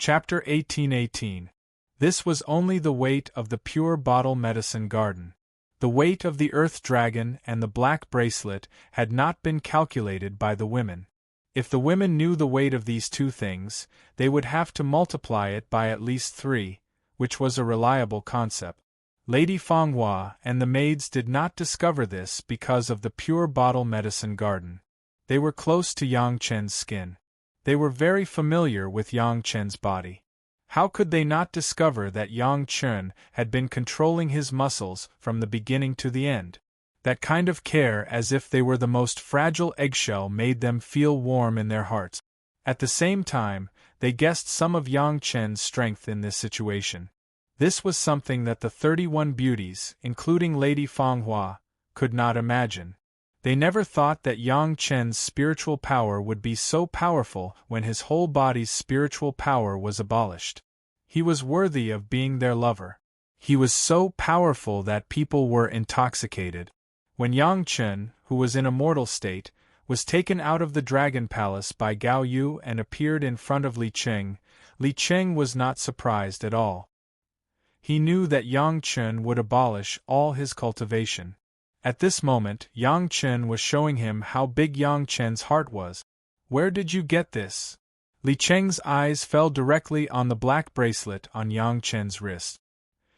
Chapter 1818. This was only the weight of the pure bottle medicine garden. The weight of the earth dragon and the black bracelet had not been calculated by the women. If the women knew the weight of these two things, they would have to multiply it by at least 3, which was a reliable concept. Lady Fanghua and the maids did not discover this because of the pure bottle medicine garden. They were close to Yang Chen's skin. They were very familiar with Yang Chen's body. How could they not discover that Yang Chen had been controlling his muscles from the beginning to the end? That kind of care, as if they were the most fragile eggshell, made them feel warm in their hearts. At the same time, they guessed some of Yang Chen's strength in this situation. This was something that the 31 beauties, including Lady Fanghua, could not imagine. They never thought that Yang Chen's spiritual power would be so powerful when his whole body's spiritual power was abolished. He was worthy of being their lover. He was so powerful that people were intoxicated. When Yang Chen, who was in a mortal state, was taken out of the Dragon Palace by Gao Yu and appeared in front of Li Qing was not surprised at all. He knew that Yang Chen would abolish all his cultivation. At this moment, Yang Chen was showing him how big Yang Chen's heart was. "Where did you get this?" Li Qing's eyes fell directly on the black bracelet on Yang Chen's wrist.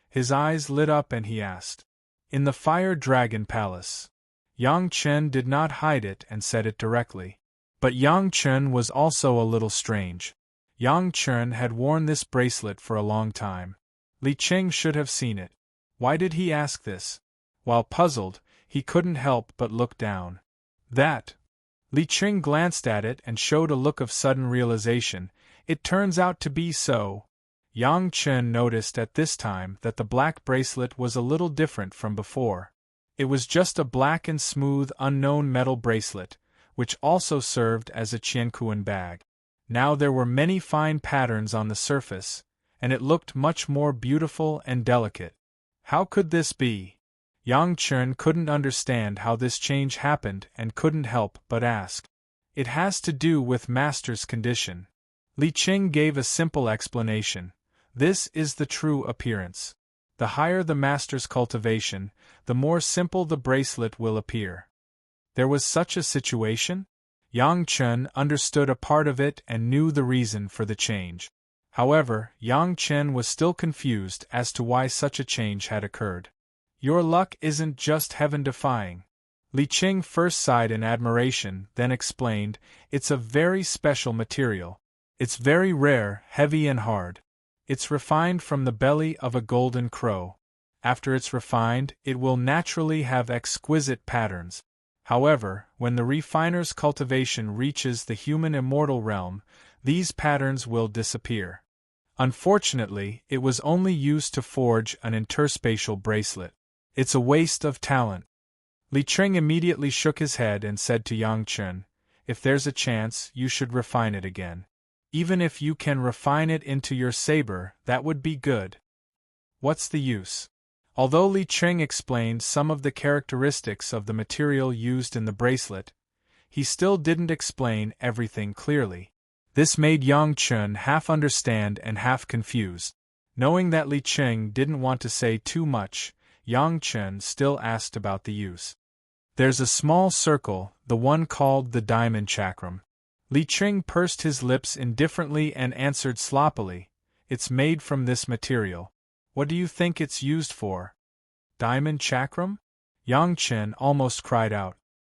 His eyes lit up and he asked, "In the Fire Dragon Palace." Yang Chen did not hide it and said it directly. But Yang Chen was also a little strange. Yang Chen had worn this bracelet for a long time. Li Qing should have seen it. Why did he ask this? While puzzled, he couldn't help but look down. That. Li Qing glanced at it and showed a look of sudden realization. It turns out to be so. Yang Chen noticed at this time that the black bracelet was a little different from before. It was just a black and smooth unknown metal bracelet, which also served as a qiankuan bag. Now there were many fine patterns on the surface, and it looked much more beautiful and delicate. How could this be? Yang Chen couldn't understand how this change happened and couldn't help but ask. It has to do with Master's condition. Li Qing gave a simple explanation. This is the true appearance. The higher the Master's cultivation, the more simple the bracelet will appear. There was such a situation? Yang Chen understood a part of it and knew the reason for the change. However, Yang Chen was still confused as to why such a change had occurred. "Your luck isn't just heaven-defying." Li Qing first sighed in admiration, then explained, "It's a very special material. It's very rare, heavy and hard. It's refined from the belly of a golden crow. After it's refined, it will naturally have exquisite patterns. However, when the refiner's cultivation reaches the human immortal realm, these patterns will disappear. Unfortunately, it was only used to forge an interspatial bracelet. It's a waste of talent." Li Qing immediately shook his head and said to Yang Chen, "If there's a chance, you should refine it again. Even if you can refine it into your saber, that would be good." What's the use? Although Li Qing explained some of the characteristics of the material used in the bracelet, he still didn't explain everything clearly. This made Yang Chen half understand and half confused. Knowing that Li Qing didn't want to say too much, Yang Chen still asked about the use. "There's a small circle, the one called the diamond chakram." Li Qing pursed his lips indifferently and answered sloppily, "It's made from this material." "What do you think it's used for?" "Diamond chakram?" Yang Chen almost cried out.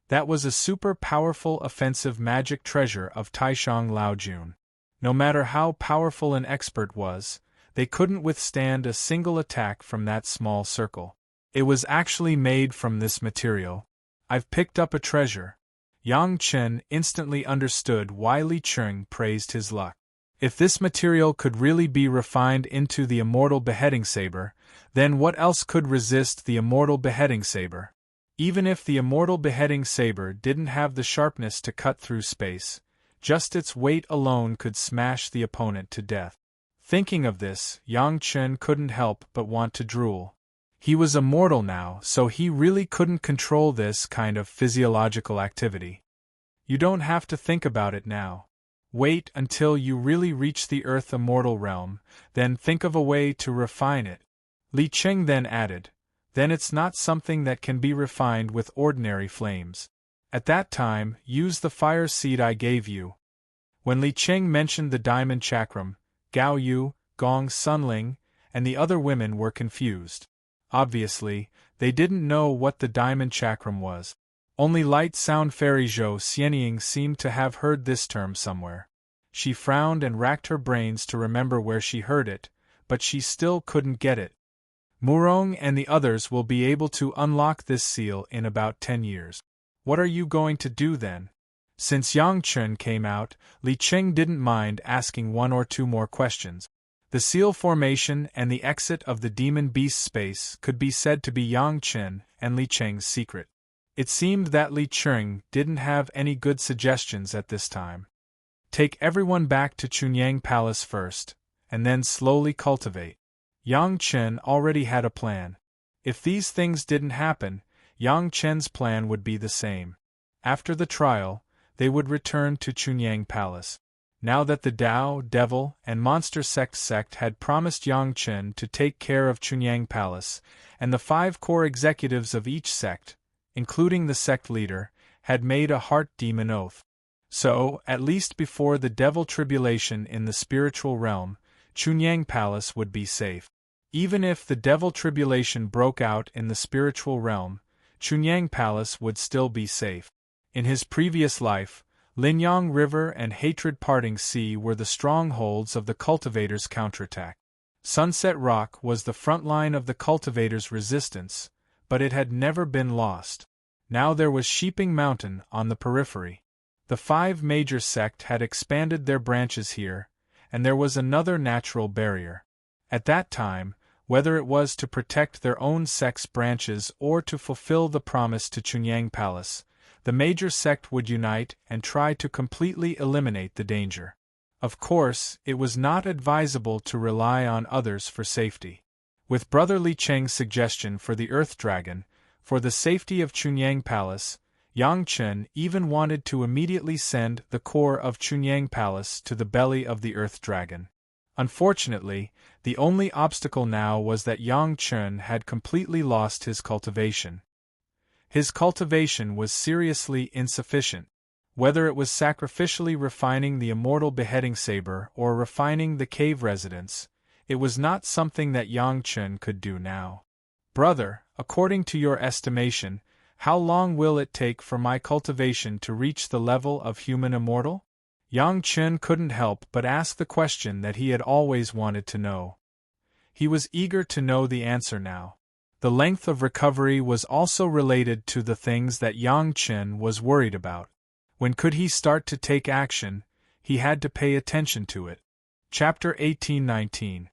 That was a super powerful offensive magic treasure of Taishang Laojun. No matter how powerful an expert was, they couldn't withstand a single attack from that small circle. It was actually made from this material. "I've picked up a treasure." Yang Chen instantly understood why Li Qing praised his luck. If this material could really be refined into the immortal beheading saber, then what else could resist the immortal beheading saber? Even if the immortal beheading saber didn't have the sharpness to cut through space, just its weight alone could smash the opponent to death. Thinking of this, Yang Chen couldn't help but want to drool. He was immortal now, so he really couldn't control this kind of physiological activity. "You don't have to think about it now. Wait until you really reach the earth immortal realm, then think of a way to refine it. Li Cheng then added, then it's not something that can be refined with ordinary flames. At that time, use the fire seed I gave you. When Li Cheng mentioned the diamond chakram, Gao Yu, Gong Sunling, and the other women were confused. Obviously, they didn't know what the diamond chakram was. Only light sound fairy Zhou Xianying seemed to have heard this term somewhere. She frowned and racked her brains to remember where she heard it, but she still couldn't get it. Murong and the others will be able to unlock this seal in about 10 years. What are you going to do then? Since Yang Chen came out, Li Cheng didn't mind asking one or two more questions. The seal formation and the exit of the demon beast space could be said to be Yang Chen and Li Cheng's secret. It seemed that Li Cheng didn't have any good suggestions at this time. Take everyone back to Chunyang Palace first, and then slowly cultivate. Yang Chen already had a plan. If these things didn't happen, Yang Chen's plan would be the same. After the trial, they would return to Chunyang Palace. Now that the Tao, Devil, and Monster sect had promised Yang Chen to take care of Chunyang Palace, and the 5 core executives of each sect, including the sect leader, had made a heart demon oath. So, at least before the devil tribulation in the spiritual realm, Chunyang Palace would be safe. Even if the devil tribulation broke out in the spiritual realm, Chunyang Palace would still be safe. In his previous life, Linyang River and Hatred Parting Sea were the strongholds of the cultivators' counterattack. Sunset Rock was the front line of the cultivators' resistance, but it had never been lost. Now there was Sheeping Mountain on the periphery. The 5 major sects had expanded their branches here, and there was another natural barrier. At that time, whether it was to protect their own sect's branches or to fulfill the promise to Chunyang Palace, the major sect would unite and try to completely eliminate the danger. Of course, it was not advisable to rely on others for safety. With Brother Li Cheng's suggestion for the Earth Dragon, for the safety of Chunyang Palace, Yang Chen even wanted to immediately send the core of Chunyang Palace to the belly of the Earth Dragon. Unfortunately, the only obstacle now was that Yang Chen had completely lost his cultivation. His cultivation was seriously insufficient. Whether it was sacrificially refining the immortal beheading saber or refining the cave residence, it was not something that Yang Chen could do now. Brother, according to your estimation, how long will it take for my cultivation to reach the level of human immortal? Yang Chen couldn't help but ask the question that he had always wanted to know. He was eager to know the answer now. The length of recovery was also related to the things that Yang Chen was worried about. When could he start to take action? He had to pay attention to it. Chapter 1819.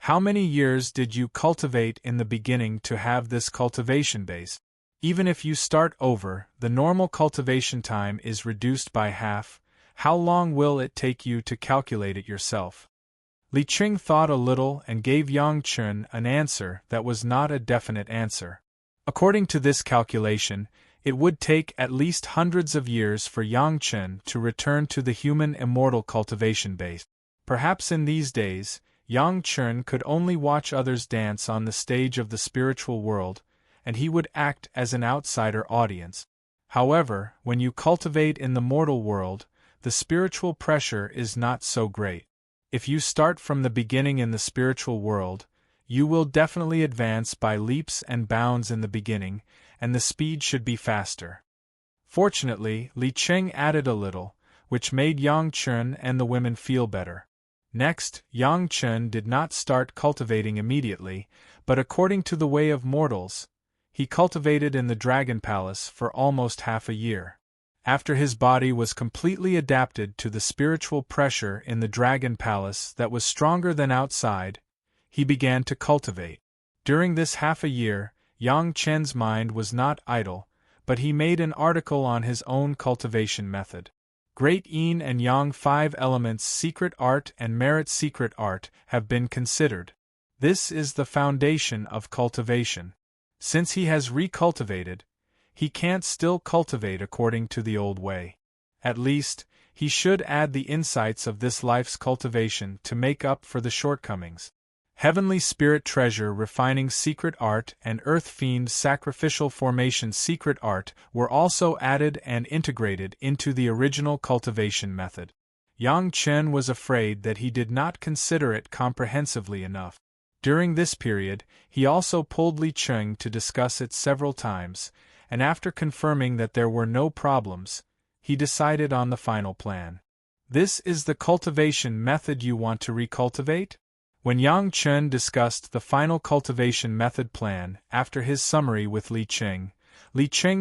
How many years did you cultivate in the beginning to have this cultivation base? Even if you start over, the normal cultivation time is reduced by half. How long will it take you to calculate it yourself? Li Cheng thought a little and gave Yang Chen an answer that was not a definite answer. According to this calculation, it would take at least hundreds of years for Yang Chen to return to the human immortal cultivation base. Perhaps in these days, Yang Chen could only watch others dance on the stage of the spiritual world, and he would act as an outsider audience. However, when you cultivate in the mortal world, the spiritual pressure is not so great. If you start from the beginning in the spiritual world, you will definitely advance by leaps and bounds in the beginning, and the speed should be faster. Fortunately, Li Cheng added a little, which made Yang Chen and the women feel better. Next, Yang Chen did not start cultivating immediately, but according to the way of mortals, he cultivated in the Dragon Palace for almost half a year. After his body was completely adapted to the spiritual pressure in the Dragon Palace that was stronger than outside, he began to cultivate. During this half a year, Yang Chen's mind was not idle, but he made an article on his own cultivation method. Great Yin and Yang 5 elements secret art and merit secret art have been considered. This is the foundation of cultivation. Since he has recultivated, he can't still cultivate according to the old way. At least, he should add the insights of this life's cultivation to make up for the shortcomings. Heavenly Spirit Treasure Refining Secret Art and Earth Fiend Sacrificial Formation Secret Art were also added and integrated into the original cultivation method. Yang Chen was afraid that he did not consider it comprehensively enough. During this period, he also pulled Li Cheng to discuss it several times, and after confirming that there were no problems, he decided on the final plan. This is the cultivation method you want to recultivate? When Yang Chen discussed the final cultivation method plan after his summary with Li Cheng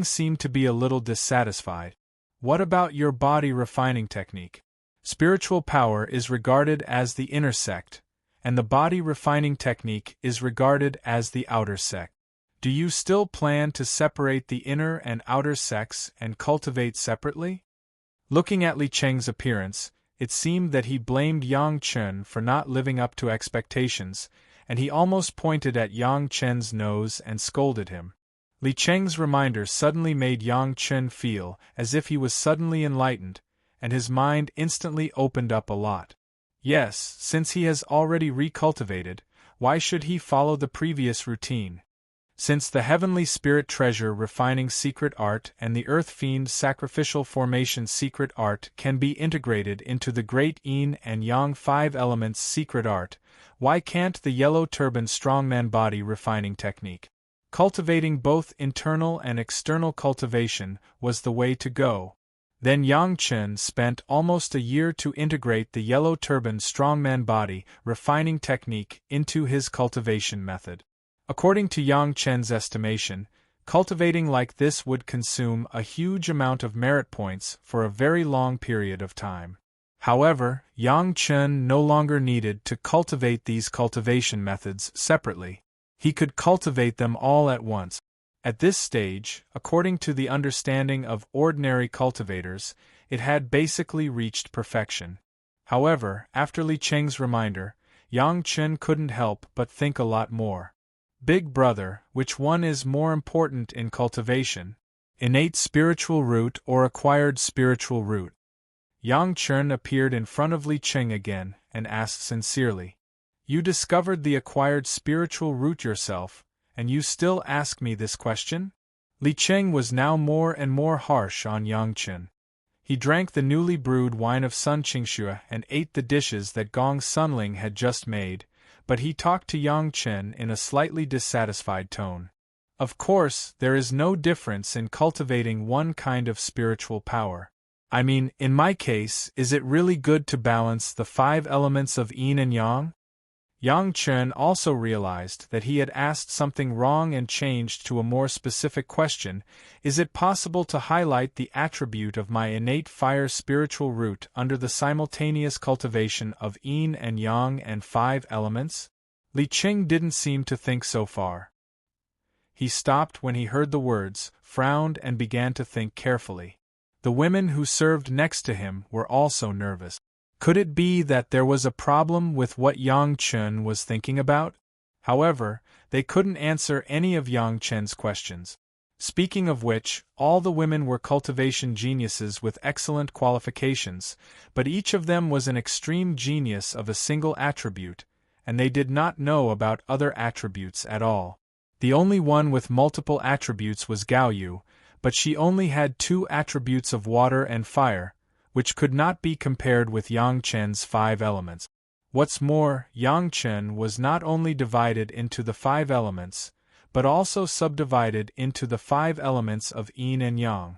seemed to be a little dissatisfied. What about your body refining technique? Spiritual power is regarded as the inner sect, and the body refining technique is regarded as the outer sect. Do you still plan to separate the inner and outer sects and cultivate separately? Looking at Li Cheng's appearance, it seemed that he blamed Yang Chen for not living up to expectations, and he almost pointed at Yang Chen's nose and scolded him. Li Cheng's reminder suddenly made Yang Chen feel as if he was suddenly enlightened, and his mind instantly opened up a lot. Yes, since he has already recultivated, why should he follow the previous routine? Since the Heavenly Spirit Treasure Refining Secret Art and the Earth Fiend Sacrificial Formation Secret Art can be integrated into the Great Yin and Yang 5 Elements Secret Art, why can't the Yellow Turban Strongman Body Refining Technique? Cultivating both internal and external cultivation was the way to go. Then Yang Chen spent almost a year to integrate the Yellow Turban Strongman Body Refining Technique into his cultivation method. According to Yang Chen's estimation, cultivating like this would consume a huge amount of merit points for a very long period of time. However, Yang Chen no longer needed to cultivate these cultivation methods separately. He could cultivate them all at once. At this stage, according to the understanding of ordinary cultivators, it had basically reached perfection. However, after Li Cheng's reminder, Yang Chen couldn't help but think a lot more. Big brother, which one is more important in cultivation? Innate spiritual root or acquired spiritual root? Yang Chen appeared in front of Li Cheng again and asked sincerely. You discovered the acquired spiritual root yourself, and you still ask me this question? Li Cheng was now more and more harsh on Yang Chen. He drank the newly brewed wine of Sun Qingxue and ate the dishes that Gong Sunling had just made, but he talked to Yang Chen in a slightly dissatisfied tone. Of course, there is no difference in cultivating one kind of spiritual power. I mean, in my case, is it really good to balance the 5 elements of yin and yang? Yang Chen also realized that he had asked something wrong and changed to a more specific question. Is it possible to highlight the attribute of my innate fire spiritual root under the simultaneous cultivation of yin and yang and 5 elements? Li Cheng didn't seem to think so far. He stopped when he heard the words, frowned and began to think carefully. The women who served next to him were also nervous. Could it be that there was a problem with what Yang Chen was thinking about? However, they couldn't answer any of Yang Chen's questions. Speaking of which, all the women were cultivation geniuses with excellent qualifications, but each of them was an extreme genius of a single attribute, and they did not know about other attributes at all. The only one with multiple attributes was Gao Yu, but she only had 2 attributes of water and fire, which could not be compared with Yang Chen's 5 elements. What's more, Yang Chen was not only divided into the 5 elements, but also subdivided into the 5 elements of yin and yang.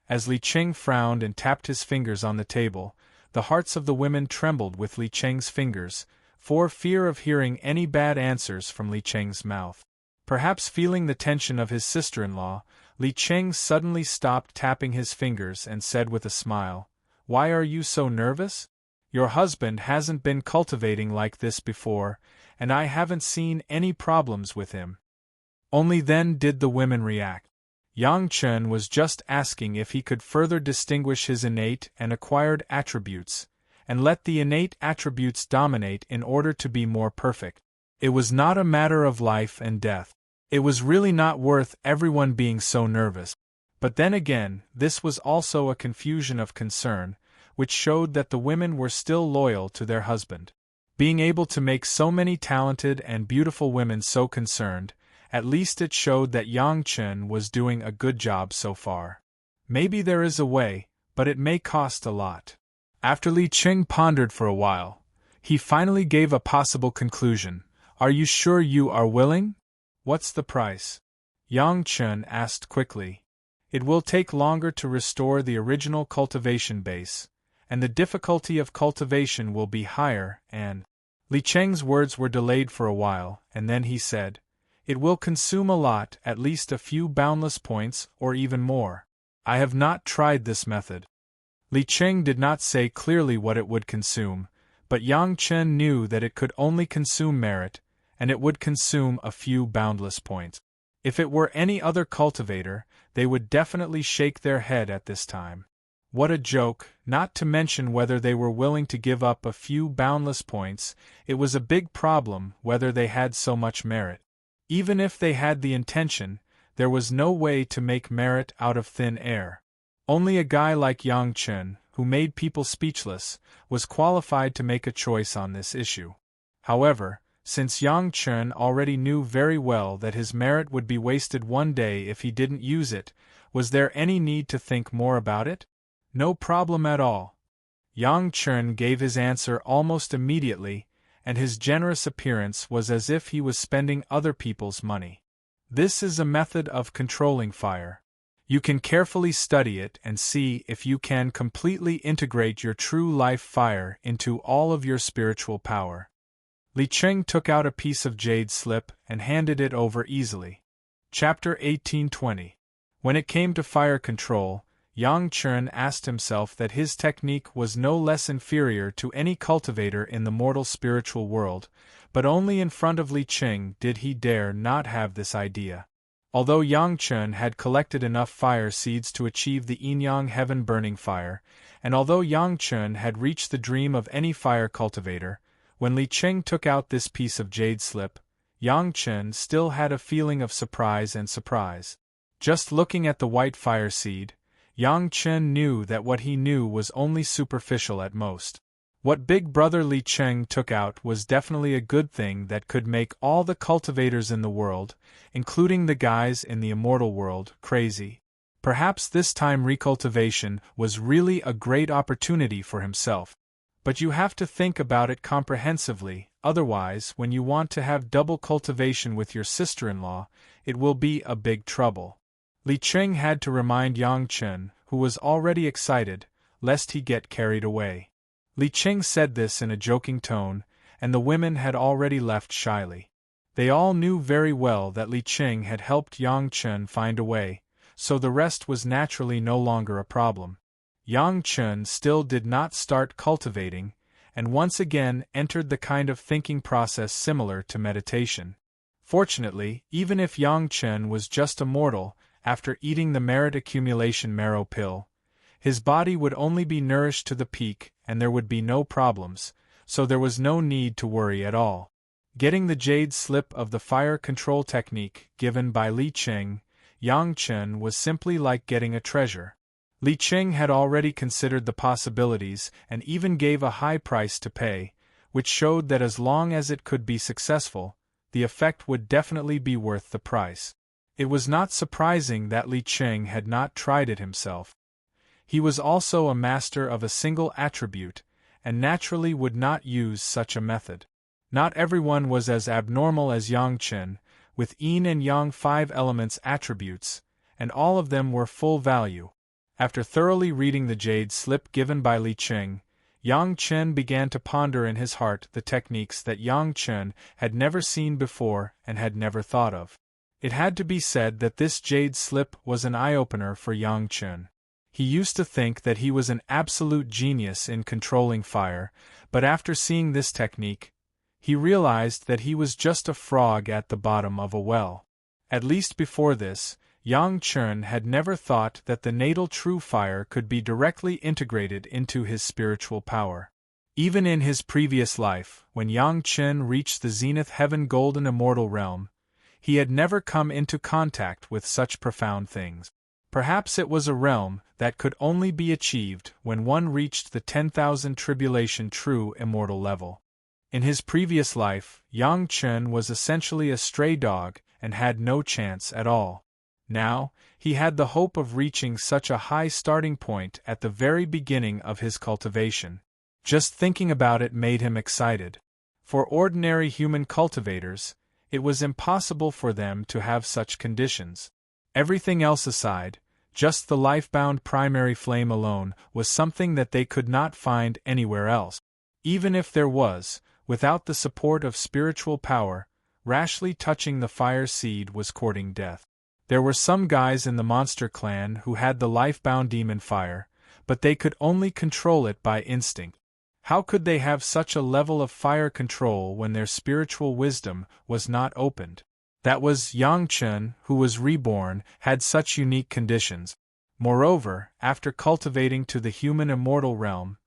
As Li Cheng frowned and tapped his fingers on the table, the hearts of the women trembled with Li Cheng's fingers, for fear of hearing any bad answers from Li Cheng's mouth. Perhaps feeling the tension of his sister-in-law, Li Cheng suddenly stopped tapping his fingers and said with a smile, "Why are you so nervous? Your husband hasn't been cultivating like this before, and I haven't seen any problems with him." Only then did the women react. Yang Chen was just asking if he could further distinguish his innate and acquired attributes, and let the innate attributes dominate in order to be more perfect. It was not a matter of life and death. It was really not worth everyone being so nervous. But then again, this was also a confusion of concern, which showed that the women were still loyal to their husband. Being able to make so many talented and beautiful women so concerned, at least it showed that Yang Chen was doing a good job so far. Maybe there is a way, but it may cost a lot. After Li Qing pondered for a while, he finally gave a possible conclusion. Are you sure you are willing? What's the price? Yang Chen asked quickly. It will take longer to restore the original cultivation base, and the difficulty of cultivation will be higher, and… Li Cheng's words were delayed for a while, and then he said, it will consume a lot, at least a few boundless points, or even more. I have not tried this method. Li Cheng did not say clearly what it would consume, but Yang Chen knew that it could only consume merit, and it would consume a few boundless points. If it were any other cultivator, they would definitely shake their head at this time. What a joke, not to mention whether they were willing to give up a few boundless points. It was a big problem whether they had so much merit. Even if they had the intention, there was no way to make merit out of thin air. Only a guy like Yang Chen, who made people speechless, was qualified to make a choice on this issue. However, since Yang Chen already knew very well that his merit would be wasted one day if he didn't use it, was there any need to think more about it? No problem at all. Yang Chen gave his answer almost immediately, and his generous appearance was as if he was spending other people's money. This is a method of controlling fire. You can carefully study it and see if you can completely integrate your true life fire into all of your spiritual power. Li Cheng took out a piece of jade slip and handed it over easily. Chapter 1820. When it came to fire control, Yang Chen asked himself that his technique was no less inferior to any cultivator in the mortal spiritual world, but only in front of Li Qing did he dare not have this idea. Although Yang Chen had collected enough fire seeds to achieve the yin-yang heaven-burning fire, and although Yang Chen had reached the dream of any fire cultivator, when Li Qing took out this piece of jade slip, Yang Chen still had a feeling of surprise and surprise. Just looking at the white fire seed, Yang Chen knew that what he knew was only superficial at most. What Big Brother Li Cheng took out was definitely a good thing that could make all the cultivators in the world, including the guys in the Immortal world, crazy. Perhaps this time recultivation was really a great opportunity for himself. But you have to think about it comprehensively, otherwise when you want to have double cultivation with your sister-in-law, it will be a big trouble. Li Cheng had to remind Yang Chen, who was already excited, lest he get carried away. Li Cheng said this in a joking tone, and the women had already left shyly. They all knew very well that Li Cheng had helped Yang Chen find a way, so the rest was naturally no longer a problem. Yang Chen still did not start cultivating, and once again entered the kind of thinking process similar to meditation. Fortunately, even if Yang Chen was just a mortal, after eating the merit accumulation marrow pill, his body would only be nourished to the peak and there would be no problems, so there was no need to worry at all. Getting the jade slip of the fire control technique given by Li Qing, Yang Chen was simply like getting a treasure. Li Qing had already considered the possibilities and even gave a high price to pay, which showed that as long as it could be successful, the effect would definitely be worth the price. It was not surprising that Li Qing had not tried it himself. He was also a master of a single attribute, and naturally would not use such a method. Not everyone was as abnormal as Yang Chen, with yin and yang 5 elements attributes, and all of them were full value. After thoroughly reading the jade slip given by Li Qing, Yang Chen began to ponder in his heart the techniques that Yang Chen had never seen before and had never thought of. It had to be said that this jade slip was an eye-opener for Yang Chen. He used to think that he was an absolute genius in controlling fire, but after seeing this technique, he realized that he was just a frog at the bottom of a well. At least before this, Yang Chen had never thought that the natal true fire could be directly integrated into his spiritual power. Even in his previous life, when Yang Chen reached the zenith heaven golden immortal realm, he had never come into contact with such profound things. Perhaps it was a realm that could only be achieved when one reached the 10,000 tribulation true immortal level. In his previous life, Yang Chen was essentially a stray dog and had no chance at all. Now, he had the hope of reaching such a high starting point at the very beginning of his cultivation. Just thinking about it made him excited. For ordinary human cultivators, it was impossible for them to have such conditions. Everything else aside, just the life-bound primary flame alone was something that they could not find anywhere else. Even if there was, without the support of spiritual power, rashly touching the fire seed was courting death. There were some guys in the monster clan who had the life-bound demon fire, but they could only control it by instinct. How could they have such a level of fire control when their spiritual wisdom was not opened? That was Yang Chen, who was reborn, had such unique conditions. Moreover, after cultivating to the human immortal realm,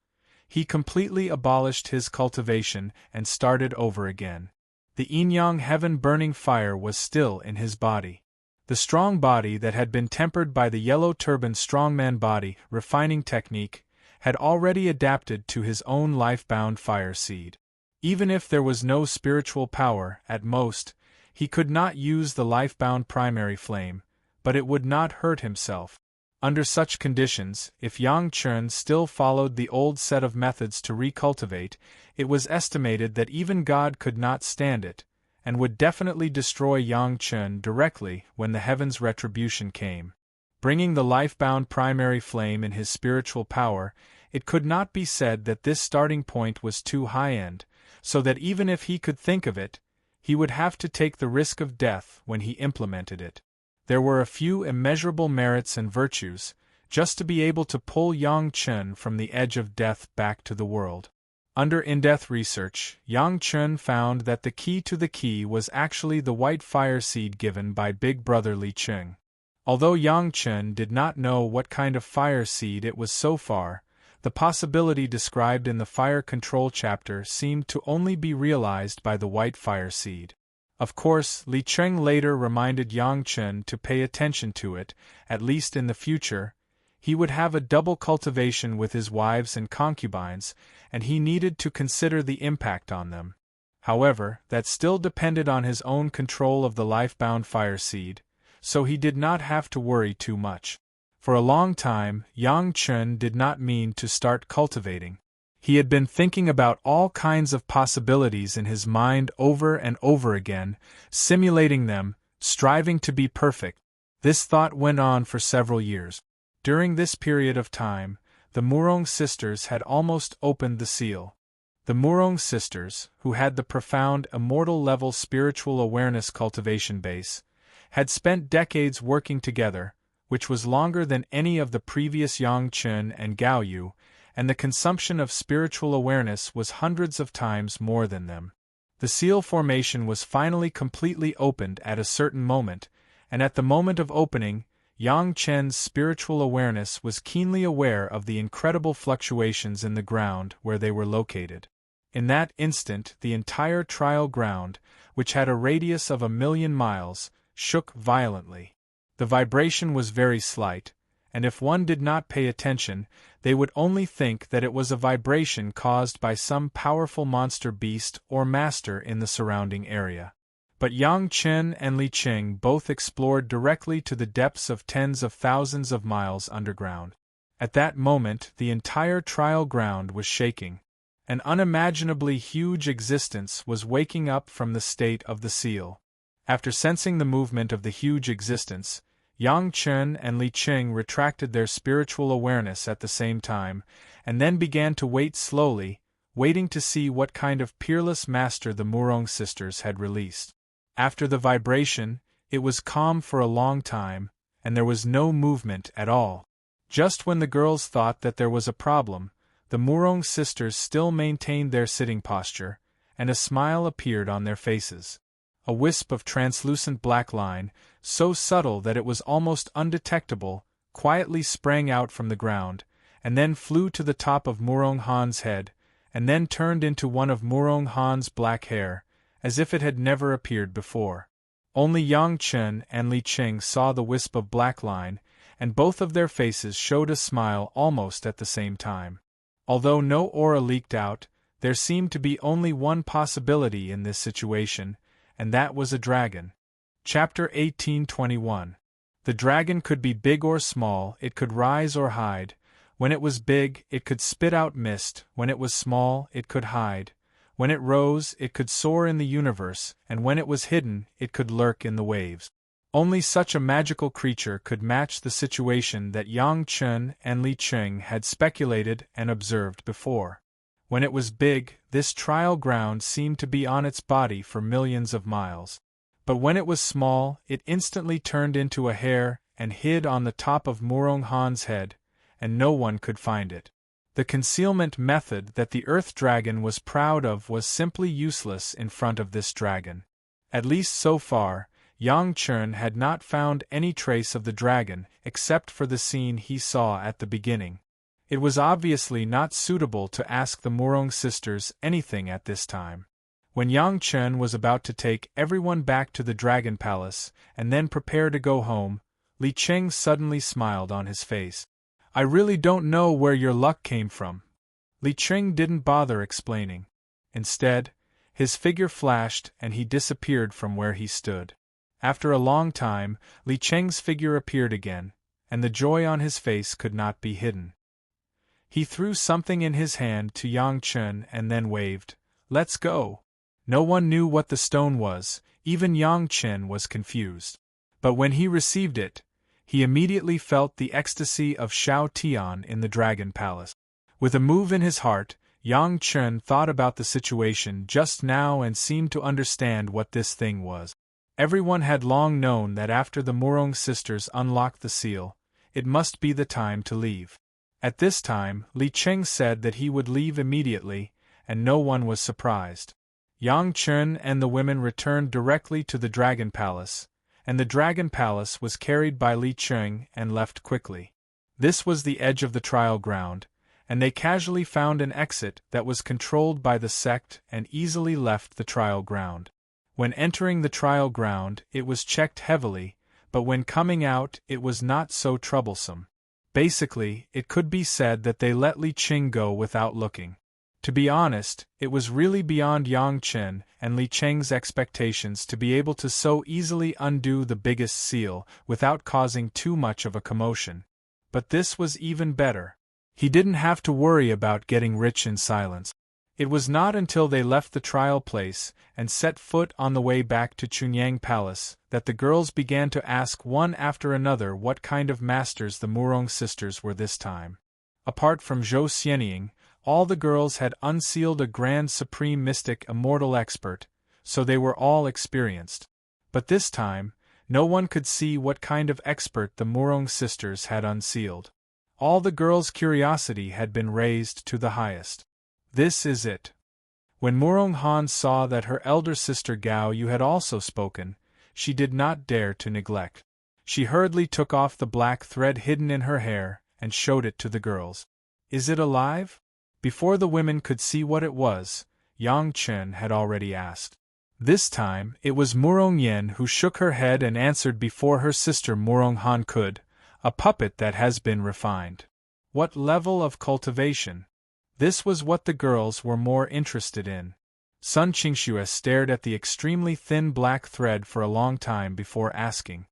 he completely abolished his cultivation and started over again. The yin-yang heaven-burning fire was still in his body. The strong body that had been tempered by the yellow turban strongman body refining technique had already adapted to his own life-bound fire seed. Even if there was no spiritual power, at most, he could not use the life-bound primary flame, but it would not hurt himself. Under such conditions, if Yang Chen still followed the old set of methods to recultivate, it was estimated that even God could not stand it, and would definitely destroy Yang Chen directly when the heavens' retribution came. Bringing the life-bound primary flame in his spiritual power, it could not be said that this starting point was too high-end, so that even if he could think of it, he would have to take the risk of death when he implemented it. There were a few immeasurable merits and virtues, just to be able to pull Yang Chen from the edge of death back to the world. Under in-depth research, Yang Chen found that the key to the key was actually the white fire seed given by Big Brother Li Qing. Although Yang Chen did not know what kind of fire seed it was so far, the possibility described in the fire control chapter seemed to only be realized by the white fire seed. Of course, Li Qing later reminded Yang Chen to pay attention to it, at least in the future. He would have a double cultivation with his wives and concubines, and he needed to consider the impact on them. However, that still depended on his own control of the life-bound fire seed, so he did not have to worry too much. For a long time, Yang Chen did not mean to start cultivating. He had been thinking about all kinds of possibilities in his mind over and over again, simulating them, striving to be perfect. This thought went on for several years. During this period of time, the Murong sisters had almost opened the seal. The Murong sisters, who had the profound immortal-level spiritual awareness cultivation base, had spent decades working together, which was longer than any of the previous Yang Chen and Gao Yu, and the consumption of spiritual awareness was hundreds of times more than them. The seal formation was finally completely opened at a certain moment, and at the moment of opening, Yang Chen's spiritual awareness was keenly aware of the incredible fluctuations in the ground where they were located. In that instant, the entire trial ground, which had a radius of 1,000,000 miles, shook violently. The vibration was very slight, and if one did not pay attention, they would only think that it was a vibration caused by some powerful monster beast or master in the surrounding area. But Yang Chen and Li Qing both explored directly to the depths of tens of thousands of miles underground. At that moment, the entire trial ground was shaking. An unimaginably huge existence was waking up from the state of the seal. After sensing the movement of the huge existence, Yang Chen and Li Qing retracted their spiritual awareness at the same time, and then began to wait slowly, waiting to see what kind of peerless master the Murong sisters had released. After the vibration, it was calm for a long time, and there was no movement at all. Just when the girls thought that there was a problem, the Murong sisters still maintained their sitting posture, and a smile appeared on their faces. A wisp of translucent black line, so subtle that it was almost undetectable, quietly sprang out from the ground, and then flew to the top of Murong Han's head, and then turned into one of Murong Han's black hair, as if it had never appeared before. Only Yang Chen and Li Qing saw the wisp of black line, and both of their faces showed a smile almost at the same time. Although no aura leaked out, there seemed to be only one possibility in this situation, and that was a dragon. Chapter 1821. The dragon could be big or small, it could rise or hide. When it was big, it could spit out mist; when it was small, it could hide. When it rose, it could soar in the universe, and when it was hidden, it could lurk in the waves. Only such a magical creature could match the situation that Yang Chen and Li Qing had speculated and observed before. When it was big, this trial ground seemed to be on its body for millions of miles. But when it was small, it instantly turned into a hair and hid on the top of Murong Han's head, and no one could find it. The concealment method that the Earth Dragon was proud of was simply useless in front of this dragon. At least so far, Yang Chen had not found any trace of the dragon except for the scene he saw at the beginning. It was obviously not suitable to ask the Murong sisters anything at this time. When Yang Chen was about to take everyone back to the Dragon Palace and then prepare to go home, Li Qing suddenly smiled on his face. "I really don't know where your luck came from." Li Qing didn't bother explaining. Instead, his figure flashed and he disappeared from where he stood. After a long time, Li Qing's figure appeared again, and the joy on his face could not be hidden. He threw something in his hand to Yang Chen and then waved, "Let's go." No one knew what the stone was, even Yang Chen was confused. But when he received it, he immediately felt the ecstasy of Shao Tian in the Dragon Palace. With a move in his heart, Yang Chen thought about the situation just now and seemed to understand what this thing was. Everyone had long known that after the Murong sisters unlocked the seal, it must be the time to leave. At this time, Li Qing said that he would leave immediately, and no one was surprised. Yang Chen and the women returned directly to the Dragon Palace, and the Dragon Palace was carried by Li Qing and left quickly. This was the edge of the trial ground, and they casually found an exit that was controlled by the sect and easily left the trial ground. When entering the trial ground, it was checked heavily, but when coming out, it was not so troublesome. Basically, it could be said that they let Li Qing go without looking. To be honest, it was really beyond Yang Chen and Li Qing's expectations to be able to so easily undo the biggest seal without causing too much of a commotion. But this was even better. He didn't have to worry about getting rich in silence. It was not until they left the trial place and set foot on the way back to Chunyang Palace that the girls began to ask one after another what kind of masters the Murong sisters were this time. Apart from Zhou Xianying, all the girls had unsealed a Grand Supreme Mystic Immortal expert, so they were all experienced. But this time, no one could see what kind of expert the Murong sisters had unsealed. All the girls' curiosity had been raised to the highest. This is it. When Murong Han saw that her elder sister Gao Yu had also spoken, she did not dare to neglect. She hurriedly took off the black thread hidden in her hair and showed it to the girls. "Is it alive?" Before the women could see what it was, Yang Chen had already asked. This time, it was Murong Yen who shook her head and answered before her sister Murong Han could, "A puppet that has been refined." What level of cultivation? This was what the girls were more interested in. Sun Qingxue stared at the extremely thin black thread for a long time before asking.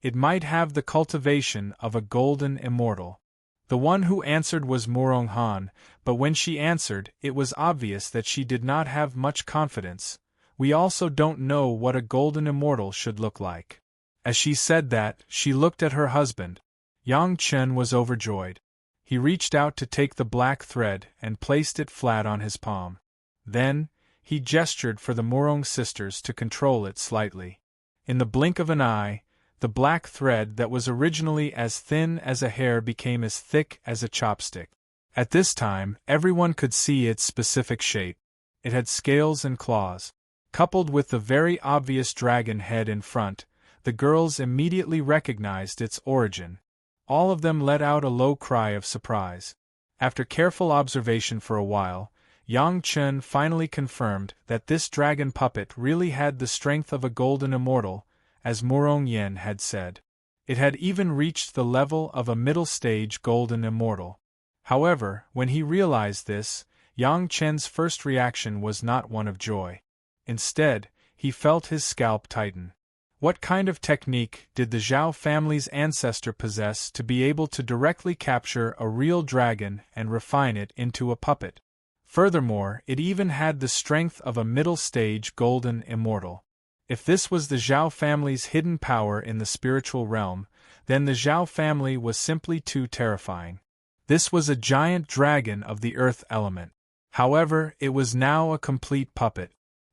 "It might have the cultivation of a golden immortal." The one who answered was Murong Han, but when she answered, it was obvious that she did not have much confidence. "We also don't know what a golden immortal should look like." As she said that, she looked at her husband. Yang Chen was overjoyed. He reached out to take the black thread and placed it flat on his palm. Then, he gestured for the Murong sisters to control it slightly. In the blink of an eye, the black thread that was originally as thin as a hair became as thick as a chopstick. At this time, everyone could see its specific shape. It had scales and claws. Coupled with the very obvious dragon head in front, the girls immediately recognized its origin. All of them let out a low cry of surprise. After careful observation for a while, Yang Chen finally confirmed that this dragon puppet really had the strength of a golden immortal, as Murong Yen had said. It had even reached the level of a middle-stage golden immortal. However, when he realized this, Yang Chen's first reaction was not one of joy. Instead, he felt his scalp tighten. What kind of technique did the Zhao family's ancestor possess to be able to directly capture a real dragon and refine it into a puppet? Furthermore, it even had the strength of a middle-stage golden immortal. If this was the Zhao family's hidden power in the spiritual realm, then the Zhao family was simply too terrifying. This was a giant dragon of the earth element. However, it was now a complete puppet.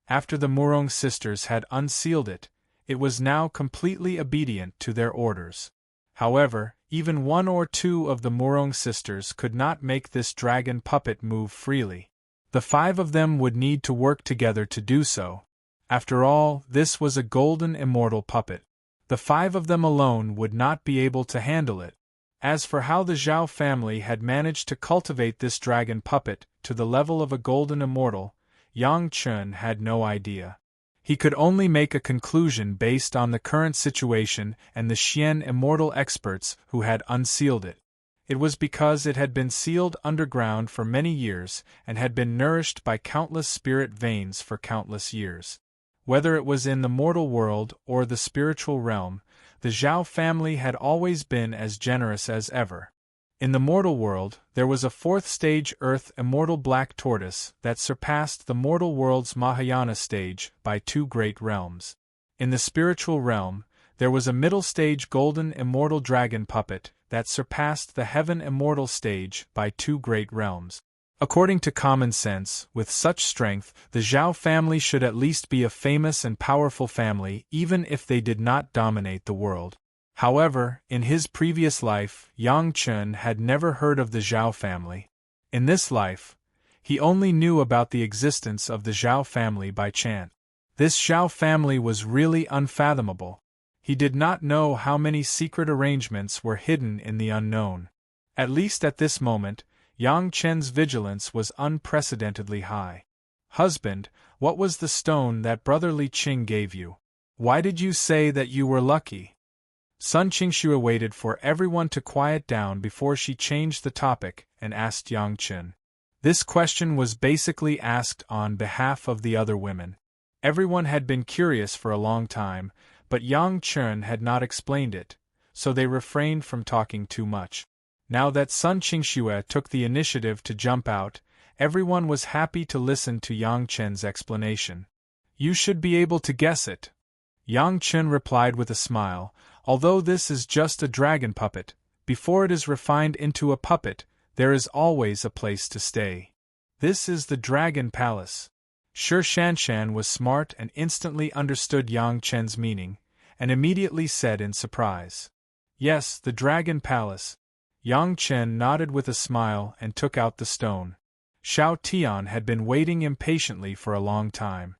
After the Murong sisters had unsealed it, it was now completely obedient to their orders. However, even one or two of the Murong sisters could not make this dragon puppet move freely. The 5 of them would need to work together to do so. After all, this was a golden immortal puppet. The 5 of them alone would not be able to handle it. As for how the Zhao family had managed to cultivate this dragon puppet to the level of a golden immortal, Yang Chen had no idea. He could only make a conclusion based on the current situation and the Xian immortal experts who had unsealed it. It was because it had been sealed underground for many years and had been nourished by countless spirit veins for countless years. Whether it was in the mortal world or the spiritual realm, the Zhao family had always been as generous as ever. In the mortal world, there was a 4th-stage Earth immortal black tortoise that surpassed the mortal world's Mahayana stage by 2 great realms. In the spiritual realm, there was a middle-stage golden immortal dragon puppet that surpassed the heaven immortal stage by 2 great realms. According to common sense, with such strength, the Zhao family should at least be a famous and powerful family even if they did not dominate the world. However, in his previous life, Yang Chen had never heard of the Zhao family. In this life, he only knew about the existence of the Zhao family by chance. This Zhao family was really unfathomable. He did not know how many secret arrangements were hidden in the unknown. At least at this moment, Yang Chen's vigilance was unprecedentedly high. "Husband, what was the stone that Brother Li Qing gave you? Why did you say that you were lucky?" Sun Qingxue waited for everyone to quiet down before she changed the topic and asked Yang Chen. This question was basically asked on behalf of the other women. Everyone had been curious for a long time, but Yang Chen had not explained it, so they refrained from talking too much. Now that Sun Qingxue took the initiative to jump out, everyone was happy to listen to Yang Chen's explanation. "You should be able to guess it," Yang Chen replied with a smile. "Although this is just a dragon puppet, before it is refined into a puppet, there is always a place to stay. This is the Dragon Palace." Shi Shanshan was smart and instantly understood Yang Chen's meaning, and immediately said in surprise, "Yes, the Dragon Palace." Yang Chen nodded with a smile and took out the stone. Xiao Tian had been waiting impatiently for a long time.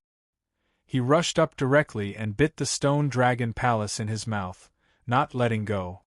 He rushed up directly and bit the stone Dragon Palace in his mouth, not letting go.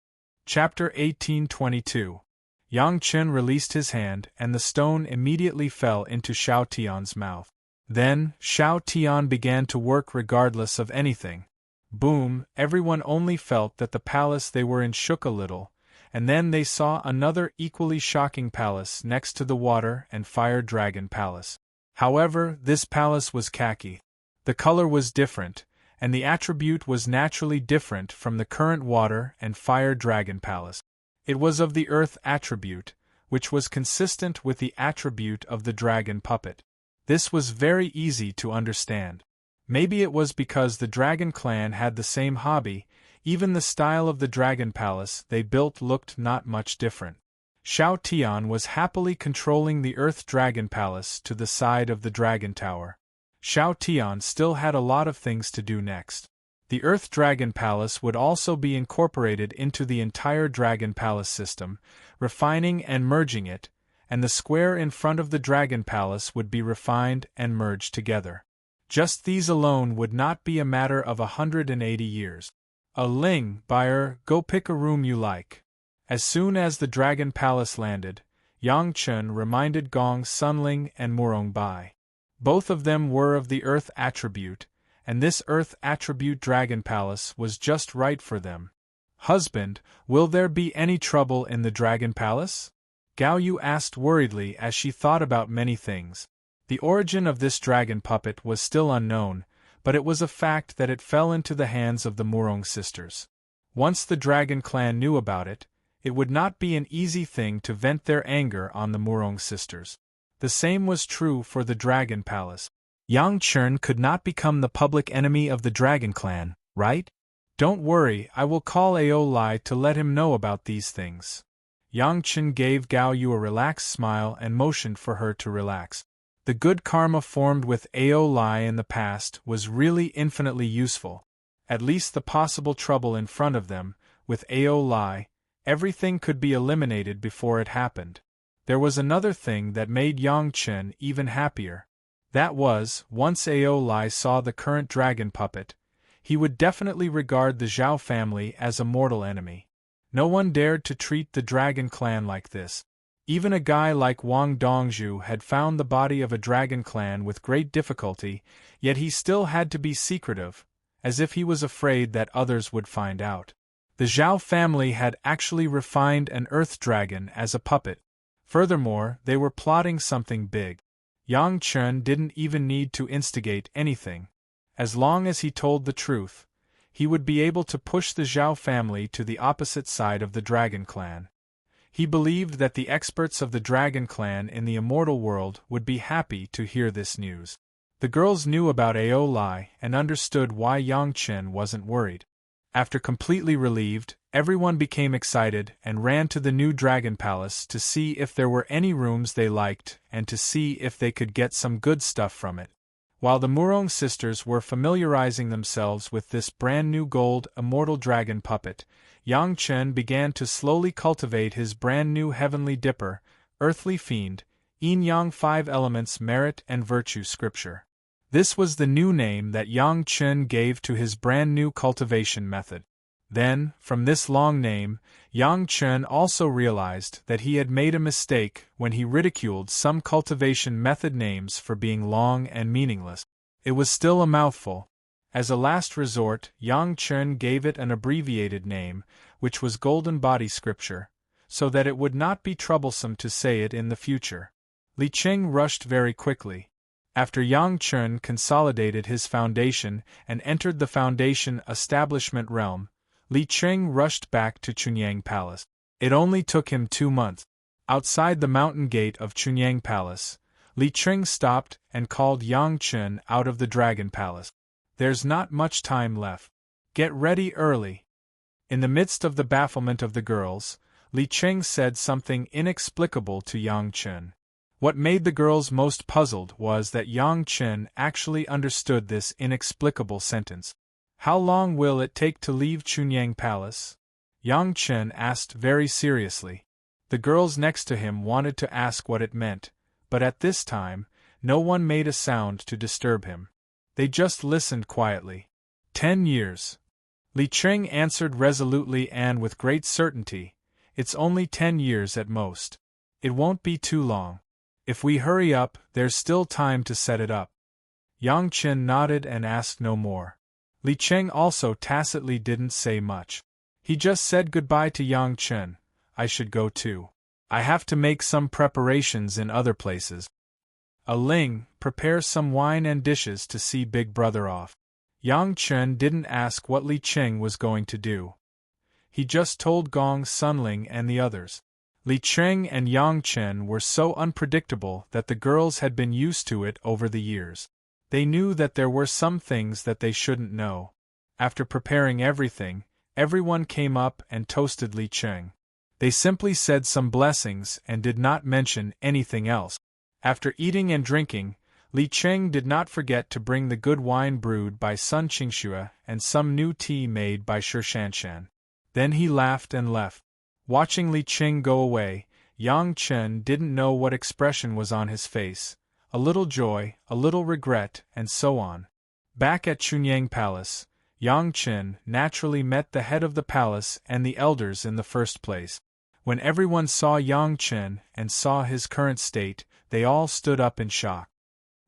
Chapter 1822. Yang Chen released his hand and the stone immediately fell into Xiao Tian's mouth. Then, Xiao Tian began to work regardless of anything. Boom, everyone only felt that the palace they were in shook a little, and then they saw another equally shocking palace next to the water and fire dragon palace. However, this palace was khaki. The color was different, and the attribute was naturally different from the current water and fire dragon palace. It was of the earth attribute, which was consistent with the attribute of the dragon puppet. This was very easy to understand. Maybe it was because the dragon clan had the same hobby, even the style of the dragon palace they built looked not much different. Xiao Tian was happily controlling the earth dragon palace to the side of the dragon tower. Xiao Tian still had a lot of things to do next. The Earth Dragon Palace would also be incorporated into the entire Dragon Palace system, refining and merging it, and the square in front of the Dragon Palace would be refined and merged together. Just these alone would not be a matter of 180 years. Ling, buyer, go pick a room you like. As soon as the Dragon Palace landed, Yang Chen reminded Gong Sunling and Murong Bai. Both of them were of the Earth attribute, and this Earth attribute Dragon Palace was just right for them. "Husband, will there be any trouble in the Dragon Palace?" Gao Yu asked worriedly as she thought about many things. The origin of this dragon puppet was still unknown, but it was a fact that it fell into the hands of the Murong sisters. Once the Dragon clan knew about it, it would not be an easy thing to vent their anger on the Murong sisters. The same was true for the Dragon Palace. Yang Chen could not become the public enemy of the Dragon clan, right? Don't worry, I will call Ao Lai to let him know about these things. Yang Chen gave Gao Yu a relaxed smile and motioned for her to relax. The good karma formed with Ao Lai in the past was really infinitely useful. At least the possible trouble in front of them, with Ao Lai, everything could be eliminated before it happened. There was another thing that made Yang Chen even happier. That was, once Ao Lai saw the current dragon puppet, he would definitely regard the Zhao family as a mortal enemy. No one dared to treat the Dragon clan like this. Even a guy like Wang Dongzhu had found the body of a Dragon clan with great difficulty, yet he still had to be secretive, as if he was afraid that others would find out. The Zhao family had actually refined an earth dragon as a puppet. Furthermore, they were plotting something big. Yang Chen didn't even need to instigate anything. As long as he told the truth, he would be able to push the Zhao family to the opposite side of the Dragon clan. He believed that the experts of the Dragon clan in the Immortal world would be happy to hear this news. The girls knew about Ao Lai and understood why Yang Chen wasn't worried. After completely relieved, everyone became excited and ran to the new Dragon Palace to see if there were any rooms they liked and to see if they could get some good stuff from it. While the Murong sisters were familiarizing themselves with this brand new gold immortal dragon puppet, Yang Chen began to slowly cultivate his brand new heavenly dipper, earthly fiend, yin yang 5 elements merit and virtue scripture. This was the new name that Yang Chen gave to his brand new cultivation method. Then, from this long name, Yang Chen also realized that he had made a mistake when he ridiculed some cultivation method names for being long and meaningless. It was still a mouthful. As a last resort, Yang Chen gave it an abbreviated name, which was Golden Body Scripture, so that it would not be troublesome to say it in the future. Li Qing rushed very quickly. After Yang Chen consolidated his foundation and entered the foundation establishment realm, Li Qing rushed back to Chunyang Palace. It only took him 2 months. Outside the mountain gate of Chunyang Palace, Li Qing stopped and called Yang Chen out of the Dragon Palace. There's not much time left. Get ready early. In the midst of the bafflement of the girls, Li Qing said something inexplicable to Yang Chen. What made the girls most puzzled was that Yang Chen actually understood this inexplicable sentence. How long will it take to leave Chunyang Palace? Yang Chen asked very seriously. The girls next to him wanted to ask what it meant, but at this time, no one made a sound to disturb him. They just listened quietly. 10 years. Li Qing answered resolutely and with great certainty. It's only 10 years at most. It won't be too long. If we hurry up, there's still time to set it up. Yang Chen nodded and asked no more. Li Qing also tacitly didn't say much. He just said goodbye to Yang Chen. I should go too. I have to make some preparations in other places. Ling, prepare some wine and dishes to see Big Brother off. Yang Chen didn't ask what Li Qing was going to do. He just told Gong Sunling and the others. Li Qing and Yang Chen were so unpredictable that the girls had been used to it over the years. They knew that there were some things that they shouldn't know. After preparing everything, everyone came up and toasted Li Qing. They simply said some blessings and did not mention anything else. After eating and drinking, Li Qing did not forget to bring the good wine brewed by Sun Qingxue and some new tea made by Shi Shanshan. Then he laughed and left. Watching Li Qing go away, Yang Chen didn't know what expression was on his face. A little joy, a little regret, and so on. Back at Chunyang Palace, Yang Chen naturally met the head of the palace and the elders in the first place. When everyone saw Yang Chen and saw his current state, they all stood up in shock.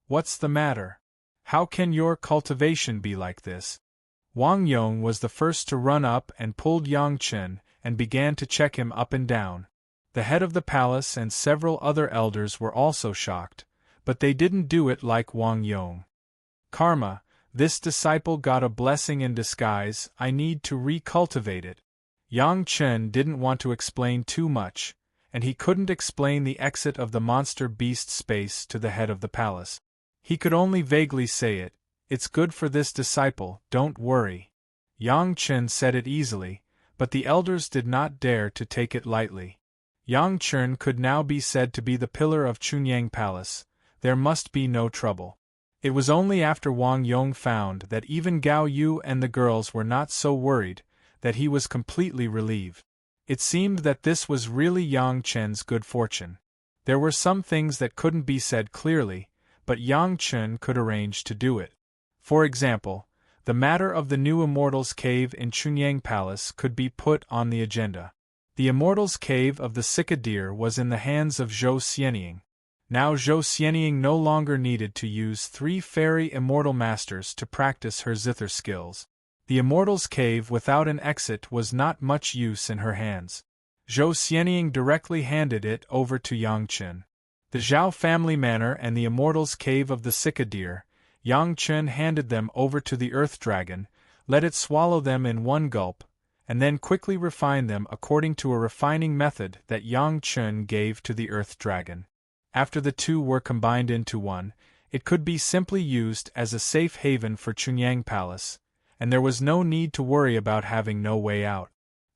What's the matter? How can your cultivation be like this? Wang Yong was the first to run up and pulled Yang Chen and began to check him up and down. The head of the palace and several other elders were also shocked, but they didn't do it like Wang Yong. Karma, this disciple got a blessing in disguise, I need to recultivate it. Yang Chen didn't want to explain too much, and he couldn't explain the exit of the monster beast space to the head of the palace. He could only vaguely say it. It's good for this disciple, don't worry. Yang Chen said it easily, but the elders did not dare to take it lightly. Yang Chen could now be said to be the pillar of Chunyang Palace. There must be no trouble. It was only after Wang Yong found that even Gao Yu and the girls were not so worried that he was completely relieved. It seemed that this was really Yang Chen's good fortune. There were some things that couldn't be said clearly, but Yang Chen could arrange to do it. For example, the matter of the new Immortal's cave in Chunyang Palace could be put on the agenda. The Immortal's cave of the Cicadier was in the hands of Zhou Xianying. Now Zhou Xianying no longer needed to use 3 fairy immortal masters to practice her zither skills. The Immortal's cave without an exit was not much use in her hands. Zhou Xianying directly handed it over to Yang Chen. The Zhao family manor and the Immortal's cave of the Cicadier, Yang Chen handed them over to the Earth Dragon, let it swallow them in one gulp, and then quickly refine them according to a refining method that Yang Chen gave to the Earth Dragon. After the two were combined into one, it could be simply used as a safe haven for Chunyang Palace, and there was no need to worry about having no way out.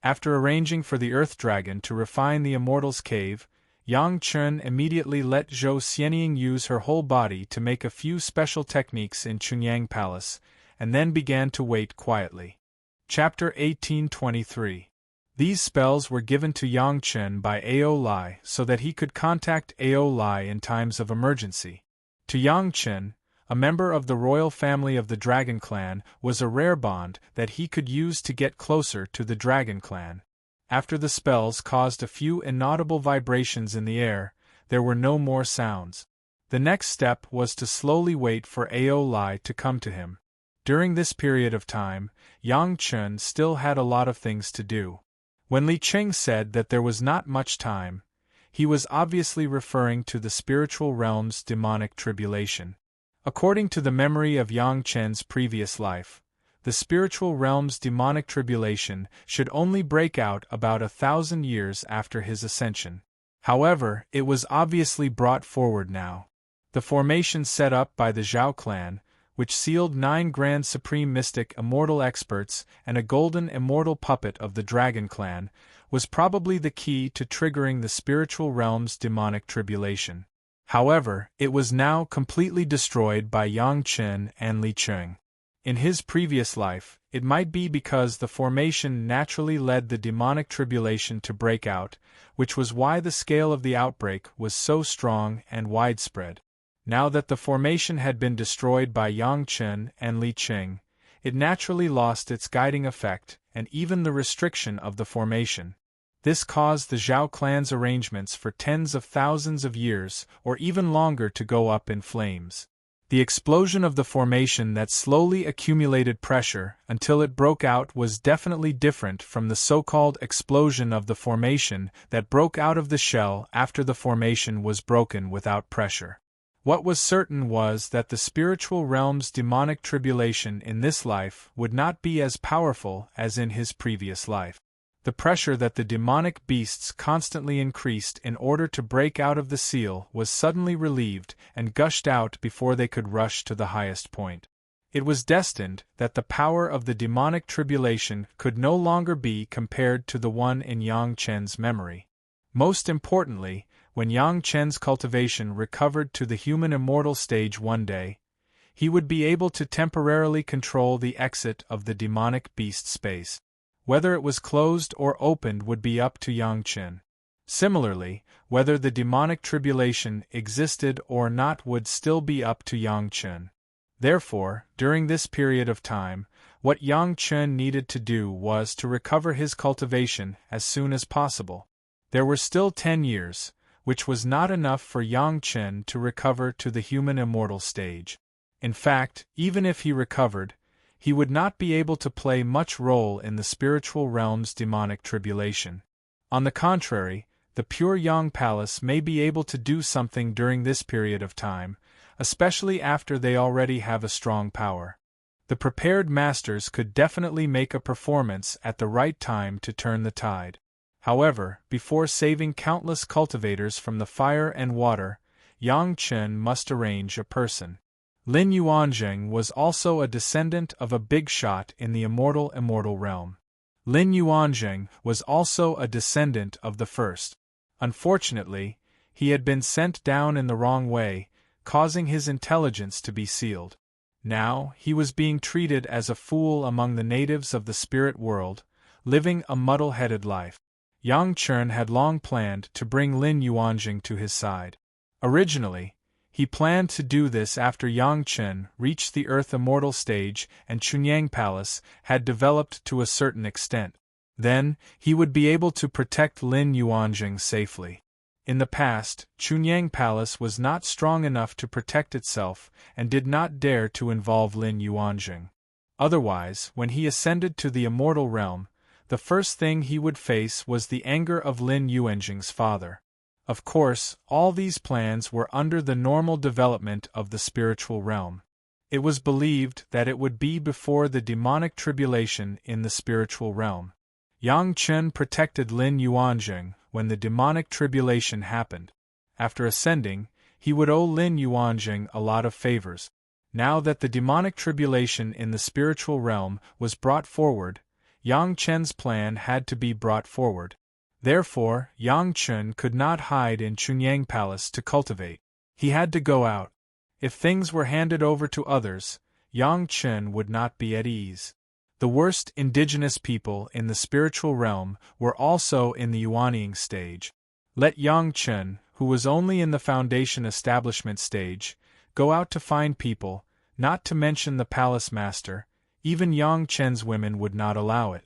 After arranging for the Earth Dragon to refine the Immortal's cave, Yang Chen immediately let Zhou Xianying use her whole body to make a few special techniques in Chunyang Palace, and then began to wait quietly. Chapter 1823. These spells were given to Yang Chen by Ao Lai so that he could contact Ao Lai in times of emergency. To Yang Chen, a member of the royal family of the Dragon Clan, was a rare bond that he could use to get closer to the Dragon Clan. After the spells caused a few inaudible vibrations in the air, there were no more sounds. The next step was to slowly wait for Ao Lai to come to him. During this period of time, Yang Chen still had a lot of things to do. When Li Qing said that there was not much time, he was obviously referring to the spiritual realm's demonic tribulation. According to the memory of Yang Chen's previous life, the spiritual realm's demonic tribulation should only break out about 1,000 years after his ascension. However, it was obviously brought forward now. The formation set up by the Zhao clan, which sealed 9 Grand Supreme Mystic Immortal Experts and a golden immortal puppet of the Dragon Clan, was probably the key to triggering the spiritual realm's demonic tribulation. However, it was now completely destroyed by Yang Chen and Li Qing. In his previous life, it might be because the formation naturally led the demonic tribulation to break out, which was why the scale of the outbreak was so strong and widespread. Now that the formation had been destroyed by Yang Chen and Li Qing, it naturally lost its guiding effect and even the restriction of the formation. This caused the Zhao clan's arrangements for tens of thousands of years or even longer to go up in flames. The explosion of the formation that slowly accumulated pressure until it broke out was definitely different from the so-called explosion of the formation that broke out of the shell after the formation was broken without pressure. What was certain was that the spiritual realm's demonic tribulation in this life would not be as powerful as in his previous life. The pressure that the demonic beasts constantly increased in order to break out of the seal was suddenly relieved and gushed out before they could rush to the highest point. It was destined that the power of the demonic tribulation could no longer be compared to the one in Yang Chen's memory. Most importantly, when Yang Chen's cultivation recovered to the human immortal stage one day, he would be able to temporarily control the exit of the demonic beast space. Whether it was closed or opened would be up to Yang Chen. Similarly, whether the demonic tribulation existed or not would still be up to Yang Chen. Therefore, during this period of time, what Yang Chen needed to do was to recover his cultivation as soon as possible. There were still 10 years, which was not enough for Yang Chen to recover to the human immortal stage. In fact, even if he recovered, he would not be able to play much role in the spiritual realm's demonic tribulation. On the contrary, the pure Yang Palace may be able to do something during this period of time, especially after they already have a strong power. The prepared masters could definitely make a performance at the right time to turn the tide. However, before saving countless cultivators from the fire and water, Yang Chen must arrange a person. Lin Yuanzheng was also a descendant of a big shot in the immortal realm. Lin Yuanzheng was also a descendant of the first. Unfortunately, he had been sent down in the wrong way, causing his intelligence to be sealed. Now, he was being treated as a fool among the natives of the spirit world, living a muddle-headed life. Yang Chen had long planned to bring Lin Yuanzheng to his side. Originally, he planned to do this after Yang Chen reached the Earth Immortal stage and Chunyang Palace had developed to a certain extent. Then, he would be able to protect Lin Yuanzheng safely. In the past, Chunyang Palace was not strong enough to protect itself and did not dare to involve Lin Yuanzheng. Otherwise, when he ascended to the immortal realm, the first thing he would face was the anger of Lin Yuanzheng's father. Of course, all these plans were under the normal development of the spiritual realm. It was believed that it would be before the demonic tribulation in the spiritual realm. Yang Chen protected Lin Yuanzheng when the demonic tribulation happened. After ascending, he would owe Lin Yuanzheng a lot of favors. Now that the demonic tribulation in the spiritual realm was brought forward, Yang Chen's plan had to be brought forward. Therefore, Yang Chen could not hide in Chunyang Palace to cultivate. He had to go out. If things were handed over to others, Yang Chen would not be at ease. The worst indigenous people in the spiritual realm were also in the Yuanying stage. Let Yang Chen, who was only in the foundation establishment stage, go out to find people, not to mention the palace master. Even Yang Chen's women would not allow it.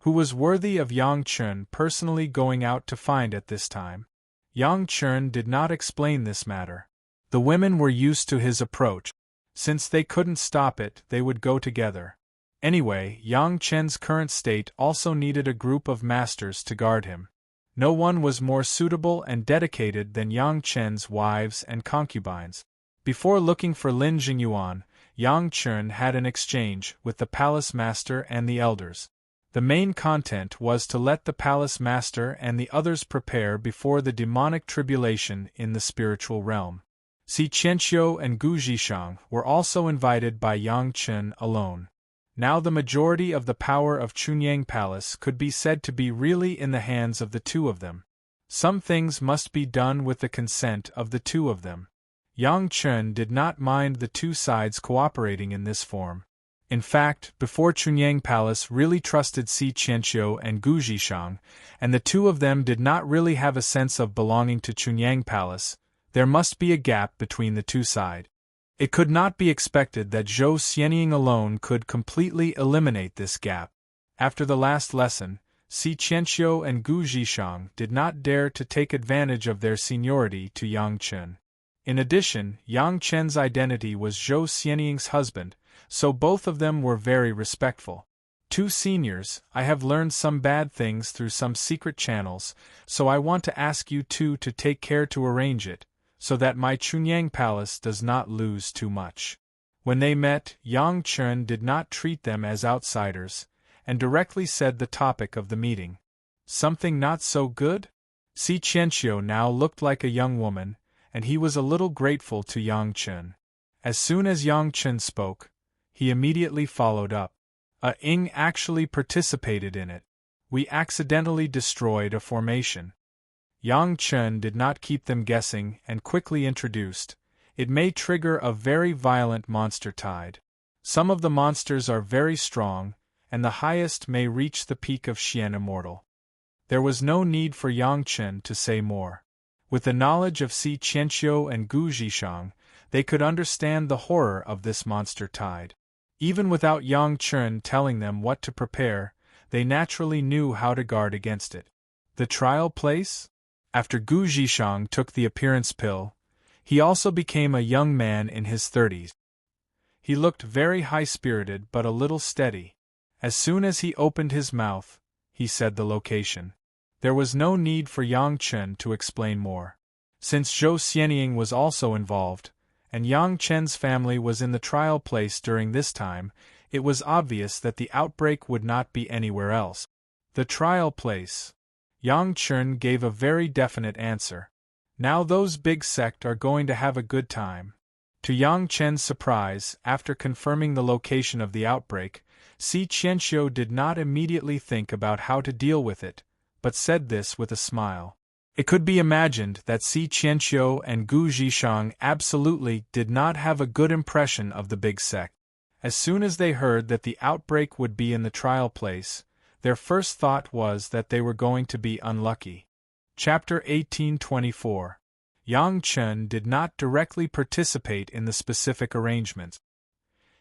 Who was worthy of Yang Chen personally going out to find at this time? Yang Chen did not explain this matter. The women were used to his approach. Since they couldn't stop it, they would go together. Anyway, Yang Chen's current state also needed a group of masters to guard him. No one was more suitable and dedicated than Yang Chen's wives and concubines. Before looking for Lin Jingyuan, Yang Chen had an exchange with the palace master and the elders. The main content was to let the palace master and the others prepare before the demonic tribulation in the spiritual realm. Si Qianxiu and Gu Zhishang were also invited by Yang Chen alone. Now the majority of the power of Chunyang Palace could be said to be really in the hands of the two of them. Some things must be done with the consent of the two of them. Yang Chen did not mind the two sides cooperating in this form. In fact, before Chunyang Palace really trusted Si Qianxiu and Gu Zhishang, and the two of them did not really have a sense of belonging to Chunyang Palace, there must be a gap between the two sides. It could not be expected that Zhou Xianying alone could completely eliminate this gap. After the last lesson, Si Qianxiu and Gu Zhishang did not dare to take advantage of their seniority to Yang Chen. In addition, Yang Chen's identity was Zhou Xianying's husband, so both of them were very respectful. Two seniors, I have learned some bad things through some secret channels, so I want to ask you two to take care to arrange it, so that my Chunyang Palace does not lose too much. When they met, Yang Chen did not treat them as outsiders, and directly said the topic of the meeting. Something not so good? Si Qianxiu now looked like a young woman, and he was a little grateful to Yang Chen. As soon as Yang Chen spoke, he immediately followed up. Ing actually participated in it. We accidentally destroyed a formation. Yang Chen did not keep them guessing and quickly introduced. It may trigger a very violent monster tide. Some of the monsters are very strong, and the highest may reach the peak of Xian Immortal. There was no need for Yang Chen to say more. With the knowledge of Si Qianxiu and Gu Zhishang, they could understand the horror of this monster tide. Even without Yang Chen telling them what to prepare, they naturally knew how to guard against it. The trial place? After Gu Zhishang took the appearance pill, he also became a young man in his 30s. He looked very high-spirited but a little steady. As soon as he opened his mouth, he said the location. There was no need for Yang Chen to explain more. Since Zhou Xianying was also involved, and Yang Chen's family was in the trial place during this time, it was obvious that the outbreak would not be anywhere else. The trial place. Yang Chen gave a very definite answer. Now those big sect are going to have a good time. To Yang Chen's surprise, after confirming the location of the outbreak, Si Qianxiu did not immediately think about how to deal with it, but said this with a smile. It could be imagined that Si Qianxiu and Gu Zhishang absolutely did not have a good impression of the big sect. As soon as they heard that the outbreak would be in the trial place, their first thought was that they were going to be unlucky. Chapter 1824. Yang Chen did not directly participate in the specific arrangements.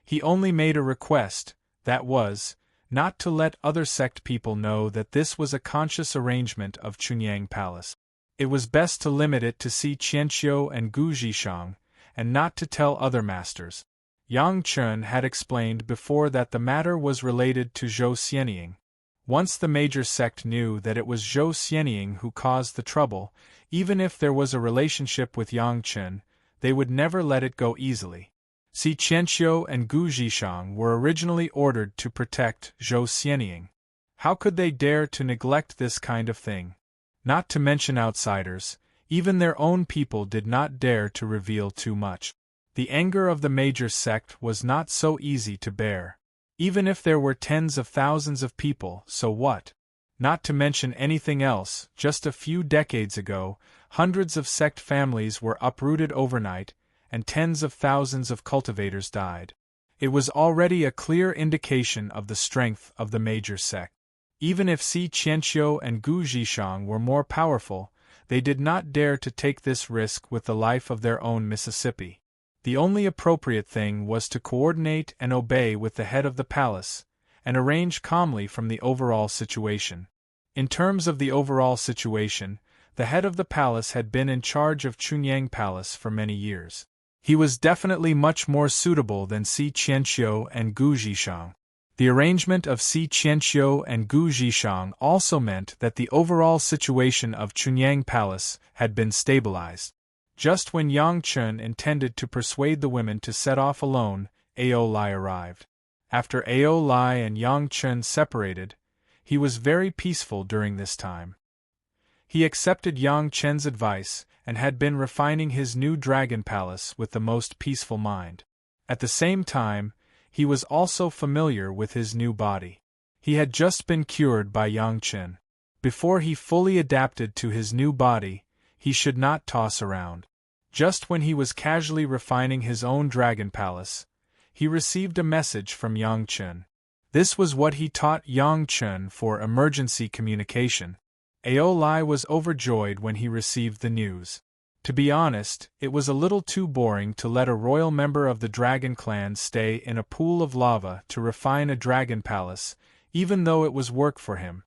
He only made a request, that was, not to let other sect people know that this was a conscious arrangement of Chunyang Palace. It was best to limit it to Si Qianxiu and Gu Zhishang, and not to tell other masters. Yang Chen had explained before that the matter was related to Zhou Xianying. Once the major sect knew that it was Zhou Xianying who caused the trouble, even if there was a relationship with Yang Chen, they would never let it go easily. Si Qianxiu and Gu Zhishang were originally ordered to protect Zhou Xianying. How could they dare to neglect this kind of thing? Not to mention outsiders, even their own people did not dare to reveal too much. The anger of the major sect was not so easy to bear. Even if there were tens of thousands of people, so what? Not to mention anything else, just a few decades ago, hundreds of sect families were uprooted overnight, and tens of thousands of cultivators died. It was already a clear indication of the strength of the major sect. Even if Si Qianxiu and Gu Zhishang were more powerful, they did not dare to take this risk with the life of their own Mississippi. The only appropriate thing was to coordinate and obey with the head of the palace, and arrange calmly from the overall situation. In terms of the overall situation, the head of the palace had been in charge of Chunyang Palace for many years. He was definitely much more suitable than Si Qianxiu and Gu Zhishang. The arrangement of Si Qianxiu and Gu Zhishang also meant that the overall situation of Chunyang Palace had been stabilized. Just when Yang Chen intended to persuade the women to set off alone, Ao Lai arrived. After Ao Lai and Yang Chen separated, he was very peaceful during this time. He accepted Yang Chen's advice and had been refining his new dragon palace with the most peaceful mind. At the same time, he was also familiar with his new body. He had just been cured by Yang Chen. Before he fully adapted to his new body, he should not toss around. Just when he was casually refining his own dragon palace, he received a message from Yang Chen. This was what he taught Yang Chen for emergency communication. Ao Lai was overjoyed when he received the news. To be honest, it was a little too boring to let a royal member of the dragon clan stay in a pool of lava to refine a dragon palace, even though it was work for him.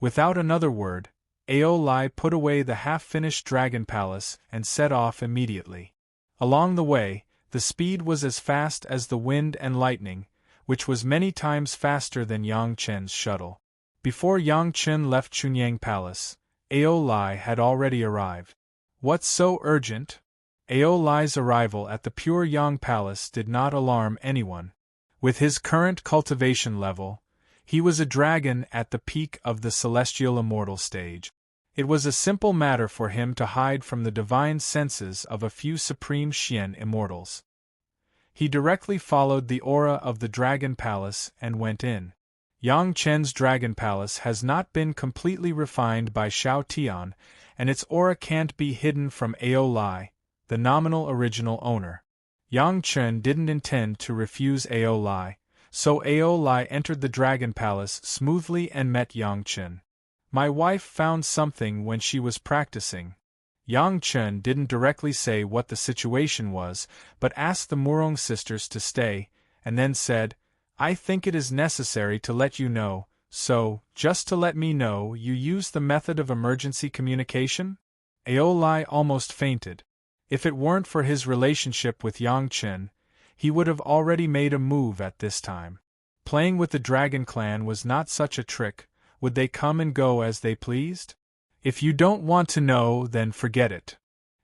Without another word, Ao Lai put away the half-finished dragon palace and set off immediately. Along the way, the speed was as fast as the wind and lightning, which was many times faster than Yang Chen's shuttle. Before Yang Chen left Chunyang Palace, Ao Lai had already arrived. What's so urgent? Ao Lai's arrival at the Pure Yang Palace did not alarm anyone. With his current cultivation level, he was a dragon at the peak of the celestial immortal stage. It was a simple matter for him to hide from the divine senses of a few supreme Xian immortals. He directly followed the aura of the dragon palace and went in. Yang Chen's dragon palace has not been completely refined by Shao Tian, and its aura can't be hidden from Ao Lai, the nominal original owner. Yang Chen didn't intend to refuse Ao Lai, so Ao Lai entered the dragon palace smoothly and met Yang Chen. My wife found something when she was practicing. Yang Chen didn't directly say what the situation was, but asked the Murong sisters to stay, and then said, I think it is necessary to let you know, so, just to let me know, you use the method of emergency communication? Ao Lai almost fainted. If it weren't for his relationship with Yang Chen, he would have already made a move at this time. Playing with the Dragon Clan was not such a trick. Would they come and go as they pleased? If you don't want to know, then forget it.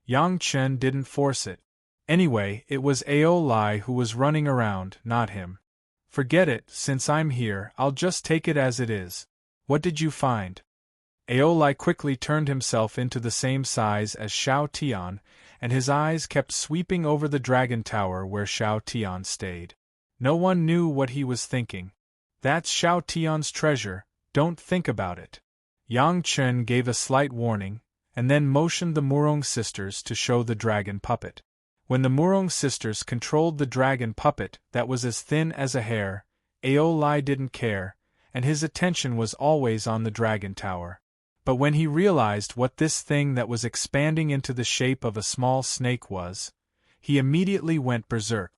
Yang Chen didn't force it. Anyway, it was Aolai who was running around, not him. Forget it, since I'm here, I'll just take it as it is. What did you find? Aolai quickly turned himself into the same size as Xiao Tian, and his eyes kept sweeping over the dragon tower where Xiao Tian stayed. No one knew what he was thinking. That's Xiao Tian's treasure, don't think about it. Yang Chen gave a slight warning, and then motioned the Murong sisters to show the dragon puppet. When the Murong sisters controlled the dragon puppet that was as thin as a hair, Aolai didn't care, and his attention was always on the dragon tower. But when he realized what this thing that was expanding into the shape of a small snake was, he immediately went berserk.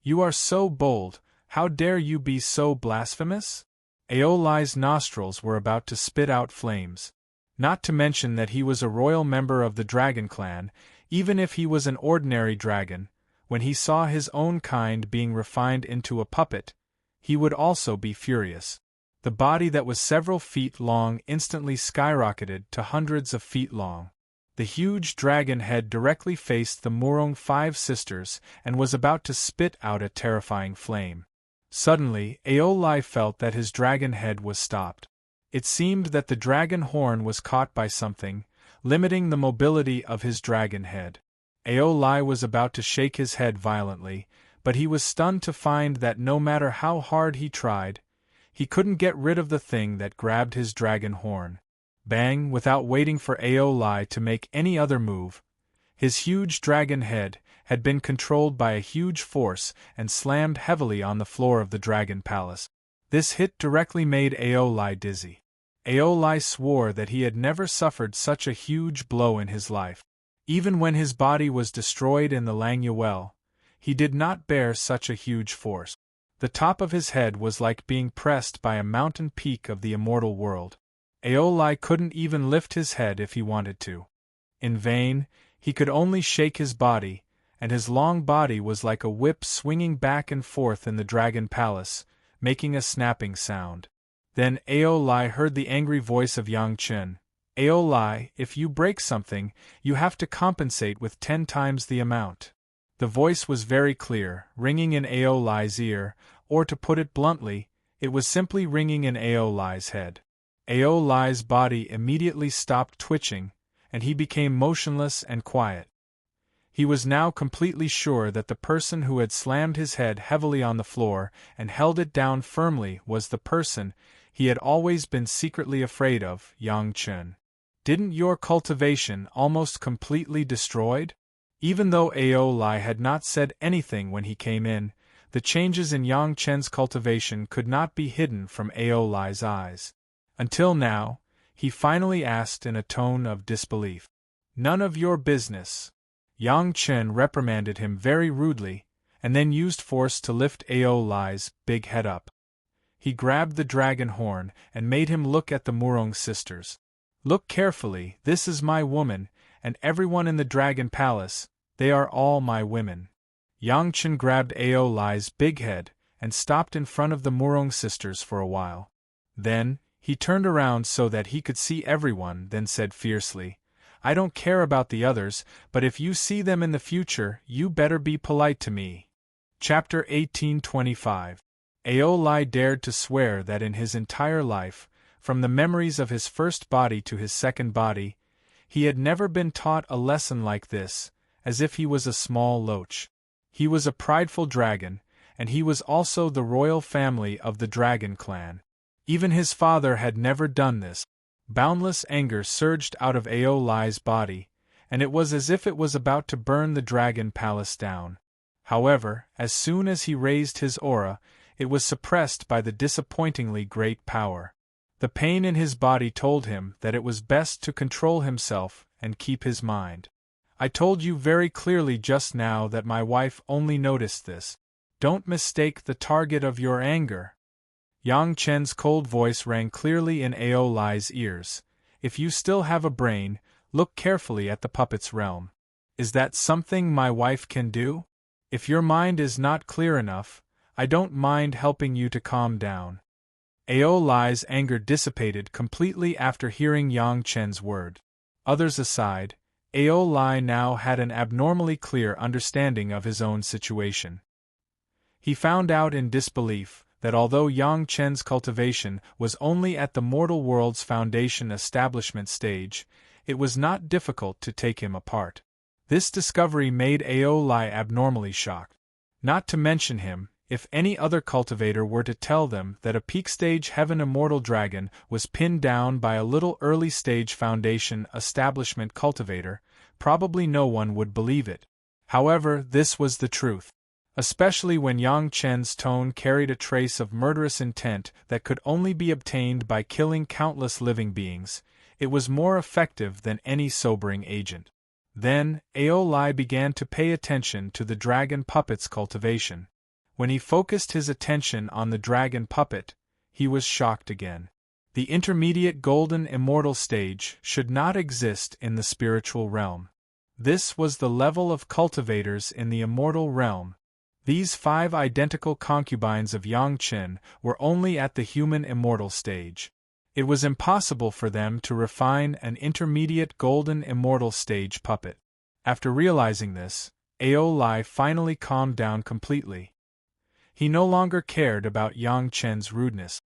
You are so bold, how dare you be so blasphemous? Aolai's nostrils were about to spit out flames. Not to mention that he was a royal member of the Dragon Clan. Even if he was an ordinary dragon, when he saw his own kind being refined into a puppet, he would also be furious. The body that was several feet long instantly skyrocketed to hundreds of feet long. The huge dragon head directly faced the Murong five sisters and was about to spit out a terrifying flame. Suddenly, Aolai felt that his dragon head was stopped. It seemed that the dragon horn was caught by something, limiting the mobility of his dragon head. Aolai was about to shake his head violently, but he was stunned to find that no matter how hard he tried, he couldn't get rid of the thing that grabbed his dragon horn. Bang! Without waiting for Aolai to make any other move, his huge dragon head had been controlled by a huge force and slammed heavily on the floor of the dragon palace. This hit directly made Aolai dizzy. Aolai swore that he had never suffered such a huge blow in his life. Even when his body was destroyed in the Langya well, he did not bear such a huge force. The top of his head was like being pressed by a mountain peak of the immortal world. Aolai couldn't even lift his head if he wanted to. In vain, he could only shake his body, and his long body was like a whip swinging back and forth in the dragon palace, making a snapping sound. Then Aolai heard the angry voice of Yang Chen. Aolai, if you break something, you have to compensate with 10 times the amount. The voice was very clear, ringing in Aolai's ear, or to put it bluntly, it was simply ringing in Aolai's head. Aolai's body immediately stopped twitching, and he became motionless and quiet. He was now completely sure that the person who had slammed his head heavily on the floor and held it down firmly was the person he had always been secretly afraid of, Yang Chen. Didn't your cultivation almost completely destroyed? Even though Aolai had not said anything when he came in, the changes in Yang Chen's cultivation could not be hidden from Aolai's eyes. Until now, he finally asked in a tone of disbelief. None of your business. Yang Chen reprimanded him very rudely, and then used force to lift Aolai's big head up. He grabbed the dragon horn and made him look at the Murong sisters. Look carefully, this is my woman, and everyone in the dragon palace, they are all my women. Yang Chen grabbed Aolai's big head and stopped in front of the Murong sisters for a while. Then, he turned around so that he could see everyone, then said fiercely, I don't care about the others, but if you see them in the future, you better be polite to me. Chapter 1825. Aolai dared to swear that in his entire life, from the memories of his first body to his second body, he had never been taught a lesson like this, as if he was a small loach. He was a prideful dragon, and he was also the royal family of the Dragon Clan. Even his father had never done this. Boundless anger surged out of Aolai's body, and it was as if it was about to burn the dragon palace down. However, as soon as he raised his aura, it was suppressed by the disappointingly great power. The pain in his body told him that it was best to control himself and keep his mind. I told you very clearly just now that my wife only noticed this. Don't mistake the target of your anger. Yang Chen's cold voice rang clearly in Aolai's ears. If you still have a brain, look carefully at the puppet's realm. Is that something my wife can do? If your mind is not clear enough, I don't mind helping you to calm down. Ao Lai's anger dissipated completely after hearing Yang Chen's word. Others aside, Ao Lai now had an abnormally clear understanding of his own situation. He found out in disbelief that although Yang Chen's cultivation was only at the mortal world's foundation establishment stage, it was not difficult to take him apart. This discovery made Ao Lai abnormally shocked. Not to mention him, if any other cultivator were to tell them that a peak-stage heaven immortal dragon was pinned down by a little early-stage foundation establishment cultivator, probably no one would believe it. However, this was the truth. Especially when Yang Chen's tone carried a trace of murderous intent that could only be obtained by killing countless living beings, it was more effective than any sobering agent. Then, Ao Lai began to pay attention to the dragon puppet's cultivation. When he focused his attention on the dragon puppet, he was shocked again. The intermediate golden immortal stage should not exist in the spiritual realm. This was the level of cultivators in the immortal realm. These 5 identical concubines of Yang Chen were only at the human immortal stage. It was impossible for them to refine an intermediate golden immortal stage puppet. After realizing this, Ao Lai finally calmed down completely. He no longer cared about Yang Chen's rudeness.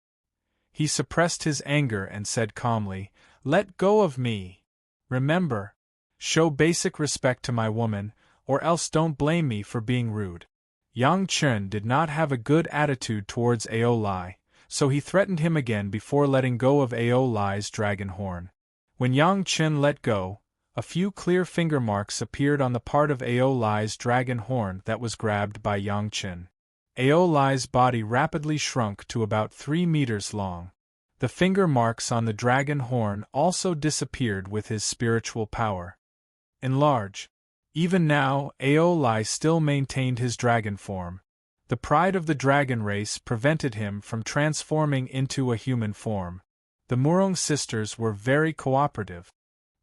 He suppressed his anger and said calmly, "Let go of me. Remember, show basic respect to my woman, or else don't blame me for being rude." Yang Chen did not have a good attitude towards Ao Lai, so he threatened him again before letting go of Ao Lai's dragon horn. When Yang Chen let go, a few clear finger marks appeared on the part of Ao Lai's dragon horn that was grabbed by Yang Chen. Ao Lai's body rapidly shrunk to about 3 meters long. The finger marks on the dragon horn also disappeared with his spiritual power. Enlarge. Even now, Ao Lai still maintained his dragon form. The pride of the dragon race prevented him from transforming into a human form. The Murong sisters were very cooperative.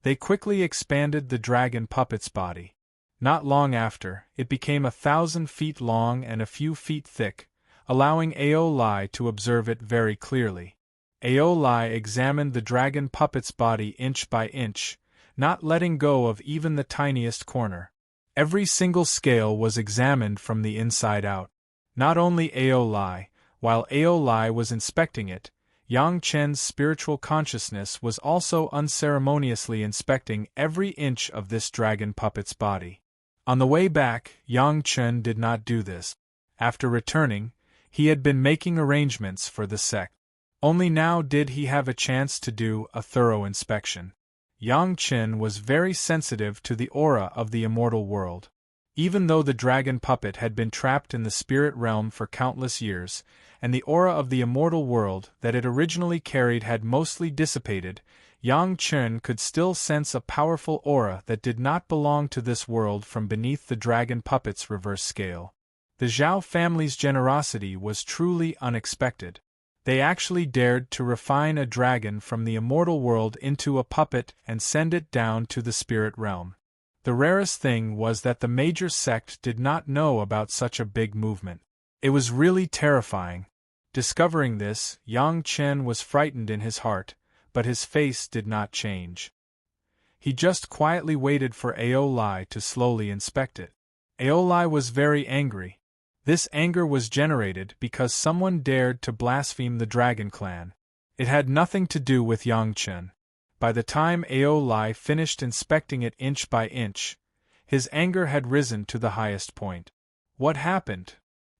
They quickly expanded the dragon puppet's body. Not long after, it became 1,000 feet long and a few feet thick, allowing Ao Lai to observe it very clearly. Ao Lai examined the dragon puppet's body inch by inch, not letting go of even the tiniest corner. Every single scale was examined from the inside out. Not only Ao Lai, while Ao Lai was inspecting it, Yang Chen's spiritual consciousness was also unceremoniously inspecting every inch of this dragon puppet's body. On the way back, Yang Chen did not do this. After returning, he had been making arrangements for the sect. Only now did he have a chance to do a thorough inspection. Yang Chen was very sensitive to the aura of the immortal world. Even though the dragon puppet had been trapped in the spirit realm for countless years, and the aura of the immortal world that it originally carried had mostly dissipated, Yang Chen could still sense a powerful aura that did not belong to this world from beneath the dragon puppet's reverse scale. The Zhao family's generosity was truly unexpected. They actually dared to refine a dragon from the immortal world into a puppet and send it down to the spirit realm. The rarest thing was that the major sect did not know about such a big movement. It was really terrifying. Discovering this, Yang Chen was frightened in his heart, but his face did not change. He just quietly waited for Ao Lai to slowly inspect it. Ao Lai was very angry. This anger was generated because someone dared to blaspheme the Dragon Clan. It had nothing to do with Yang Chen. By the time Ao Lai finished inspecting it inch by inch, his anger had risen to the highest point. What happened?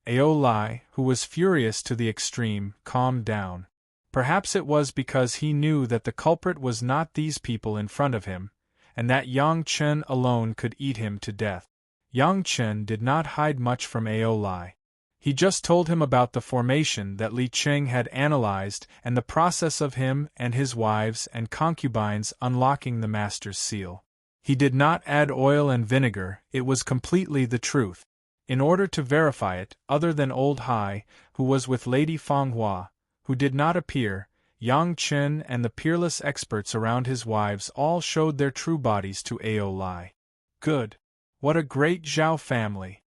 Ao Lai, who was furious to the extreme, calmed down. Perhaps it was because he knew that the culprit was not these people in front of him, and that Yang Chen alone could eat him to death. Yang Chen did not hide much from Ao Lai. He just told him about the formation that Li Cheng had analyzed and the process of him and his wives and concubines unlocking the master's seal. He did not add oil and vinegar, it was completely the truth. In order to verify it, other than Old Hai, who was with Lady Fanghua, who did not appear, Yang Chen and the peerless experts around his wives all showed their true bodies to Ao Lai. Good. What a great Zhao family.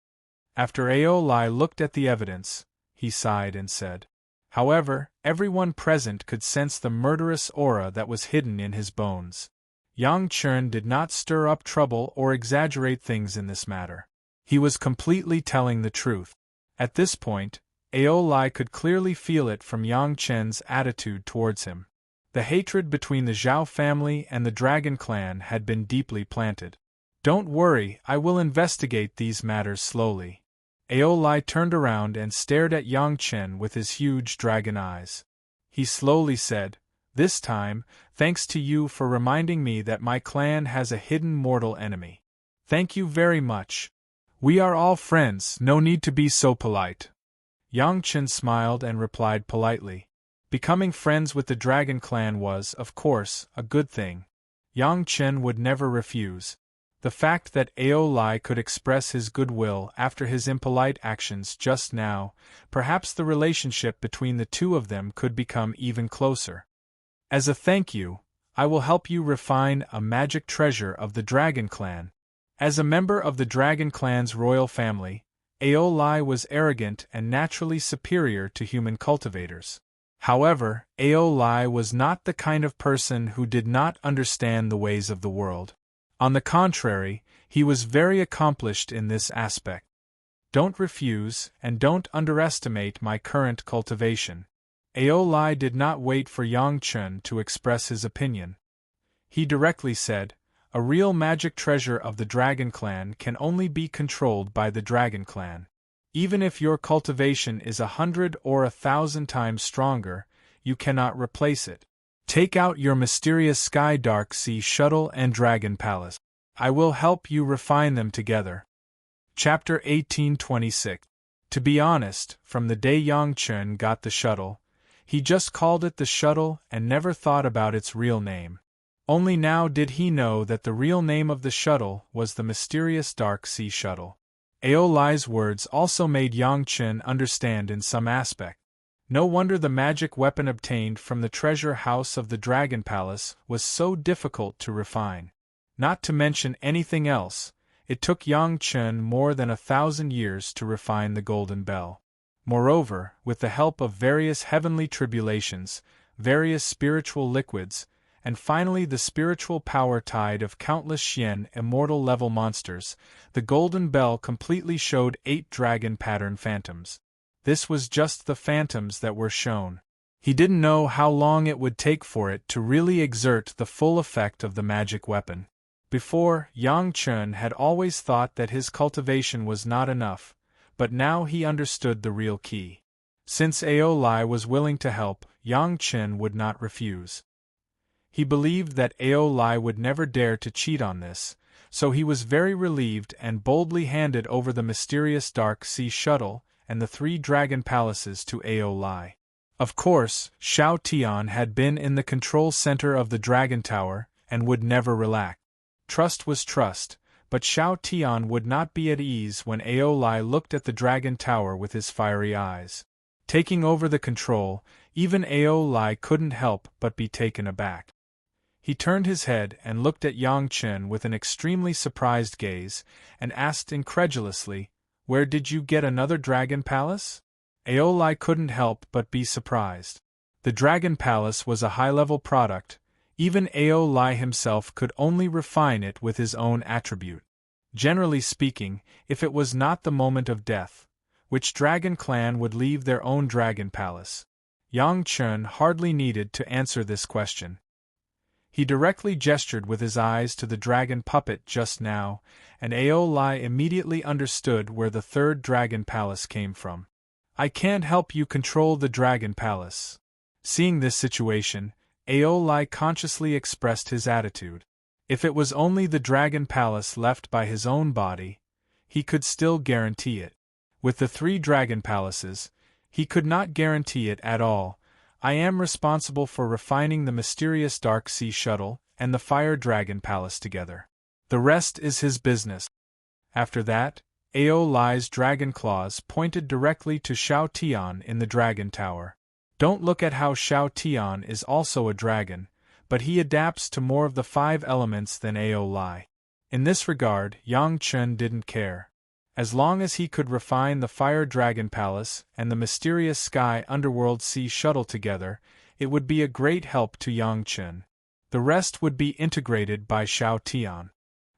After Aolai looked at the evidence, he sighed and said, "However, everyone present could sense the murderous aura that was hidden in his bones. Yang Chen did not stir up trouble or exaggerate things in this matter. He was completely telling the truth." At this point, Aolai could clearly feel it from Yang Chen's attitude towards him. The hatred between the Zhao family and the Dragon Clan had been deeply planted. "Don't worry, I will investigate these matters slowly." Aolai turned around and stared at Yang Chen with his huge dragon eyes. He slowly said, "This time, thanks to you for reminding me that my clan has a hidden mortal enemy. Thank you very much. We are all friends, no need to be so polite." Yang Chen smiled and replied politely. Becoming friends with the Dragon Clan was, of course, a good thing. Yang Chen would never refuse. The fact that Aolai could express his goodwill after his impolite actions just now, perhaps the relationship between the two of them could become even closer. "As a thank you, I will help you refine a magic treasure of the Dragon Clan." As a member of the Dragon Clan's royal family, Aolai was arrogant and naturally superior to human cultivators. However, Aolai was not the kind of person who did not understand the ways of the world. On the contrary, he was very accomplished in this aspect. "Don't refuse, and don't underestimate my current cultivation." Aolai did not wait for Yang Chen to express his opinion. He directly said, "A real magic treasure of the Dragon Clan can only be controlled by the Dragon Clan. Even if your cultivation is 100 or 1,000 times stronger, you cannot replace it. Take out your mysterious Sky Dark Sea Shuttle and Dragon Palace. I will help you refine them together." Chapter 1826. To be honest, from the day Yang Chen got the shuttle, he just called it the shuttle and never thought about its real name. Only now did he know that the real name of the shuttle was the mysterious Dark Sea Shuttle. Aolai's words also made Yang Chen understand in some aspect. No wonder the magic weapon obtained from the treasure house of the Dragon Palace was so difficult to refine. Not to mention anything else, it took Yang Chen more than 1,000 years to refine the Golden Bell. Moreover, with the help of various heavenly tribulations, various spiritual liquids, and finally the spiritual power tide of countless Xian immortal level monsters, the Golden Bell completely showed 8 dragon pattern phantoms. This was just the phantoms that were shown. He didn't know how long it would take for it to really exert the full effect of the magic weapon. Before, Yang Chen had always thought that his cultivation was not enough, but now he understood the real key. Since Aolai was willing to help, Yang Chen would not refuse. He believed that Aolai would never dare to cheat on this, so he was very relieved and boldly handed over the mysterious Dark Sea Shuttle and the 3 dragon palaces to Aolai. Of course, Xiao Tian had been in the control center of the Dragon Tower and would never relax. Trust was trust, but Xiao Tian would not be at ease when Aolai looked at the Dragon Tower with his fiery eyes. Taking over the control, even Aolai couldn't help but be taken aback. He turned his head and looked at Yang Chen with an extremely surprised gaze, and asked incredulously, "Where did you get another dragon palace?" Aolai couldn't help but be surprised. The Dragon Palace was a high-level product. Even Aolai himself could only refine it with his own attribute. Generally speaking, if it was not the moment of death, which dragon clan would leave their own dragon palace? Yang Chen hardly needed to answer this question. He directly gestured with his eyes to the dragon puppet just now, and Aolai immediately understood where the 3rd dragon palace came from. "I can't help you control the dragon palace." Seeing this situation, Aolai consciously expressed his attitude. If it was only the dragon palace left by his own body, he could still guarantee it. With the 3 dragon palaces, he could not guarantee it at all. "I am responsible for refining the mysterious Dark Sea Shuttle and the Fire Dragon Palace together. The rest is his business." After that, Aolai's dragon claws pointed directly to Xiao Tian in the Dragon Tower. Don't look at how Xiao Tian is also a dragon, but he adapts to more of the 5 elements than Aolai. In this regard, Yang Chen didn't care. As long as he could refine the Fire Dragon Palace and the mysterious Sky Underworld Sea Shuttle together, it would be a great help to Yang Chen. The rest would be integrated by Xiao Tian.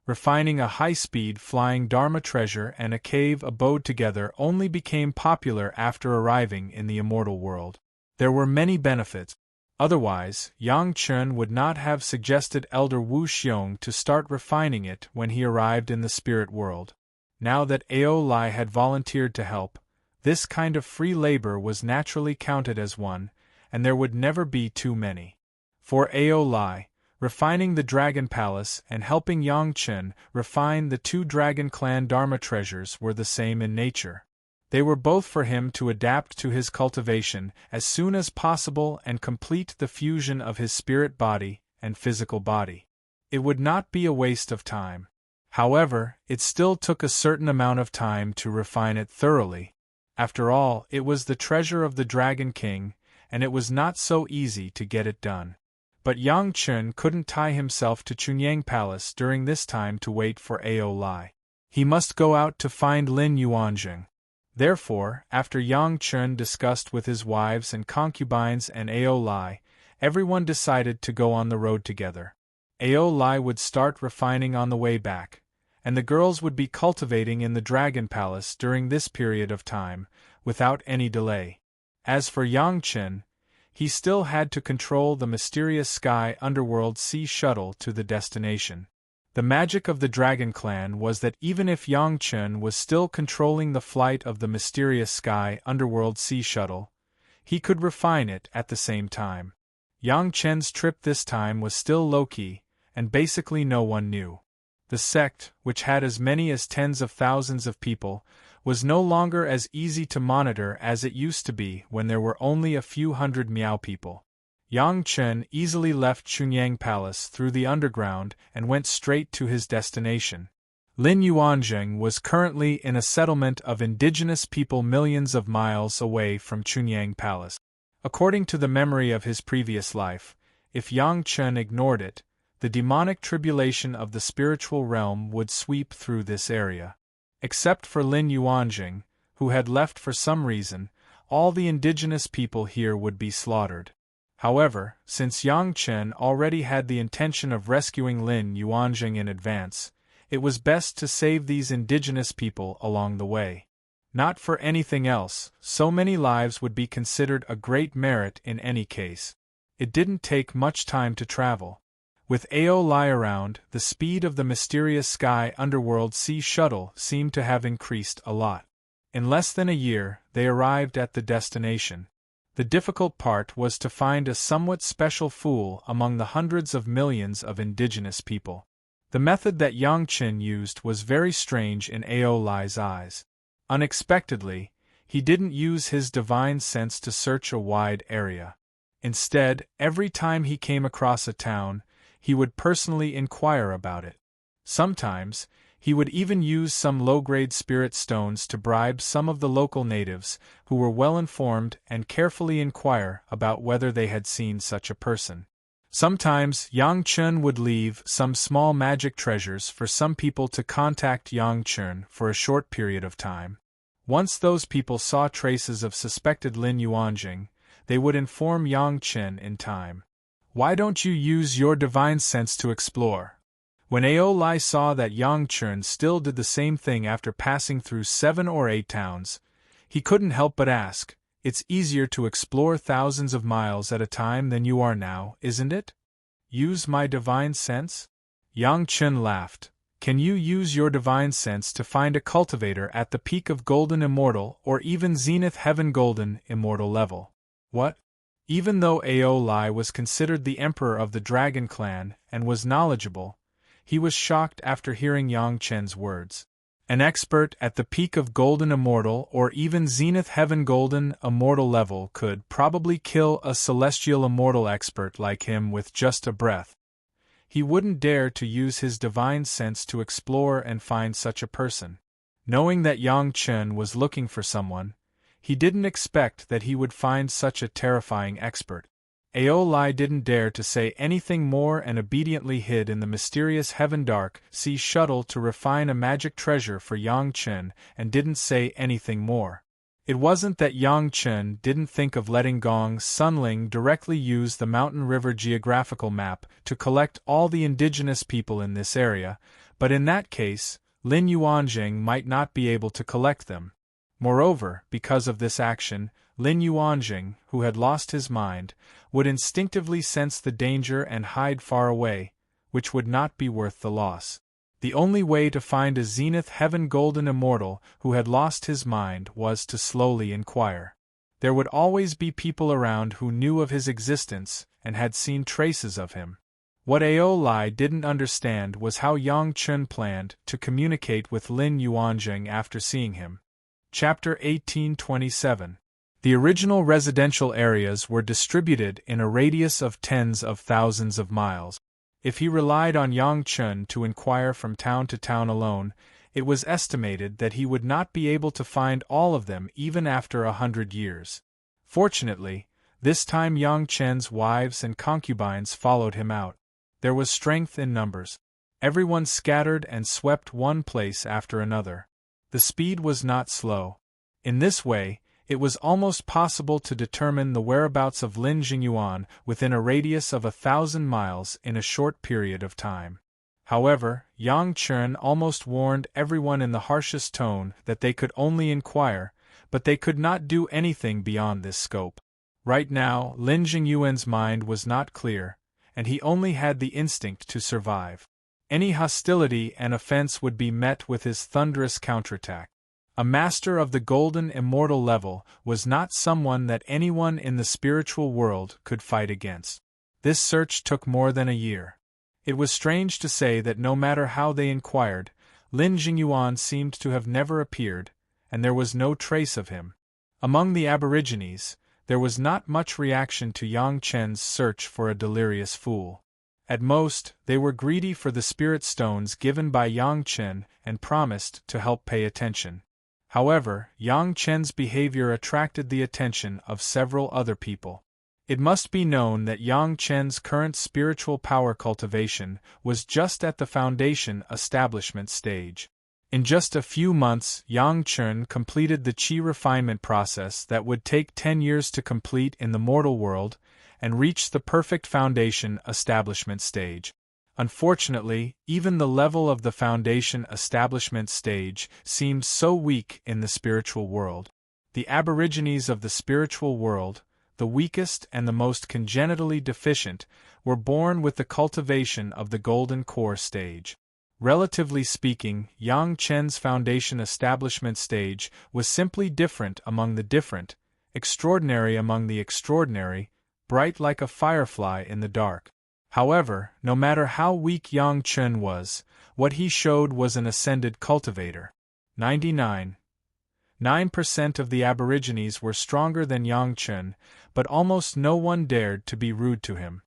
Refining a high-speed flying Dharma treasure and a cave abode together only became popular after arriving in the immortal world. There were many benefits. Otherwise, Yang Chen would not have suggested Elder Wu Xiong to start refining it when he arrived in the spirit world. Now that Ao Lai had volunteered to help, this kind of free labor was naturally counted as one, and there would never be too many. For Ao Lai, refining the Dragon Palace and helping Yang Chen refine the two Dragon Clan Dharma treasures were the same in nature. They were both for him to adapt to his cultivation as soon as possible and complete the fusion of his spirit body and physical body. It would not be a waste of time. However, it still took a certain amount of time to refine it thoroughly. After all, it was the treasure of the Dragon King, and it was not so easy to get it done. But Yang Chen couldn't tie himself to Chunyang Palace during this time to wait for Ao Lai. He must go out to find Lin Yuanjing. Therefore, after Yang Chen discussed with his wives and concubines and Ao Lai, everyone decided to go on the road together. Ao Lai would start refining on the way back, and the girls would be cultivating in the Dragon Palace during this period of time, without any delay. As for Yang Chen, he still had to control the mysterious Sky Underworld Sea Shuttle to the destination. The magic of the Dragon Clan was that even if Yang Chen was still controlling the flight of the mysterious Sky Underworld Sea Shuttle, he could refine it at the same time. Yang Chen's trip this time was still low-key, and basically no one knew. The sect, which had as many as tens of thousands of people, was no longer as easy to monitor as it used to be when there were only a few hundred Miao people. Yang Chen easily left Chunyang Palace through the underground and went straight to his destination. Lin Yuanjing was currently in a settlement of indigenous people millions of miles away from Chunyang Palace. According to the memory of his previous life, if Yang Chen ignored it, the demonic tribulation of the spiritual realm would sweep through this area. Except for Lin Yuanjing, who had left for some reason, all the indigenous people here would be slaughtered. However, since Yang Chen already had the intention of rescuing Lin Yuanjing in advance, it was best to save these indigenous people along the way. Not for anything else, so many lives would be considered a great merit in any case. It didn't take much time to travel. With Ao Lai around, the speed of the mysterious Sky Underworld Sea Shuttle seemed to have increased a lot. In less than a year, they arrived at the destination. The difficult part was to find a somewhat special fool among the hundreds of millions of indigenous people. The method that Yang Chen used was very strange in Ao Lai's eyes. Unexpectedly, he didn't use his divine sense to search a wide area. Instead, every time he came across a town, he would personally inquire about it. Sometimes, he would even use some low-grade spirit stones to bribe some of the local natives, who were well-informed, and carefully inquire about whether they had seen such a person. Sometimes, Yang Chen would leave some small magic treasures for some people to contact Yang Chen for a short period of time. Once those people saw traces of suspected Lin Yuanjing, they would inform Yang Chen in time. Why don't you use your divine sense to explore? When Ao Lai saw that Yang Chen still did the same thing after passing through 7 or 8 towns, he couldn't help but ask, "It's easier to explore thousands of miles at a time than you are now, isn't it? Use my divine sense?" Yang Chen laughed. "Can you use your divine sense to find a cultivator at the peak of Golden Immortal or even Zenith Heaven Golden Immortal level?" What? Even though Ao Lai was considered the emperor of the Dragon Clan and was knowledgeable, he was shocked after hearing Yang Chen's words. An expert at the peak of Golden Immortal or even Zenith Heaven Golden Immortal level could probably kill a Celestial Immortal expert like him with just a breath. He wouldn't dare to use his divine sense to explore and find such a person. Knowing that Yang Chen was looking for someone, he didn't expect that he would find such a terrifying expert. Aolai didn't dare to say anything more and obediently hid in the mysterious Heaven-Dark Sea shuttle to refine a magic treasure for Yang Chen and didn't say anything more. It wasn't that Yang Chen didn't think of letting Gong Sunling directly use the Mountain River geographical map to collect all the indigenous people in this area, but in that case, Lin Yuanjing might not be able to collect them. Moreover, because of this action, Lin Yuanjing, who had lost his mind, would instinctively sense the danger and hide far away, which would not be worth the loss. The only way to find a Zenith Heaven Golden Immortal who had lost his mind was to slowly inquire. There would always be people around who knew of his existence and had seen traces of him. What Aolai didn't understand was how Yang Chen planned to communicate with Lin Yuanjing after seeing him. Chapter 1827. The original residential areas were distributed in a radius of tens of thousands of miles. If he relied on Yang Chen to inquire from town to town alone, it was estimated that he would not be able to find all of them even after 100 years. Fortunately, this time Yang Chen's wives and concubines followed him out. There was strength in numbers. Everyone scattered and swept one place after another. The speed was not slow. In this way, it was almost possible to determine the whereabouts of Lin Jingyuan within a radius of 1,000 miles in a short period of time. However, Yang Chen almost warned everyone in the harshest tone that they could only inquire, but they could not do anything beyond this scope. Right now, Lin Jingyuan's mind was not clear, and he only had the instinct to survive. Any hostility and offense would be met with his thunderous counterattack. A master of the golden immortal level was not someone that anyone in the spiritual world could fight against. This search took more than a year. It was strange to say that no matter how they inquired, Lin Jingyuan seemed to have never appeared, and there was no trace of him. Among the aborigines, there was not much reaction to Yang Chen's search for a delirious fool. At most, they were greedy for the spirit stones given by Yang Chen and promised to help pay attention. However, Yang Chen's behavior attracted the attention of several other people. It must be known that Yang Chen's current spiritual power cultivation was just at the foundation establishment stage. In just a few months, Yang Chen completed the qi refinement process that would take 10 years to complete in the mortal world, and reached the perfect foundation establishment stage. Unfortunately, even the level of the foundation establishment stage seemed so weak in the spiritual world. The aborigines of the spiritual world, the weakest and the most congenitally deficient, were born with the cultivation of the golden core stage. Relatively speaking, Yang Chen's foundation establishment stage was simply different among the different, extraordinary among the extraordinary, bright like a firefly in the dark. However, no matter how weak Yang Chen was, what he showed was an ascended cultivator. 99.9% of the aborigines were stronger than Yang Chen, but almost no one dared to be rude to him.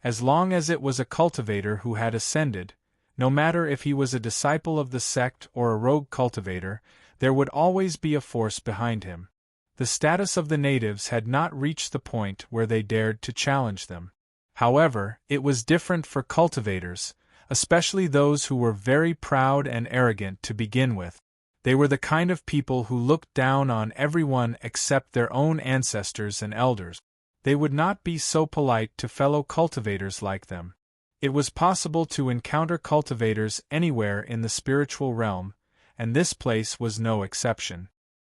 As long as it was a cultivator who had ascended, no matter if he was a disciple of the sect or a rogue cultivator, there would always be a force behind him. The status of the natives had not reached the point where they dared to challenge them. However, it was different for cultivators, especially those who were very proud and arrogant to begin with. They were the kind of people who looked down on everyone except their own ancestors and elders. They would not be so polite to fellow cultivators like them. It was possible to encounter cultivators anywhere in the spiritual realm, and this place was no exception.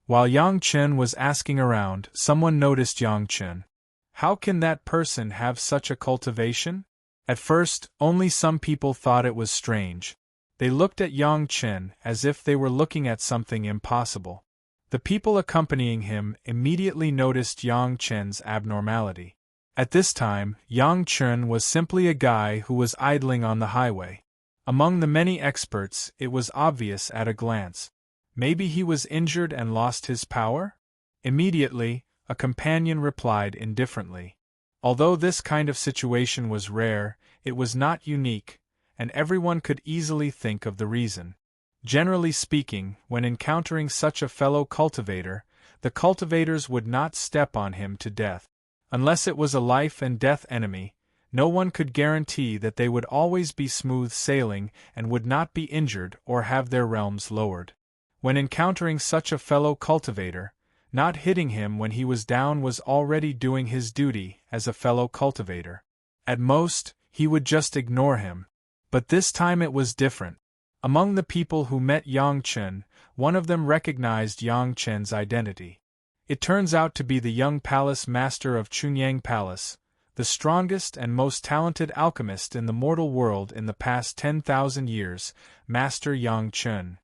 While Yang Chen was asking around, someone noticed Yang Chen. How can that person have such a cultivation? At first, only some people thought it was strange. They looked at Yang Chen as if they were looking at something impossible. The people accompanying him immediately noticed Yang Chen's abnormality. At this time, Yang Chen was simply a guy who was idling on the highway. Among the many experts, it was obvious at a glance. Maybe he was injured and lost his power? Immediately, a companion replied indifferently. Although this kind of situation was rare, it was not unique, and everyone could easily think of the reason. Generally speaking, when encountering such a fellow cultivator, the cultivators would not step on him to death. Unless it was a life-and-death enemy, no one could guarantee that they would always be smooth sailing and would not be injured or have their realms lowered. When encountering such a fellow cultivator, not hitting him when he was down was already doing his duty as a fellow cultivator. At most, he would just ignore him. But this time it was different. Among the people who met Yang Chen, one of them recognized Yang Chen's identity. It turns out to be the young palace master of Chunyang Palace, the strongest and most talented alchemist in the mortal world in the past 10,000 years, Master Yang Chen.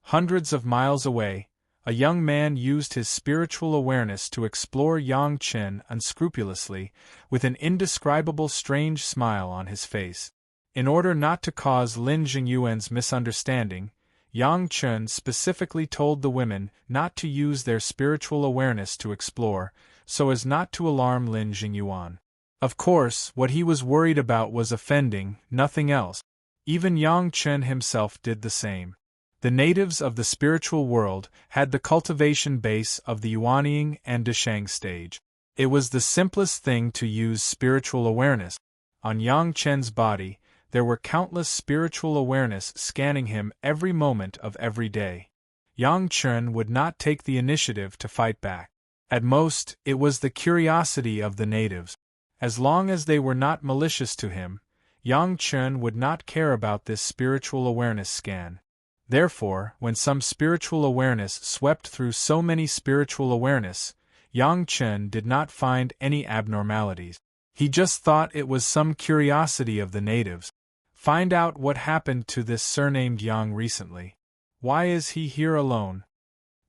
Hundreds of miles away, a young man used his spiritual awareness to explore Yang Chen unscrupulously, with an indescribable strange smile on his face. In order not to cause Lin Jingyuan's misunderstanding, Yang Chen specifically told the women not to use their spiritual awareness to explore, so as not to alarm Lin Jingyuan. Of course, what he was worried about was offending, nothing else. Even Yang Chen himself did the same. The natives of the spiritual world had the cultivation base of the Yuanying and Deshang stage. It was the simplest thing to use spiritual awareness. On Yang Chen's body, there were countless spiritual awareness scanning him every moment of every day. Yang Chen would not take the initiative to fight back. At most, it was the curiosity of the natives. As long as they were not malicious to him, Yang Chen would not care about this spiritual awareness scan. Therefore, when some spiritual awareness swept through so many spiritual awareness, Yang Chen did not find any abnormalities. He just thought it was some curiosity of the natives. Find out what happened to this surnamed Yang recently. Why is he here alone?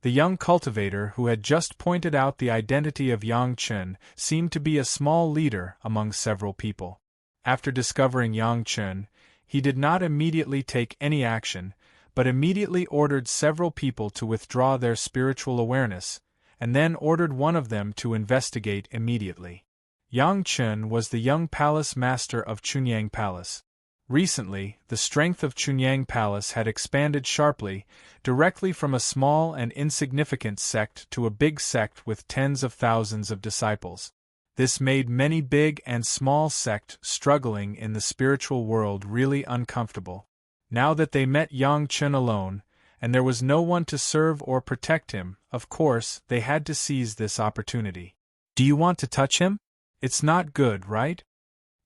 The young cultivator who had just pointed out the identity of Yang Chen seemed to be a small leader among several people. After discovering Yang Chen, he did not immediately take any action, but immediately ordered several people to withdraw their spiritual awareness, and then ordered one of them to investigate immediately. Yang Chen was the young palace master of Chunyang Palace. Recently, the strength of Chunyang Palace had expanded sharply, directly from a small and insignificant sect to a big sect with tens of thousands of disciples. This made many big and small sects struggling in the spiritual world really uncomfortable. Now that they met Yang Chen alone, and there was no one to serve or protect him, of course, they had to seize this opportunity. Do you want to touch him? It's not good, right?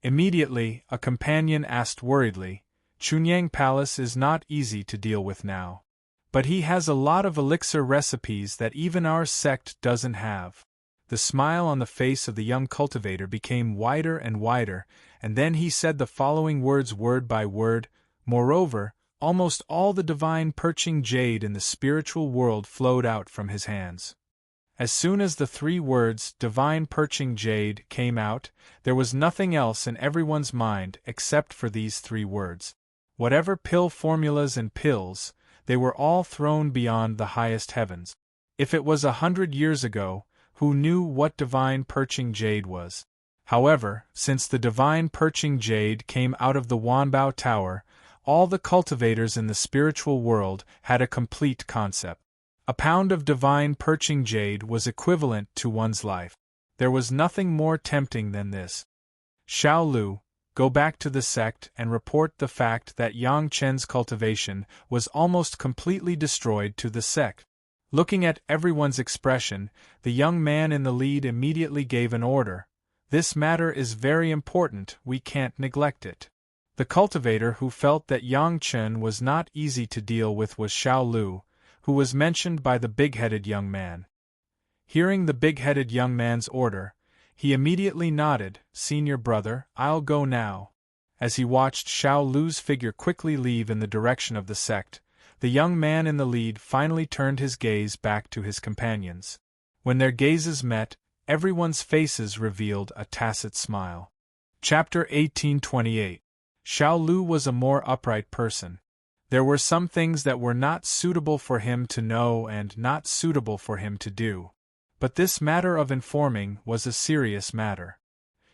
Immediately, a companion asked worriedly, Chunyang Palace is not easy to deal with now. But he has a lot of elixir recipes that even our sect doesn't have. The smile on the face of the young cultivator became wider and wider, and then he said the following words word by word. Moreover, almost all the divine perching jade in the spiritual world flowed out from his hands. As soon as the three words, divine perching jade, came out, there was nothing else in everyone's mind except for these three words. Whatever pill formulas and pills, they were all thrown beyond the highest heavens. If it was 100 years ago, who knew what divine perching jade was? However, since the divine perching jade came out of the Wanbao Tower, all the cultivators in the spiritual world had a complete concept. A pound of divine perching jade was equivalent to one's life. There was nothing more tempting than this. Xiao Lu, go back to the sect and report the fact that Yang Chen's cultivation was almost completely destroyed to the sect. Looking at everyone's expression, the young man in the lead immediately gave an order. This matter is very important, we can't neglect it. The cultivator who felt that Yang Chen was not easy to deal with was Xiao Lu, who was mentioned by the big-headed young man. Hearing the big-headed young man's order, he immediately nodded, "Senior brother, I'll go now." As he watched Xiao Lu's figure quickly leave in the direction of the sect, the young man in the lead finally turned his gaze back to his companions. When their gazes met, everyone's faces revealed a tacit smile. Chapter 1828. Xiao Lu was a more upright person. There were some things that were not suitable for him to know and not suitable for him to do. But this matter of informing was a serious matter.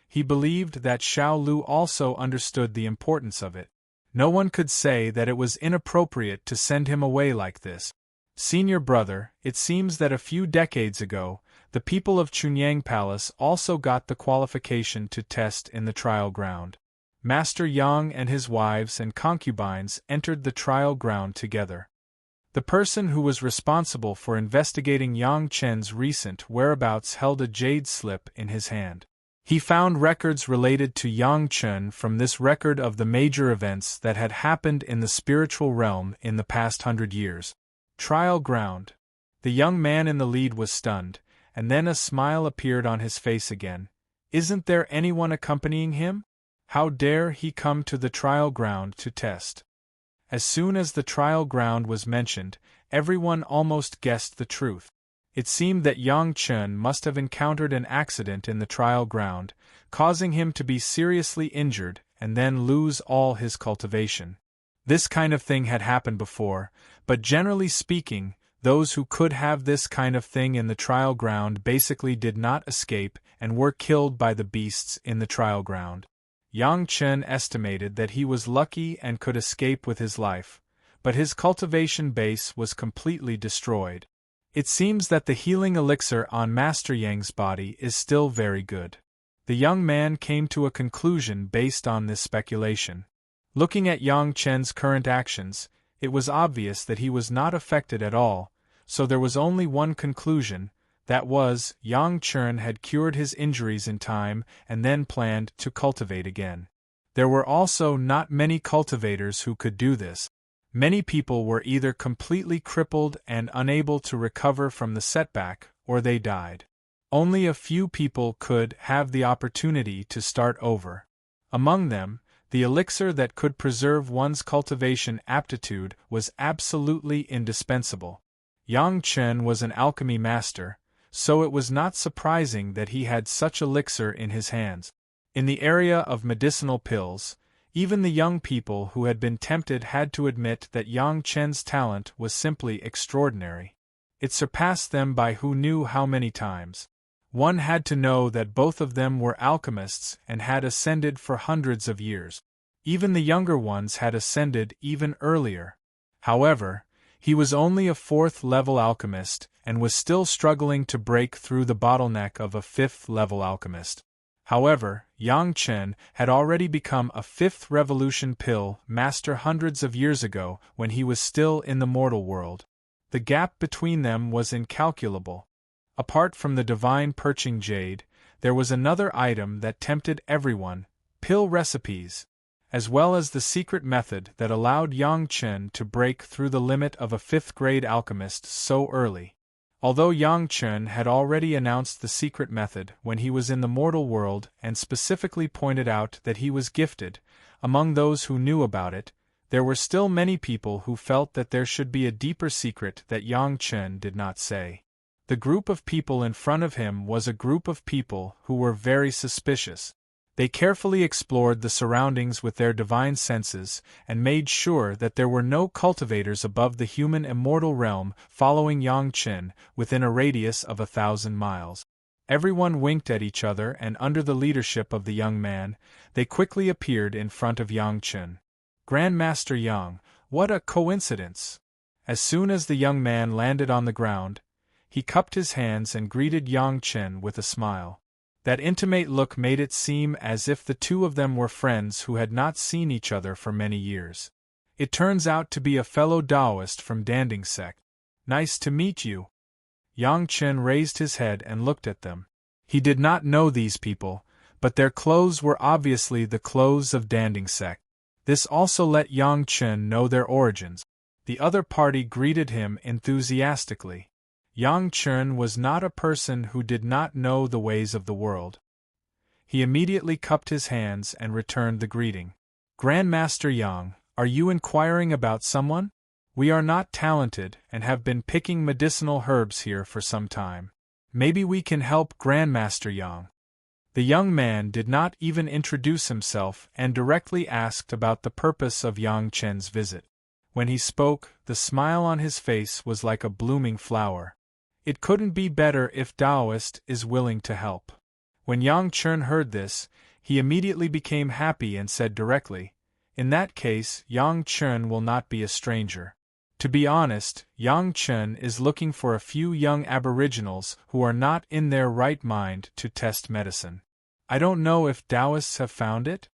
He believed that Xiao Lu also understood the importance of it. No one could say that it was inappropriate to send him away like this. "Senior brother, it seems that a few decades ago, The people of Chunyang Palace also got the qualification to test in the trial ground. Master Yang and his wives and concubines entered the trial ground together. The person who was responsible for investigating Yang Chen's recent whereabouts held a jade slip in his hand. He found records related to Yang Chen from this record of the major events that had happened in the spiritual realm in the past 100 years. Trial ground. The young man in the lead was stunned, and then a smile appeared on his face again. Isn't there anyone accompanying him? How dare he come to the trial ground to test? As soon as the trial ground was mentioned, everyone almost guessed the truth. It seemed that Yang Chen must have encountered an accident in the trial ground, causing him to be seriously injured and then lose all his cultivation. This kind of thing had happened before, but generally speaking, those who could have this kind of thing in the trial ground basically did not escape and were killed by the beasts in the trial ground. Yang Chen estimated that he was lucky and could escape with his life, but his cultivation base was completely destroyed. It seems that the healing elixir on Master Yang's body is still very good. The young man came to a conclusion based on this speculation. Looking at Yang Chen's current actions, it was obvious that he was not affected at all, so there was only one conclusion, that was, Yang Chen had cured his injuries in time and then planned to cultivate again. There were also not many cultivators who could do this. Many people were either completely crippled and unable to recover from the setback, or they died. Only a few people could have the opportunity to start over. Among them, the elixir that could preserve one's cultivation aptitude was absolutely indispensable. Yang Chen was an alchemy master, so it was not surprising that he had such elixir in his hands. In the area of medicinal pills, even the young people who had been tempted had to admit that Yang Chen's talent was simply extraordinary. It surpassed them by who knew how many times. One had to know that both of them were alchemists and had ascended for hundreds of years. Even the younger ones had ascended even earlier. However, he was only a 4th-level alchemist and was still struggling to break through the bottleneck of a 5th-level alchemist. However, Yang Chen had already become a 5th revolution pill master hundreds of years ago when he was still in the mortal world. The gap between them was incalculable. Apart from the divine perching jade, there was another item that tempted everyone, pill recipes, as well as the secret method that allowed Yang Chen to break through the limit of a 5th-grade alchemist so early. Although Yang Chen had already announced the secret method when he was in the mortal world and specifically pointed out that he was gifted, among those who knew about it, there were still many people who felt that there should be a deeper secret that Yang Chen did not say. The group of people in front of him was a group of people who were very suspicious. They carefully explored the surroundings with their divine senses and made sure that there were no cultivators above the human immortal realm following Yang Chen within a radius of 1,000 miles. Everyone winked at each other, and under the leadership of the young man, they quickly appeared in front of Yang Chen. Grandmaster Yang, what a coincidence! As soon as the young man landed on the ground, he cupped his hands and greeted Yang Chen with a smile. That intimate look made it seem as if the two of them were friends who had not seen each other for many years. It turns out to be a fellow Taoist from Danding sect. Nice to meet you. Yang Chen raised his head and looked at them. He did not know these people, but their clothes were obviously the clothes of Danding sect. This also let Yang Chen know their origins. The other party greeted him enthusiastically. Yang Chen was not a person who did not know the ways of the world. He immediately cupped his hands and returned the greeting. Grandmaster Yang, are you inquiring about someone? We are not talented and have been picking medicinal herbs here for some time. Maybe we can help Grandmaster Yang. The young man did not even introduce himself and directly asked about the purpose of Yang Chen's visit. When he spoke, the smile on his face was like a blooming flower. It couldn't be better if Taoist is willing to help. When Yang Chen heard this, he immediately became happy and said directly, "In that case, Yang Chen will not be a stranger. To be honest, Yang Chen is looking for a few young aboriginals who are not in their right mind to test medicine. I don't know if Taoists have found it?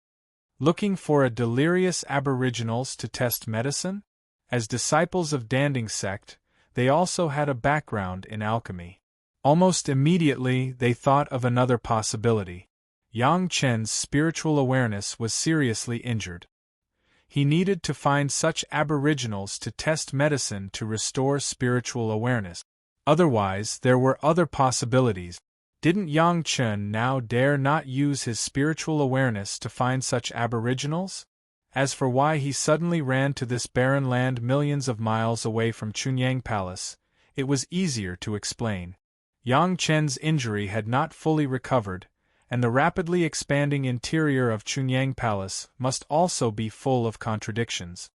Looking for a delirious aboriginals to test medicine? As disciples of Danding sect, they also had a background in alchemy. Almost immediately they thought of another possibility. Yang Chen's spiritual awareness was seriously injured. He needed to find such aboriginals to test medicine to restore spiritual awareness. Otherwise, there were other possibilities. Didn't Yang Chen now dare not use his spiritual awareness to find such aboriginals? As for why he suddenly ran to this barren land millions of miles away from Chunyang Palace, it was easier to explain. Yang Chen's injury had not fully recovered, and the rapidly expanding interior of Chunyang Palace must also be full of contradictions.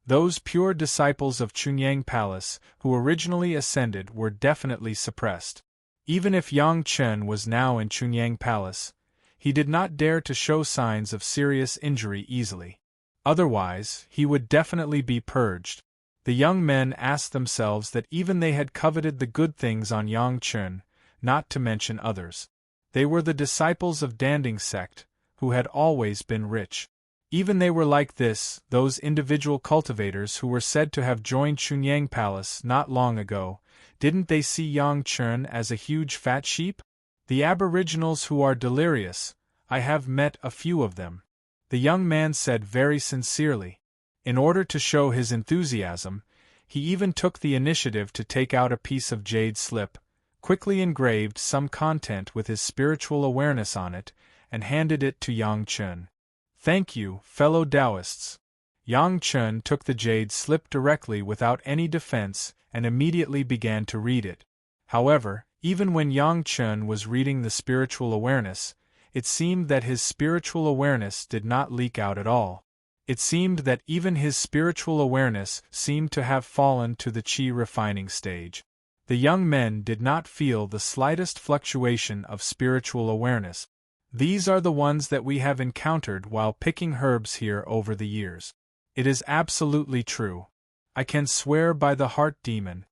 Those pure disciples of Chunyang Palace who originally ascended were definitely suppressed. Even if Yang Chen was now in Chunyang Palace, he did not dare to show signs of serious injury easily. Otherwise, he would definitely be purged. The young men asked themselves that even they had coveted the good things on Yang Chen, not to mention others. They were the disciples of Danding sect, who had always been rich. Even they were like this, those individual cultivators who were said to have joined Chunyang Palace not long ago, didn't they see Yang Chen as a huge fat sheep? The aboriginals who are delirious, I have met a few of them. The young man said very sincerely. In order to show his enthusiasm, he even took the initiative to take out a piece of jade slip, quickly engraved some content with his spiritual awareness on it, and handed it to Yang Chen. Thank you, fellow Taoists. Yang Chen took the jade slip directly without any defense and immediately began to read it. However, even when Yang Chen was reading the spiritual awareness, it seemed that his spiritual awareness did not leak out at all. It seemed that even his spiritual awareness seemed to have fallen to the qi refining stage. The young men did not feel the slightest fluctuation of spiritual awareness. These are the ones that we have encountered while picking herbs here over the years. It is absolutely true. I can swear by the heart demon.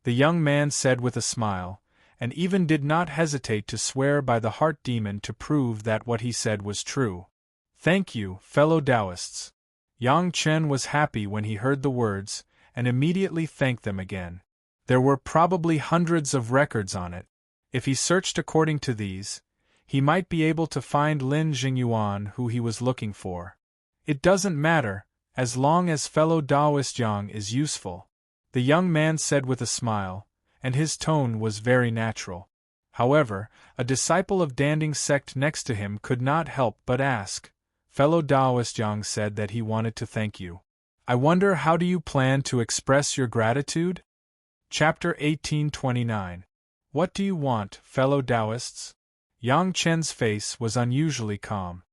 The young man said with a smile, and even did not hesitate to swear by the heart demon to prove that what he said was true. Thank you, fellow Taoists. Yang Chen was happy when he heard the words, and immediately thanked them again. There were probably hundreds of records on it. If he searched according to these, he might be able to find Lin Jingyuan who he was looking for. It doesn't matter, as long as fellow Taoist Yang is useful, the young man said with a smile, and his tone was very natural. However, a disciple of Danding sect next to him could not help but ask, fellow Taoist Yang said that he wanted to thank you. I wonder how do you plan to express your gratitude? Chapter 1829. What do you want, fellow Taoists? Yang Chen's face was unusually calm.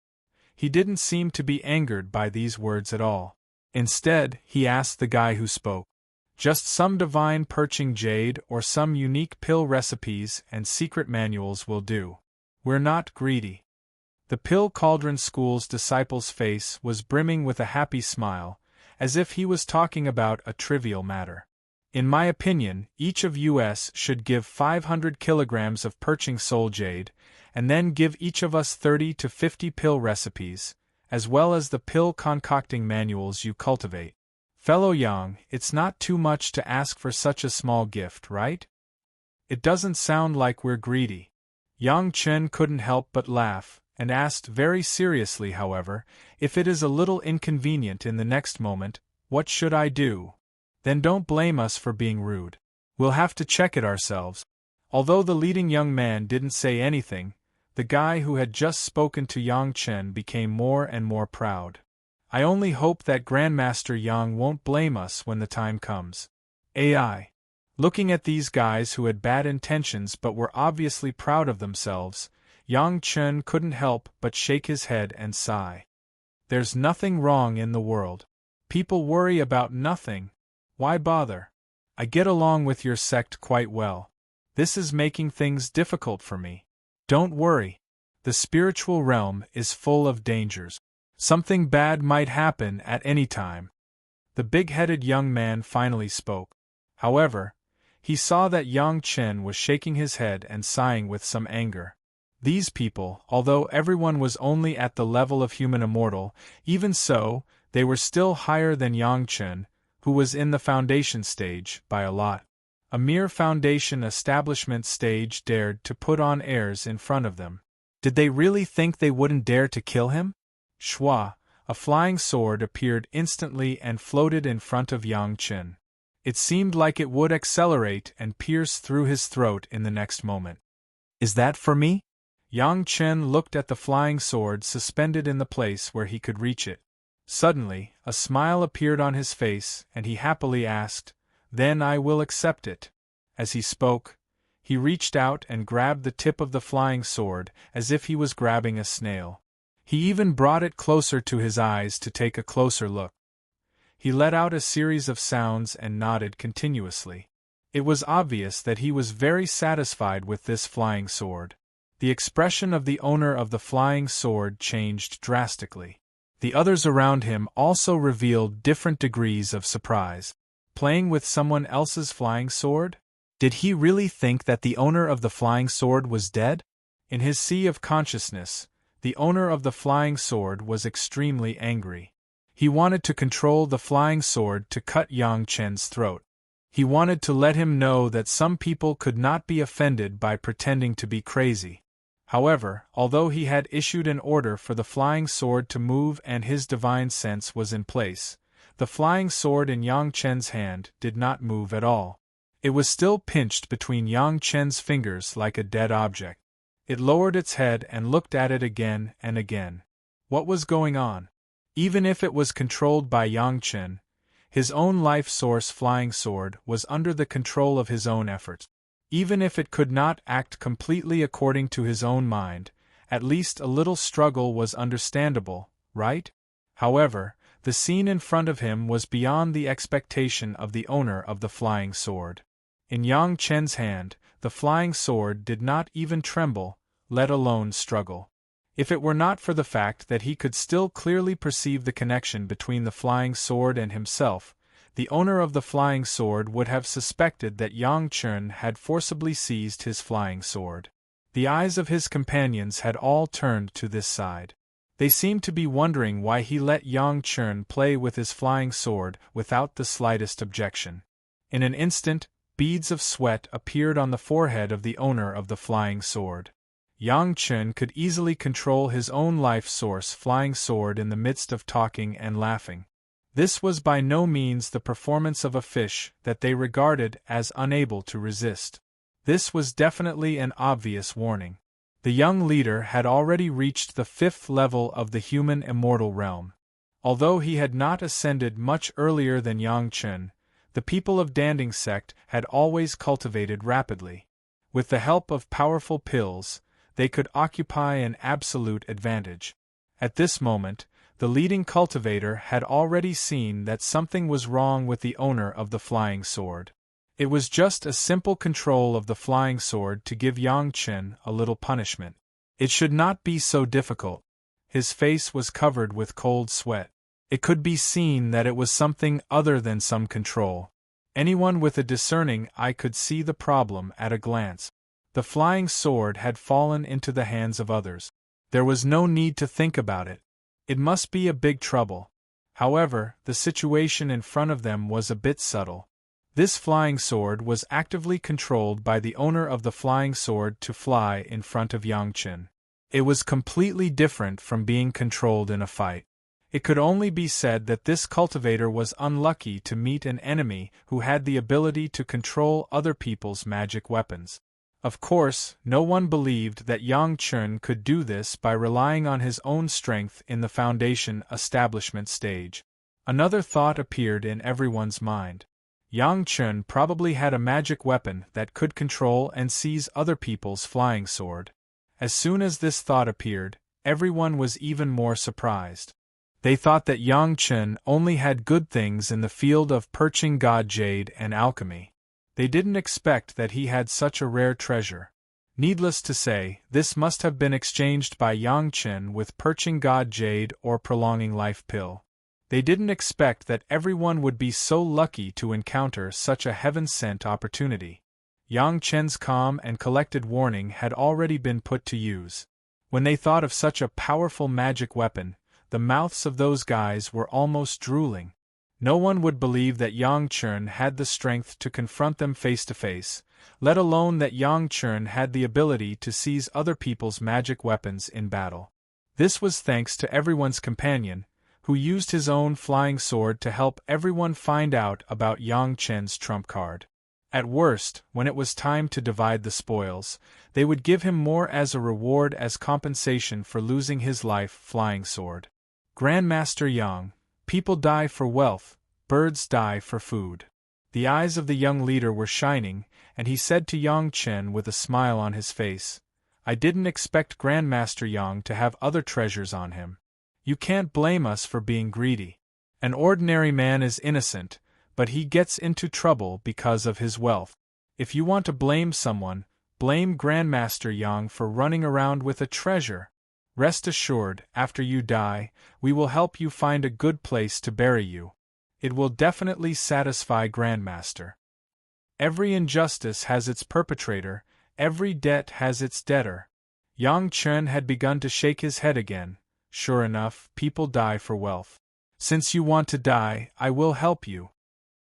He didn't seem to be angered by these words at all. Instead, he asked the guy who spoke. Just some divine perching jade or some unique pill recipes and secret manuals will do. We're not greedy. The Pill Cauldron School's disciple's face was brimming with a happy smile, as if he was talking about a trivial matter. In my opinion, each of us should give 500 kilograms of perching soul jade, and then give each of us 30 to 50 pill recipes, as well as the pill concocting manuals you cultivate. Fellow Yang, it's not too much to ask for such a small gift, right? It doesn't sound like we're greedy. Yang Chen couldn't help but laugh, and asked very seriously, however, if it is a little inconvenient in the next moment, what should I do? Then don't blame us for being rude. We'll have to check it ourselves. Although the leading young man didn't say anything, the guy who had just spoken to Yang Chen became more and more proud. I only hope that Grandmaster Yang won't blame us when the time comes. AI. Looking at these guys who had bad intentions but were obviously proud of themselves, Yang Chen couldn't help but shake his head and sigh. There's nothing wrong in the world. People worry about nothing. Why bother? I get along with your sect quite well. This is making things difficult for me. Don't worry. The spiritual realm is full of dangers. Something bad might happen at any time. The big-headed young man finally spoke. However, he saw that Yang Chen was shaking his head and sighing with some anger. These people, although everyone was only at the level of human immortal, even so, they were still higher than Yang Chen, who was in the foundation stage, by a lot. A mere foundation establishment stage dared to put on airs in front of them. Did they really think they wouldn't dare to kill him? Shua, a flying sword appeared instantly and floated in front of Yang Chen. It seemed like it would accelerate and pierce through his throat in the next moment. Is that for me? Yang Chen looked at the flying sword suspended in the place where he could reach it. Suddenly, a smile appeared on his face and he happily asked, "Then I will accept it." As he spoke, he reached out and grabbed the tip of the flying sword as if he was grabbing a snail. He even brought it closer to his eyes to take a closer look. He let out a series of sounds and nodded continuously. It was obvious that he was very satisfied with this flying sword. The expression of the owner of the flying sword changed drastically. The others around him also revealed different degrees of surprise. Playing with someone else's flying sword? Did he really think that the owner of the flying sword was dead? In his sea of consciousness, the owner of the flying sword was extremely angry. He wanted to control the flying sword to cut Yang Chen's throat. He wanted to let him know that some people could not be offended by pretending to be crazy. However, although he had issued an order for the flying sword to move and his divine sense was in place, the flying sword in Yang Chen's hand did not move at all. It was still pinched between Yang Chen's fingers like a dead object. It lowered its head and looked at it again and again. What was going on? Even if it was controlled by Yang Chen, his own life source flying sword was under the control of his own efforts. Even if it could not act completely according to his own mind, at least a little struggle was understandable, right? However, the scene in front of him was beyond the expectation of the owner of the flying sword. In Yang Chen's hand, the flying sword did not even tremble, let alone struggle. If it were not for the fact that he could still clearly perceive the connection between the flying sword and himself, the owner of the flying sword would have suspected that Yang Chen had forcibly seized his flying sword. The eyes of his companions had all turned to this side. They seemed to be wondering why he let Yang Chen play with his flying sword without the slightest objection. In an instant, beads of sweat appeared on the forehead of the owner of the flying sword. Yang Chen could easily control his own life source flying sword in the midst of talking and laughing. This was by no means the performance of a fish that they regarded as unable to resist. This was definitely an obvious warning. The young leader had already reached the 5th level of the human immortal realm. Although he had not ascended much earlier than Yang Chen, the people of Danding sect had always cultivated rapidly. With the help of powerful pills, they could occupy an absolute advantage. At this moment, the leading cultivator had already seen that something was wrong with the owner of the flying sword. It was just a simple control of the flying sword to give Yang Chen a little punishment. It should not be so difficult. His face was covered with cold sweat. It could be seen that it was something other than some control. Anyone with a discerning eye could see the problem at a glance. The flying sword had fallen into the hands of others. There was no need to think about it. It must be a big trouble. However, the situation in front of them was a bit subtle. This flying sword was actively controlled by the owner of the flying sword to fly in front of Yang Chen. It was completely different from being controlled in a fight. It could only be said that this cultivator was unlucky to meet an enemy who had the ability to control other people's magic weapons. Of course, no one believed that Yang Chen could do this by relying on his own strength in the foundation establishment stage. Another thought appeared in everyone's mind. Yang Chen probably had a magic weapon that could control and seize other people's flying sword. As soon as this thought appeared, everyone was even more surprised. They thought that Yang Chen only had good things in the field of perching god jade and alchemy. They didn't expect that he had such a rare treasure. Needless to say, this must have been exchanged by Yang Chen with perching god jade or prolonging life pill. They didn't expect that everyone would be so lucky to encounter such a heaven-sent opportunity. Yang Chen's calm and collected warning had already been put to use. When they thought of such a powerful magic weapon, the mouths of those guys were almost drooling. No one would believe that Yang Chen had the strength to confront them face to face, let alone that Yang Chen had the ability to seize other people's magic weapons in battle. This was thanks to everyone's companion, who used his own flying sword to help everyone find out about Yang Chen's trump card. At worst, when it was time to divide the spoils, they would give him more as a reward as compensation for losing his life flying sword. Grandmaster Yang, people die for wealth, birds die for food. The eyes of the young leader were shining, and he said to Yang Chen with a smile on his face, "I didn't expect Grandmaster Yang to have other treasures on him. You can't blame us for being greedy. An ordinary man is innocent, but he gets into trouble because of his wealth. If you want to blame someone, blame Grandmaster Yang for running around with a treasure. Rest assured, after you die, we will help you find a good place to bury you. It will definitely satisfy Grandmaster. Every injustice has its perpetrator, every debt has its debtor." Yang Chen had begun to shake his head again. Sure enough, people die for wealth. Since you want to die, I will help you.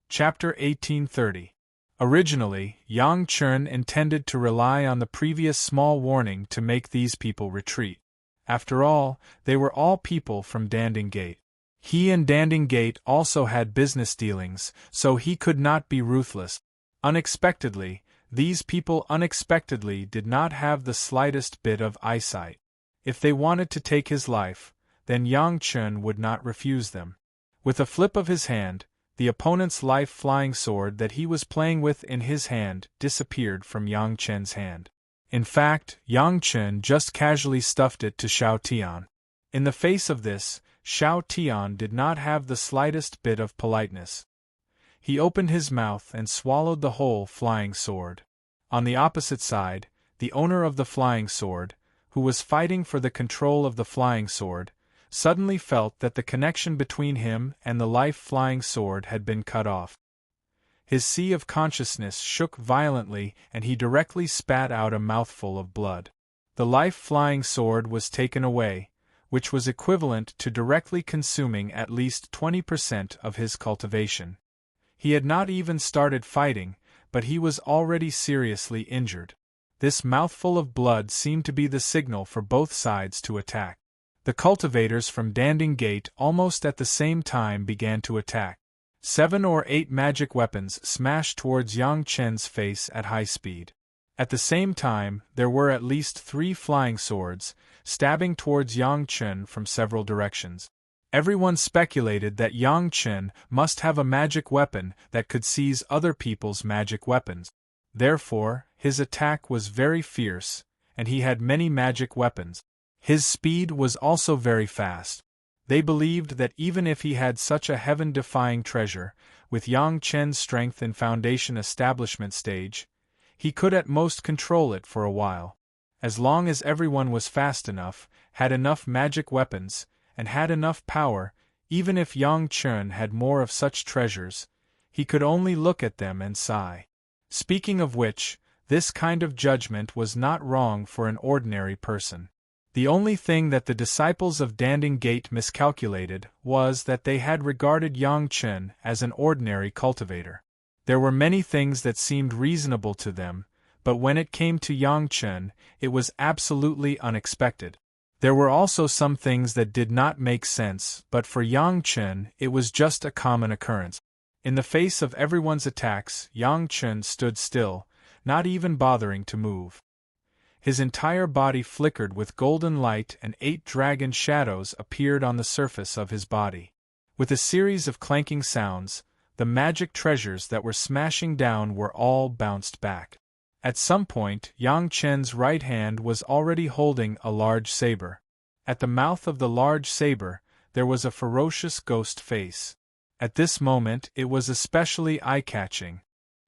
Chapter 1830. Originally, Yang Chen intended to rely on the previous small warning to make these people retreat. After all, they were all people from Danding Gate. He and Danding Gate also had business dealings, so he could not be ruthless. Unexpectedly, these people unexpectedly did not have the slightest bit of eyesight. If they wanted to take his life, then Yang Chen would not refuse them. With a flip of his hand, the opponent's life-flying sword that he was playing with in his hand disappeared from Yang Chen's hand. In fact, Yang Chen just casually stuffed it to Xiao Tian. In the face of this, Xiao Tian did not have the slightest bit of politeness. He opened his mouth and swallowed the whole flying sword. On the opposite side, the owner of the flying sword, who was fighting for the control of the flying sword, suddenly felt that the connection between him and the life-flying sword had been cut off. His sea of consciousness shook violently and he directly spat out a mouthful of blood. The life-flying sword was taken away, which was equivalent to directly consuming at least 20% of his cultivation. He had not even started fighting, but he was already seriously injured. This mouthful of blood seemed to be the signal for both sides to attack. The cultivators from Danding Gate almost at the same time began to attack. 7 or 8 magic weapons smashed towards Yang Chen's face at high speed. At the same time, there were at least 3 flying swords, stabbing towards Yang Chen from several directions. Everyone speculated that Yang Chen must have a magic weapon that could seize other people's magic weapons. Therefore, his attack was very fierce, and he had many magic weapons. His speed was also very fast. They believed that even if he had such a heaven-defying treasure, with Yang Chen's strength in foundation establishment stage, he could at most control it for a while. As long as everyone was fast enough, had enough magic weapons, and had enough power, even if Yang Chen had more of such treasures, he could only look at them and sigh. Speaking of which, this kind of judgment was not wrong for an ordinary person. The only thing that the disciples of Danding Gate miscalculated was that they had regarded Yang Chen as an ordinary cultivator. There were many things that seemed reasonable to them, but when it came to Yang Chen, it was absolutely unexpected. There were also some things that did not make sense, but for Yang Chen it was just a common occurrence. In the face of everyone's attacks, Yang Chen stood still, not even bothering to move. His entire body flickered with golden light and 8 dragon shadows appeared on the surface of his body. With a series of clanking sounds, the magic treasures that were smashing down were all bounced back. At some point, Yang Chen's right hand was already holding a large saber. At the mouth of the large saber, there was a ferocious ghost face. At this moment it was especially eye-catching.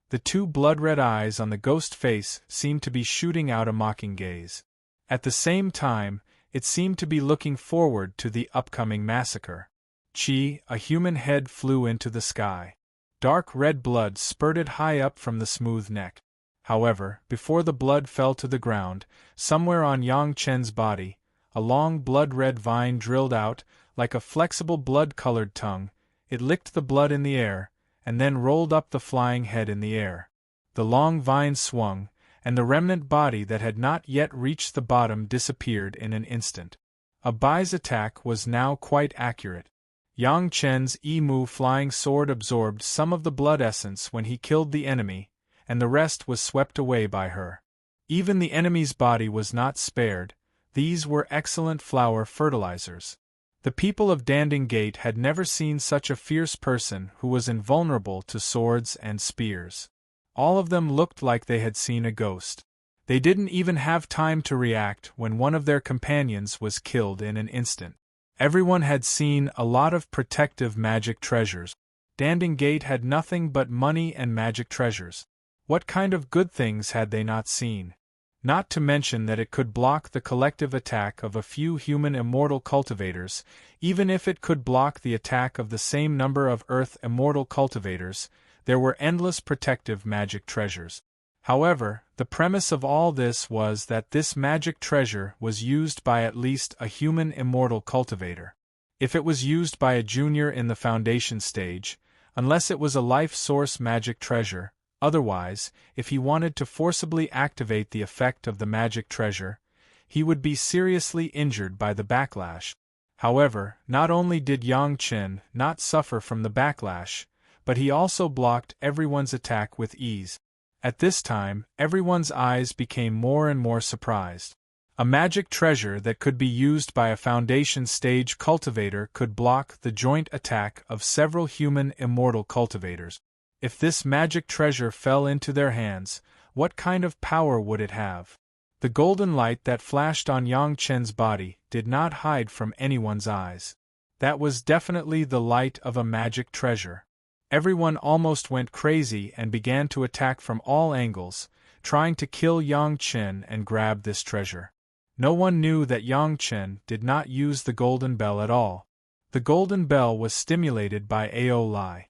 The 2 blood-red eyes on the ghost face seemed to be shooting out a mocking gaze. At the same time, it seemed to be looking forward to the upcoming massacre. Chi, a human head flew into the sky. Dark red blood spurted high up from the smooth neck. However, before the blood fell to the ground, somewhere on Yang Chen's body, a long blood-red vine drilled out, like a flexible blood-colored tongue. It licked the blood in the air, and then rolled up the flying head in the air. The long vine swung, and the remnant body that had not yet reached the bottom disappeared in an instant. Bai's attack was now quite accurate. Yang Chen's Emu flying sword absorbed some of the blood essence when he killed the enemy, and the rest was swept away by her. Even the enemy's body was not spared. These were excellent flower fertilizers. The people of Danding Gate had never seen such a fierce person who was invulnerable to swords and spears. All of them looked like they had seen a ghost. They didn't even have time to react when one of their companions was killed in an instant. Everyone had seen a lot of protective magic treasures. Danding Gate had nothing but money and magic treasures. What kind of good things had they not seen? Not to mention that it could block the collective attack of a few human immortal cultivators. Even if it could block the attack of the same number of Earth immortal cultivators, there were endless protective magic treasures. However, the premise of all this was that this magic treasure was used by at least a human immortal cultivator. If it was used by a junior in the foundation stage, unless it was a life source magic treasure, otherwise, if he wanted to forcibly activate the effect of the magic treasure, he would be seriously injured by the backlash. However, not only did Yang Chen not suffer from the backlash, but he also blocked everyone's attack with ease. At this time, everyone's eyes became more and more surprised. A magic treasure that could be used by a foundation stage cultivator could block the joint attack of several human immortal cultivators. If this magic treasure fell into their hands, what kind of power would it have? The golden light that flashed on Yang Chen's body did not hide from anyone's eyes. That was definitely the light of a magic treasure. Everyone almost went crazy and began to attack from all angles, trying to kill Yang Chen and grab this treasure. No one knew that Yang Chen did not use the golden bell at all. The golden bell was stimulated by Ao Lai.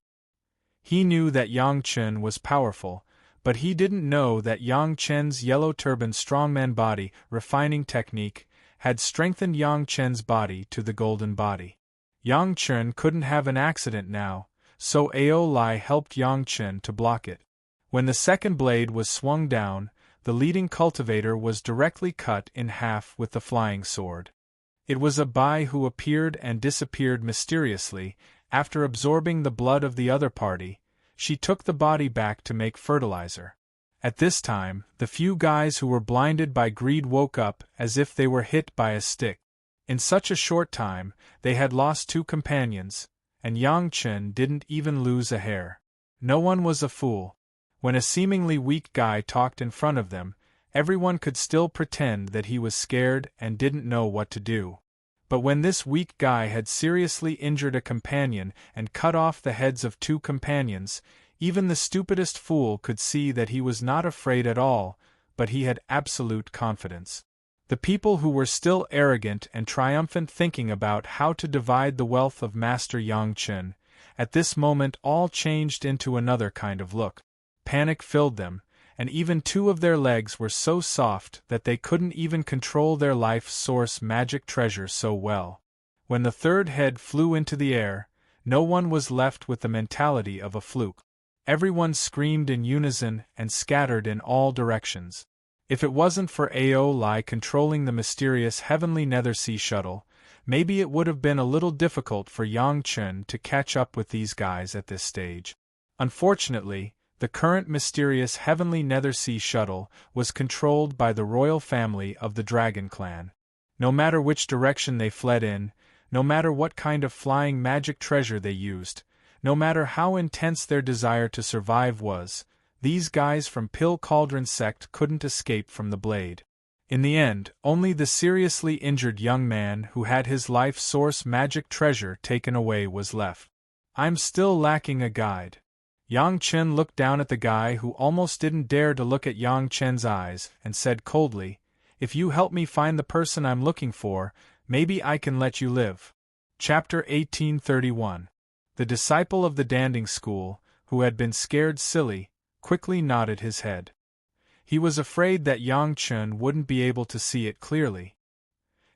He knew that Yang Chen was powerful, but he didn't know that Yang Chen's yellow turban strongman body refining technique had strengthened Yang Chen's body to the golden body. Yang Chen couldn't have an accident now, so Ao Lai helped Yang Chen to block it. When the second blade was swung down, the leading cultivator was directly cut in half with the flying sword. It was Bai who appeared and disappeared mysteriously. After absorbing the blood of the other party, she took the body back to make fertilizer. At this time, the few guys who were blinded by greed woke up as if they were hit by a stick. In such a short time, they had lost 2 companions, and Yang Chen didn't even lose a hair. No one was a fool. When a seemingly weak guy talked in front of them, everyone could still pretend that he was scared and didn't know what to do. But when this weak guy had seriously injured a companion and cut off the heads of 2 companions, even the stupidest fool could see that he was not afraid at all, but he had absolute confidence. The people who were still arrogant and triumphant thinking about how to divide the wealth of Master Yang Chen, at this moment all changed into another kind of look. Panic filled them, and even 2 of their legs were so soft that they couldn't even control their life source magic treasure so well. When the third head flew into the air, no one was left with the mentality of a fluke. Everyone screamed in unison and scattered in all directions. If it wasn't for Ao Lai controlling the mysterious heavenly Nethersea shuttle, maybe it would have been a little difficult for Yang Chen to catch up with these guys at this stage. Unfortunately, the current mysterious heavenly Nethersea shuttle was controlled by the royal family of the Dragon Clan. No matter which direction they fled in, no matter what kind of flying magic treasure they used, no matter how intense their desire to survive was, these guys from Pill Cauldron sect couldn't escape from the blade. In the end, only the seriously injured young man who had his life source magic treasure taken away was left. I'm still lacking a guide. Yang Chen looked down at the guy who almost didn't dare to look at Yang Chen's eyes and said coldly, "If you help me find the person I'm looking for, maybe I can let you live." Chapter 1831. The disciple of the Danding School, who had been scared silly, quickly nodded his head. He was afraid that Yang Chun wouldn't be able to see it clearly.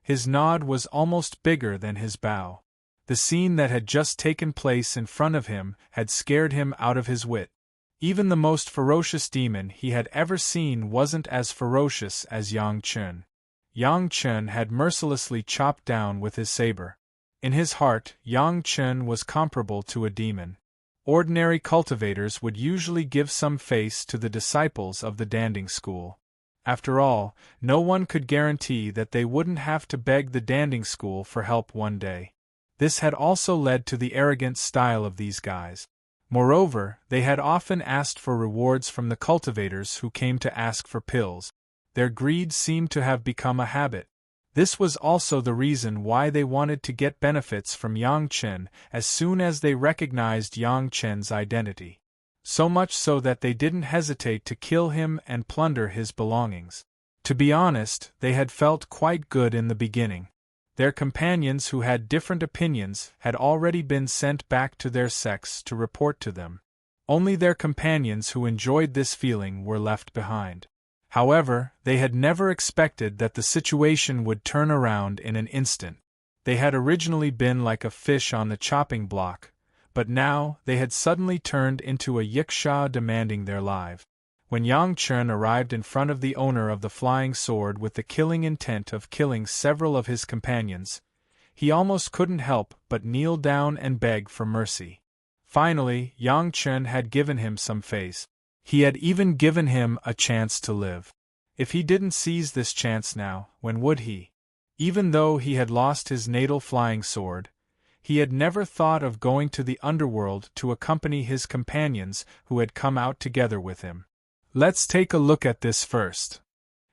His nod was almost bigger than his bow. The scene that had just taken place in front of him had scared him out of his wit. Even the most ferocious demon he had ever seen wasn't as ferocious as Yang Chun. Yang Chun had mercilessly chopped down with his saber. In his heart, Yang Chun was comparable to a demon. Ordinary cultivators would usually give some face to the disciples of the Danding School. After all, no one could guarantee that they wouldn't have to beg the Danding School for help one day. This had also led to the arrogant style of these guys. Moreover, they had often asked for rewards from the cultivators who came to ask for pills. Their greed seemed to have become a habit. This was also the reason why they wanted to get benefits from Yang Chun as soon as they recognized Yang Chun's identity. So much so that they didn't hesitate to kill him and plunder his belongings. To be honest, they had felt quite good in the beginning. Their companions who had different opinions had already been sent back to their sects to report to them. Only their companions who enjoyed this feeling were left behind. However, they had never expected that the situation would turn around in an instant. They had originally been like a fish on the chopping block, but now they had suddenly turned into a yiksha demanding their life. When Yang Chun arrived in front of the owner of the flying sword with the killing intent of killing several of his companions, he almost couldn't help but kneel down and beg for mercy. Finally, Yang Chun had given him some face. He had even given him a chance to live. If he didn't seize this chance now, when would he? Even though he had lost his natal flying sword, he had never thought of going to the underworld to accompany his companions who had come out together with him. Let's take a look at this first.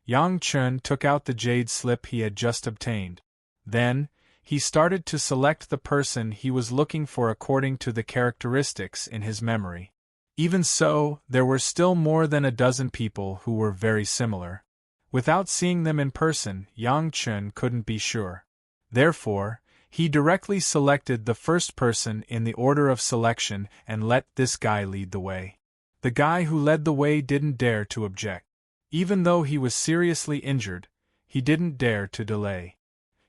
Yang Chun took out the jade slip he had just obtained. Then, he started to select the person he was looking for according to the characteristics in his memory. Even so, there were still more than a dozen people who were very similar. Without seeing them in person, Yang Chun couldn't be sure. Therefore, he directly selected the first person in the order of selection and let this guy lead the way. The guy who led the way didn't dare to object. Even though he was seriously injured, he didn't dare to delay.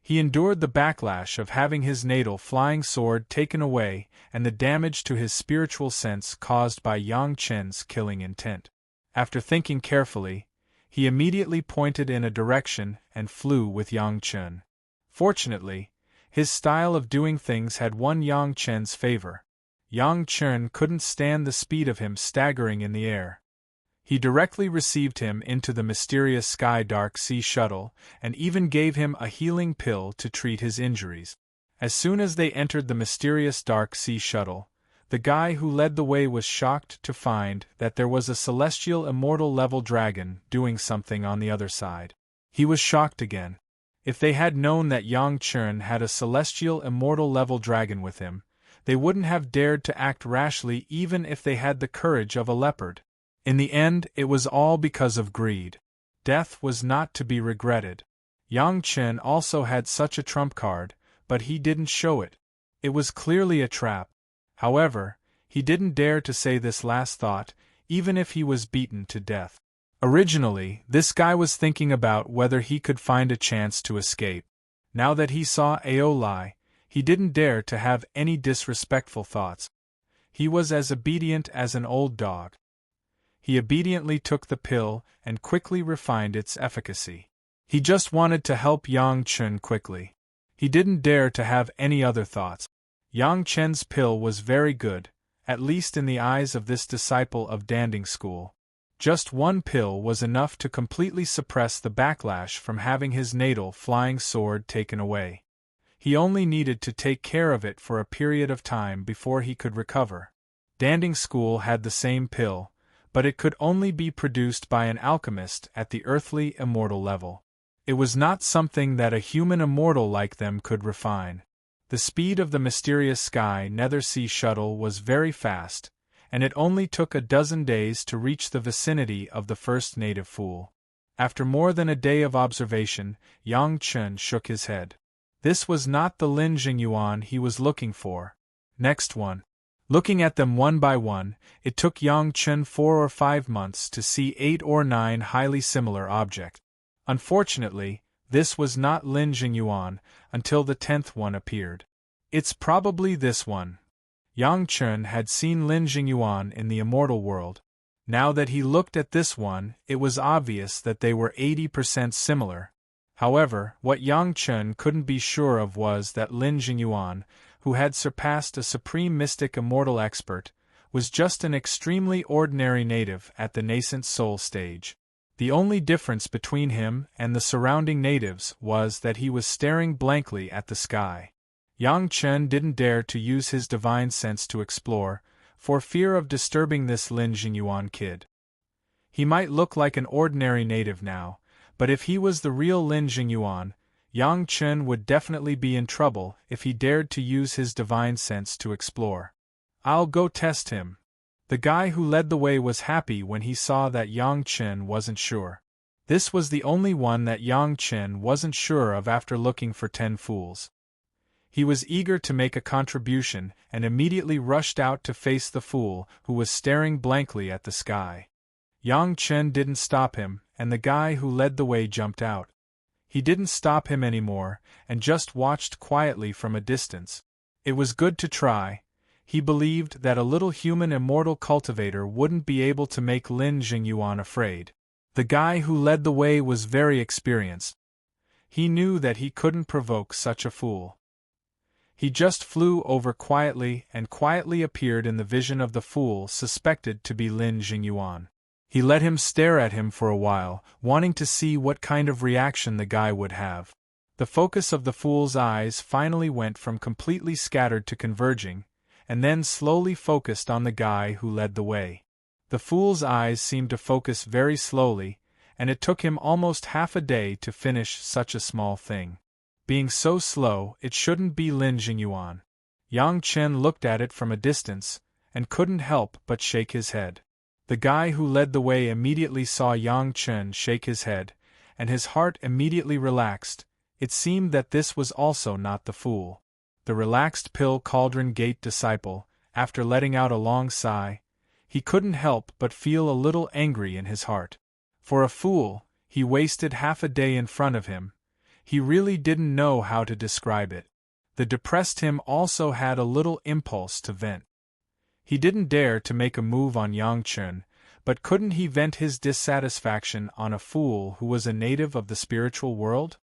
He endured the backlash of having his natal flying sword taken away and the damage to his spiritual sense caused by Yang Chun's killing intent. After thinking carefully, he immediately pointed in a direction and flew with Yang Chun. Fortunately, his style of doing things had won Yang Chun's favor. Yang Chun couldn't stand the speed of him staggering in the air. He directly received him into the mysterious Sky Dark Sea Shuttle, and even gave him a healing pill to treat his injuries. As soon as they entered the mysterious Dark Sea Shuttle, the guy who led the way was shocked to find that there was a celestial immortal level dragon doing something on the other side. He was shocked again. If they had known that Yang Chun had a celestial immortal level dragon with him, they wouldn't have dared to act rashly even if they had the courage of a leopard. In the end, it was all because of greed. Death was not to be regretted. Yang Chun also had such a trump card, but he didn't show it. It was clearly a trap. However, he didn't dare to say this last thought, even if he was beaten to death. Originally, this guy was thinking about whether he could find a chance to escape. Now that he saw Aolai, he didn't dare to have any disrespectful thoughts. He was as obedient as an old dog. He obediently took the pill and quickly refined its efficacy. He just wanted to help Yang Chun quickly. He didn't dare to have any other thoughts. Yang Chun's pill was very good, at least in the eyes of this disciple of Danding School. Just one pill was enough to completely suppress the backlash from having his natal flying sword taken away. He only needed to take care of it for a period of time before he could recover. Danding School had the same pill, but it could only be produced by an alchemist at the earthly immortal level. It was not something that a human immortal like them could refine. The speed of the mysterious Sky Nether Sea Shuttle was very fast, and it only took a dozen days to reach the vicinity of the first native fool. After more than a day of observation, Yang Chun shook his head. This was not the Lin Jingyuan he was looking for. Next one. Looking at them one by one, it took Yang Chen 4 or 5 months to see 8 or 9 highly similar objects. Unfortunately, this was not Lin Jingyuan until the 10th one appeared. It's probably this one. Yang Chen had seen Lin Jingyuan in the Immortal world. Now that he looked at this one, it was obvious that they were 80% similar. However, what Yang Chen couldn't be sure of was that Lin Jingyuan, who had surpassed a supreme mystic immortal expert, was just an extremely ordinary native at the nascent soul stage. The only difference between him and the surrounding natives was that he was staring blankly at the sky. Yang Chen didn't dare to use his divine sense to explore, for fear of disturbing this Lin Jingyuan kid. He might look like an ordinary native now, but if he was the real Lin Jingyuan, Yang Chen would definitely be in trouble if he dared to use his divine sense to explore. I'll go test him. The guy who led the way was happy when he saw that Yang Chen wasn't sure. This was the only one that Yang Chen wasn't sure of after looking for 10 fools. He was eager to make a contribution and immediately rushed out to face the fool who was staring blankly at the sky. Yang Chen didn't stop him, and the guy who led the way jumped out. He didn't stop him anymore, and just watched quietly from a distance. It was good to try. He believed that a little human immortal cultivator wouldn't be able to make Lin Jingyuan afraid. The guy who led the way was very experienced. He knew that he couldn't provoke such a fool. He just flew over quietly and quietly appeared in the vision of the fool suspected to be Lin Jingyuan. He let him stare at him for a while, wanting to see what kind of reaction the guy would have. The focus of the fool's eyes finally went from completely scattered to converging, and then slowly focused on the guy who led the way. The fool's eyes seemed to focus very slowly, and it took him almost half a day to finish such a small thing. Being so slow, it shouldn't be Lin Jingyuan. Yang Chen looked at it from a distance, and couldn't help but shake his head. The guy who led the way immediately saw Yang Chen shake his head, and his heart immediately relaxed. It seemed that this was also not the fool. The relaxed Pill Cauldron Gate disciple, after letting out a long sigh, he couldn't help but feel a little angry in his heart. For a fool, he wasted half a day in front of him. He really didn't know how to describe it. The depressed him also had a little impulse to vent. He didn't dare to make a move on Yang Chen, but couldn't he vent his dissatisfaction on a fool who was a native of the spiritual world?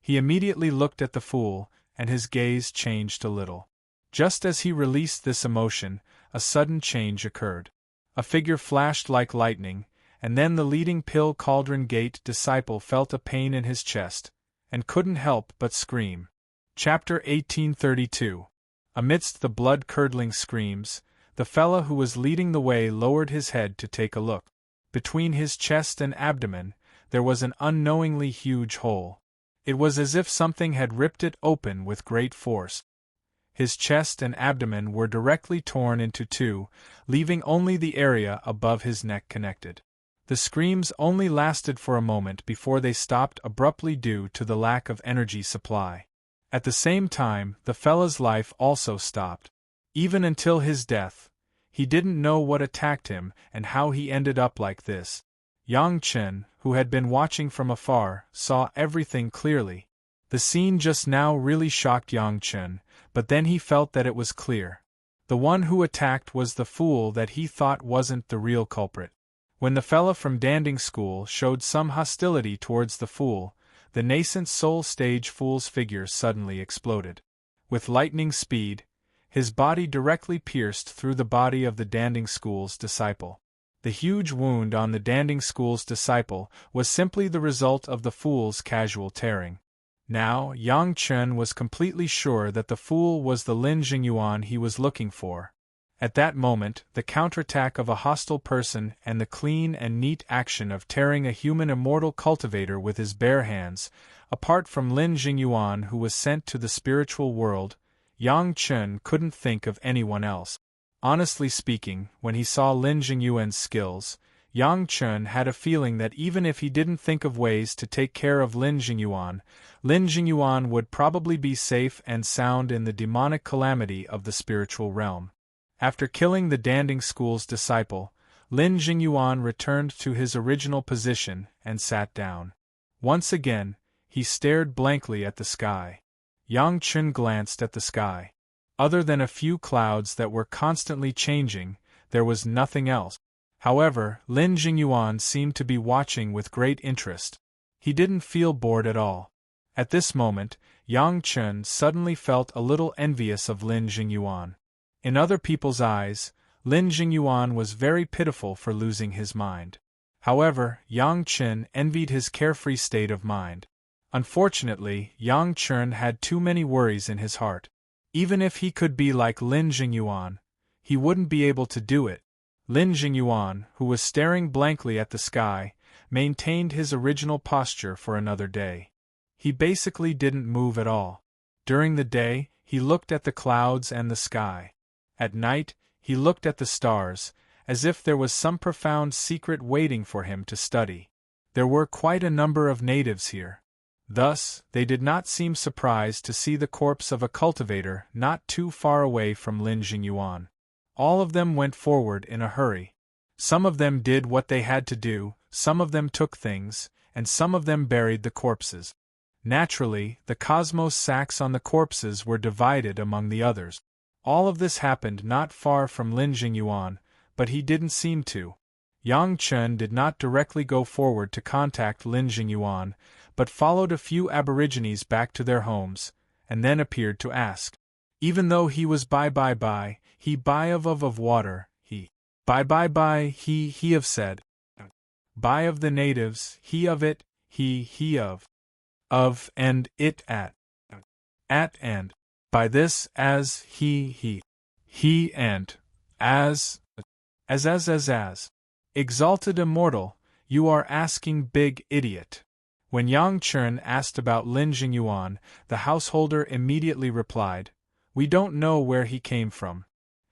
He immediately looked at the fool, and his gaze changed a little. Just as he released this emotion, a sudden change occurred. A figure flashed like lightning, and then the leading Pill Cauldron Gate disciple felt a pain in his chest, and couldn't help but scream. Chapter 1832. Amidst the blood-curdling screams, the fella who was leading the way lowered his head to take a look. Between his chest and abdomen, there was an unknowingly huge hole. It was as if something had ripped it open with great force. His chest and abdomen were directly torn into two, leaving only the area above his neck connected. The screams only lasted for a moment before they stopped abruptly due to the lack of energy supply. At the same time, the fella's life also stopped. Even until his death, he didn't know what attacked him and how he ended up like this. Yang Chen, who had been watching from afar, saw everything clearly. The scene just now really shocked Yang Chen, but then he felt that it was clear. The one who attacked was the fool that he thought wasn't the real culprit. When the fella from Danding School showed some hostility towards the fool, the nascent soul stage fool's figure suddenly exploded. With lightning speed, his body directly pierced through the body of the Danding School's disciple. The huge wound on the Danding School's disciple was simply the result of the fool's casual tearing. Now, Yang Chen was completely sure that the fool was the Lin Jingyuan he was looking for. At that moment, the counterattack of a hostile person and the clean and neat action of tearing a human immortal cultivator with his bare hands, apart from Lin Jingyuan who was sent to the spiritual world, Yang Chen couldn't think of anyone else. Honestly speaking, when he saw Lin Jingyuan's skills, Yang Chun had a feeling that even if he didn't think of ways to take care of Lin Jingyuan would probably be safe and sound in the demonic calamity of the spiritual realm. After killing the Danding School's disciple, Lin Jingyuan returned to his original position and sat down. Once again, he stared blankly at the sky. Yang Chun glanced at the sky. Other than a few clouds that were constantly changing, there was nothing else. However, Lin Jingyuan seemed to be watching with great interest. He didn't feel bored at all. At this moment, Yang Chun suddenly felt a little envious of Lin Jingyuan. In other people's eyes, Lin Jingyuan was very pitiful for losing his mind. However, Yang Chun envied his carefree state of mind. Unfortunately, Yang Chun had too many worries in his heart. Even if he could be like Lin Jingyuan, he wouldn't be able to do it. Lin Jingyuan, who was staring blankly at the sky, maintained his original posture for another day. He basically didn't move at all. During the day, he looked at the clouds and the sky. At night, he looked at the stars, as if there was some profound secret waiting for him to study. There were quite a number of natives here. Thus, they did not seem surprised to see the corpse of a cultivator not too far away from Lin Jingyuan. All of them went forward in a hurry. Some of them did what they had to do, some of them took things, and some of them buried the corpses. Naturally, the cosmos sacks on the corpses were divided among the others. All of this happened not far from Lin Jingyuan, but he didn't seem to. Yang Chun did not directly go forward to contact Lin Jingyuan, but followed a few aborigines back to their homes, and then appeared to ask. Even though he was he buy of water, he of said. Buy of the natives, he of it, he of, and it at and, by this as he and, as. Exalted Immortal, you are asking big idiot. When Yang Chun asked about Lin Jingyuan, the householder immediately replied, we don't know where he came from.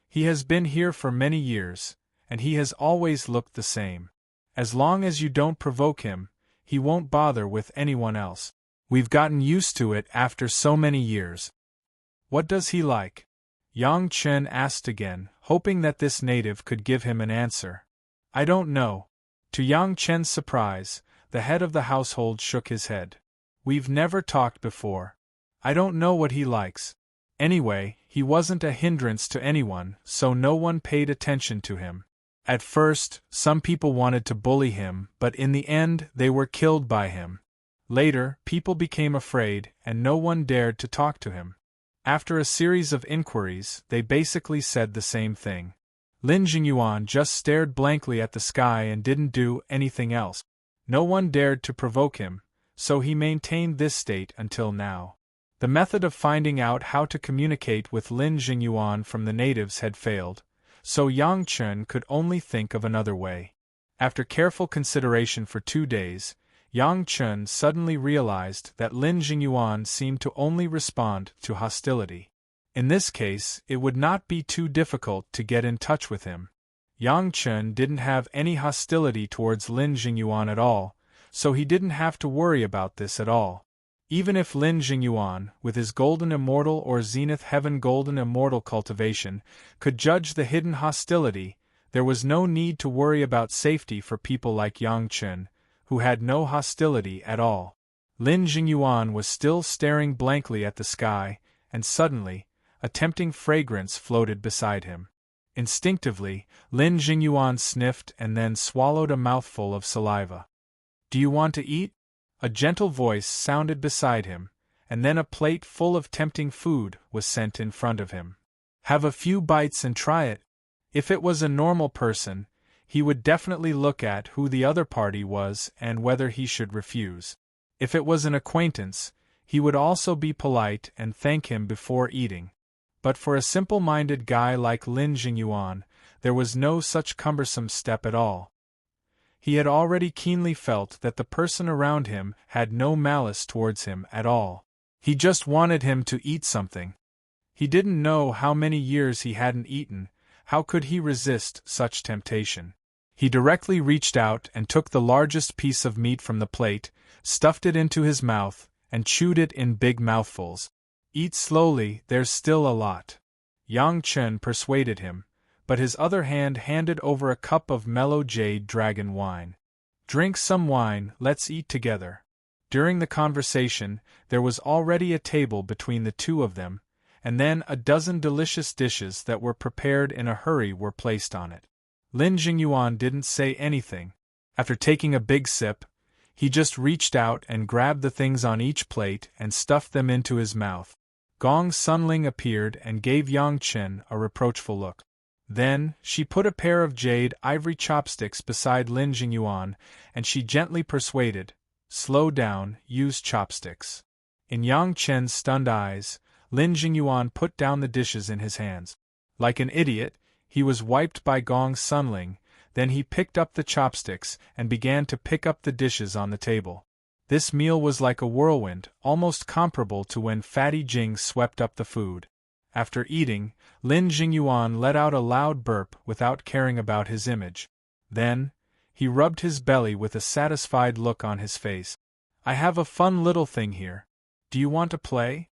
He has been here for many years, and he has always looked the same. As long as you don't provoke him, he won't bother with anyone else. We've gotten used to it after so many years. What does he like? Yang Chun asked again, hoping that this native could give him an answer. I don't know. To Yang Chun's surprise, the head of the household shook his head. We've never talked before. I don't know what he likes. Anyway, he wasn't a hindrance to anyone, so no one paid attention to him. At first, some people wanted to bully him, but in the end they were killed by him. Later, people became afraid, and no one dared to talk to him. After a series of inquiries, they basically said the same thing. Lin Jingyuan just stared blankly at the sky and didn't do anything else. No one dared to provoke him, so he maintained this state until now. The method of finding out how to communicate with Lin Jingyuan from the natives had failed, so Yang Chun could only think of another way. After careful consideration for 2 days, Yang Chun suddenly realized that Lin Jingyuan seemed to only respond to hostility. In this case, it would not be too difficult to get in touch with him. Yang Chun didn't have any hostility towards Lin Jingyuan at all, so he didn't have to worry about this at all. Even if Lin Jingyuan, with his Golden Immortal or Zenith Heaven Golden Immortal cultivation, could judge the hidden hostility, there was no need to worry about safety for people like Yang Chun, who had no hostility at all. Lin Jingyuan was still staring blankly at the sky, and suddenly, a tempting fragrance floated beside him. Instinctively, Lin Jingyuan sniffed and then swallowed a mouthful of saliva. Do you want to eat? A gentle voice sounded beside him, and then a plate full of tempting food was sent in front of him. Have a few bites and try it. If it was a normal person, he would definitely look at who the other party was and whether he should refuse. If it was an acquaintance, he would also be polite and thank him before eating. But for a simple-minded guy like Lin Jingyuan, there was no such cumbersome step at all. He had already keenly felt that the person around him had no malice towards him at all. He just wanted him to eat something. He didn't know how many years he hadn't eaten. How could he resist such temptation? He directly reached out and took the largest piece of meat from the plate, stuffed it into his mouth, and chewed it in big mouthfuls. Eat slowly, there's still a lot. Yang Chen persuaded him, but his other hand handed over a cup of mellow jade dragon wine. Drink some wine, let's eat together. During the conversation, there was already a table between the two of them, and then a dozen delicious dishes that were prepared in a hurry were placed on it. Lin Jingyuan didn't say anything. After taking a big sip, he just reached out and grabbed the things on each plate and stuffed them into his mouth. Gong Sunling appeared and gave Yang Chen a reproachful look. Then, she put a pair of jade ivory chopsticks beside Lin Jingyuan, and she gently persuaded, "Slow down, use chopsticks." In Yang Chen's stunned eyes, Lin Jingyuan put down the dishes in his hands. Like an idiot, he was wiped by Gong Sunling, then he picked up the chopsticks and began to pick up the dishes on the table. This meal was like a whirlwind, almost comparable to when Fatty Jing swept up the food. After eating, Lin Jingyuan let out a loud burp without caring about his image. Then, he rubbed his belly with a satisfied look on his face. "I have a fun little thing here. Do you want to play?"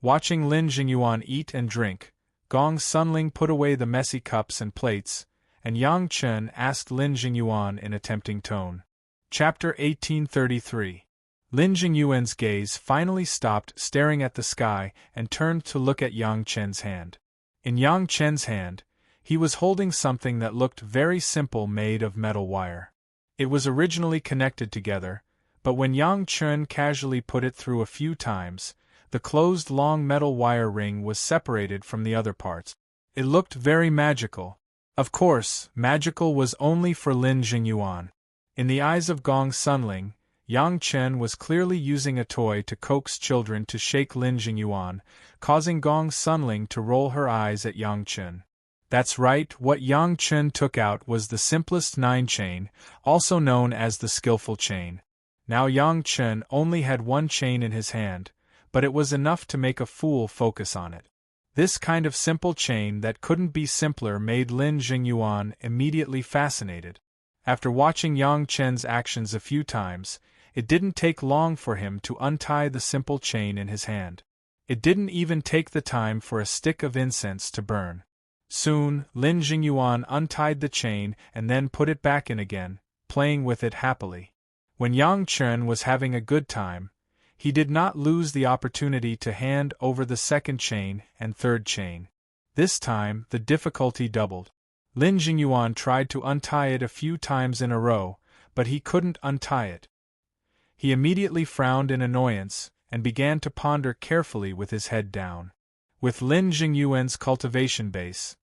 Watching Lin Jingyuan eat and drink, Gong Sunling put away the messy cups and plates, and Yang Chen asked Lin Jingyuan in a tempting tone. Chapter 1833. Lin Jingyuan's gaze finally stopped staring at the sky and turned to look at Yang Chen's hand. In Yang Chen's hand, he was holding something that looked very simple, made of metal wire. It was originally connected together, but when Yang Chen casually put it through a few times, the closed long metal wire ring was separated from the other parts. It looked very magical. Of course, magical was only for Lin Jingyuan. In the eyes of Gong Sunling, Yang Chen was clearly using a toy to coax children to shake Lin Jingyuan, causing Gong Sunling to roll her eyes at Yang Chen. That's right, what Yang Chen took out was the simplest 9 chain, also known as the skillful chain. Now Yang Chen only had 1 chain in his hand, but it was enough to make a fool focus on it. This kind of simple chain that couldn't be simpler made Lin Jingyuan immediately fascinated. After watching Yang Chen's actions a few times, it didn't take long for him to untie the simple chain in his hand. It didn't even take the time for a stick of incense to burn. Soon, Lin Jingyuan untied the chain and then put it back in again, playing with it happily. When Yang Chen was having a good time, he did not lose the opportunity to hand over the 2nd chain and 3rd chain. This time, the difficulty doubled. Lin Jingyuan tried to untie it a few times in a row, but he couldn't untie it. He immediately frowned in annoyance and began to ponder carefully with his head down. With Lin Jingyuan's cultivation base,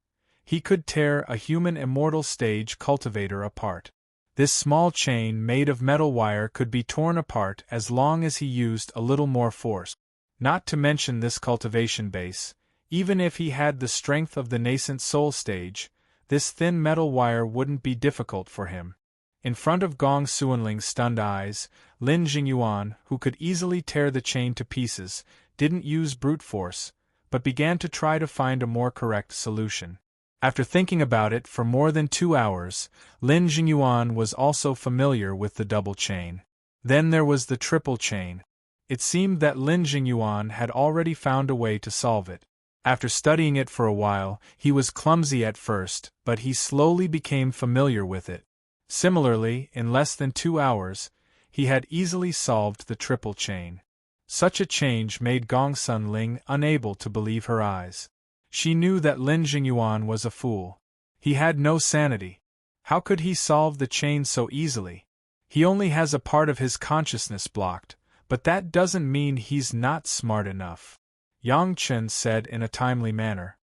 he could tear a human immortal stage cultivator apart. This small chain made of metal wire could be torn apart as long as he used a little more force. Not to mention this cultivation base, even if he had the strength of the nascent soul stage, this thin metal wire wouldn't be difficult for him. In front of Gong Sunling's stunned eyes, Lin Jingyuan, who could easily tear the chain to pieces, didn't use brute force, but began to try to find a more correct solution. After thinking about it for more than 2 hours, Lin Jingyuan was also familiar with the double chain. Then there was the triple chain. It seemed that Lin Jingyuan had already found a way to solve it. After studying it for a while, he was clumsy at first, but he slowly became familiar with it. Similarly, in less than 2 hours, he had easily solved the triple chain. Such a change made Gong Sunling unable to believe her eyes. She knew that Lin Jingyuan was a fool. He had no sanity. How could he solve the chain so easily? He only has a part of his consciousness blocked, but that doesn't mean he's not smart enough. Yang Chen said in a timely manner.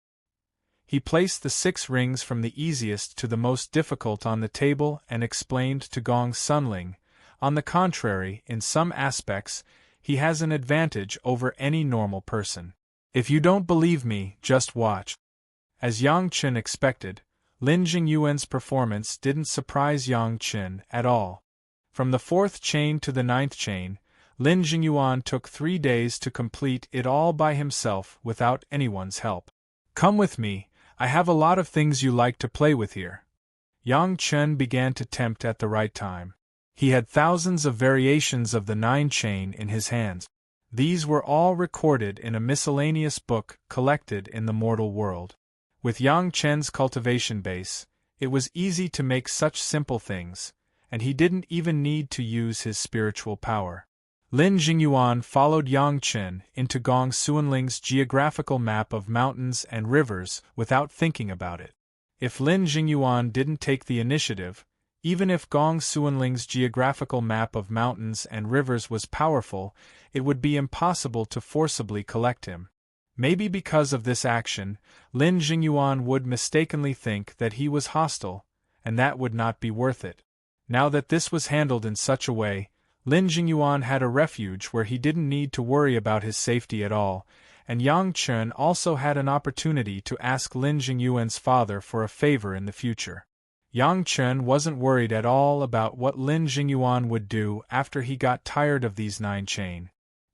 He placed the 6 rings from the easiest to the most difficult on the table and explained to Gong Sunling, on the contrary, in some aspects, he has an advantage over any normal person. If you don't believe me, just watch. As Yang Chen expected, Lin Jingyuan's performance didn't surprise Yang Chen at all. From the 4th chain to the 9th chain, Lin Jingyuan took 3 days to complete it all by himself without anyone's help. Come with me, I have a lot of things you like to play with here. Yang Chen began to tempt at the right time. He had thousands of variations of the 9 chain in his hands. These were all recorded in a miscellaneous book collected in the mortal world. With Yang Chen's cultivation base, it was easy to make such simple things, and he didn't even need to use his spiritual power. Lin Jingyuan followed Yang Chen into Gong Xuanling's geographical map of mountains and rivers without thinking about it. If Lin Jingyuan didn't take the initiative, even if Gong Xuanling's geographical map of mountains and rivers was powerful, it would be impossible to forcibly collect him. Maybe because of this action, Lin Jingyuan would mistakenly think that he was hostile, and that would not be worth it. Now that this was handled in such a way, Lin Jingyuan had a refuge where he didn't need to worry about his safety at all, and Yang Chen also had an opportunity to ask Lin Jingyuan's father for a favor in the future. Yang Chen wasn't worried at all about what Lin Jingyuan would do after he got tired of these 9 chain.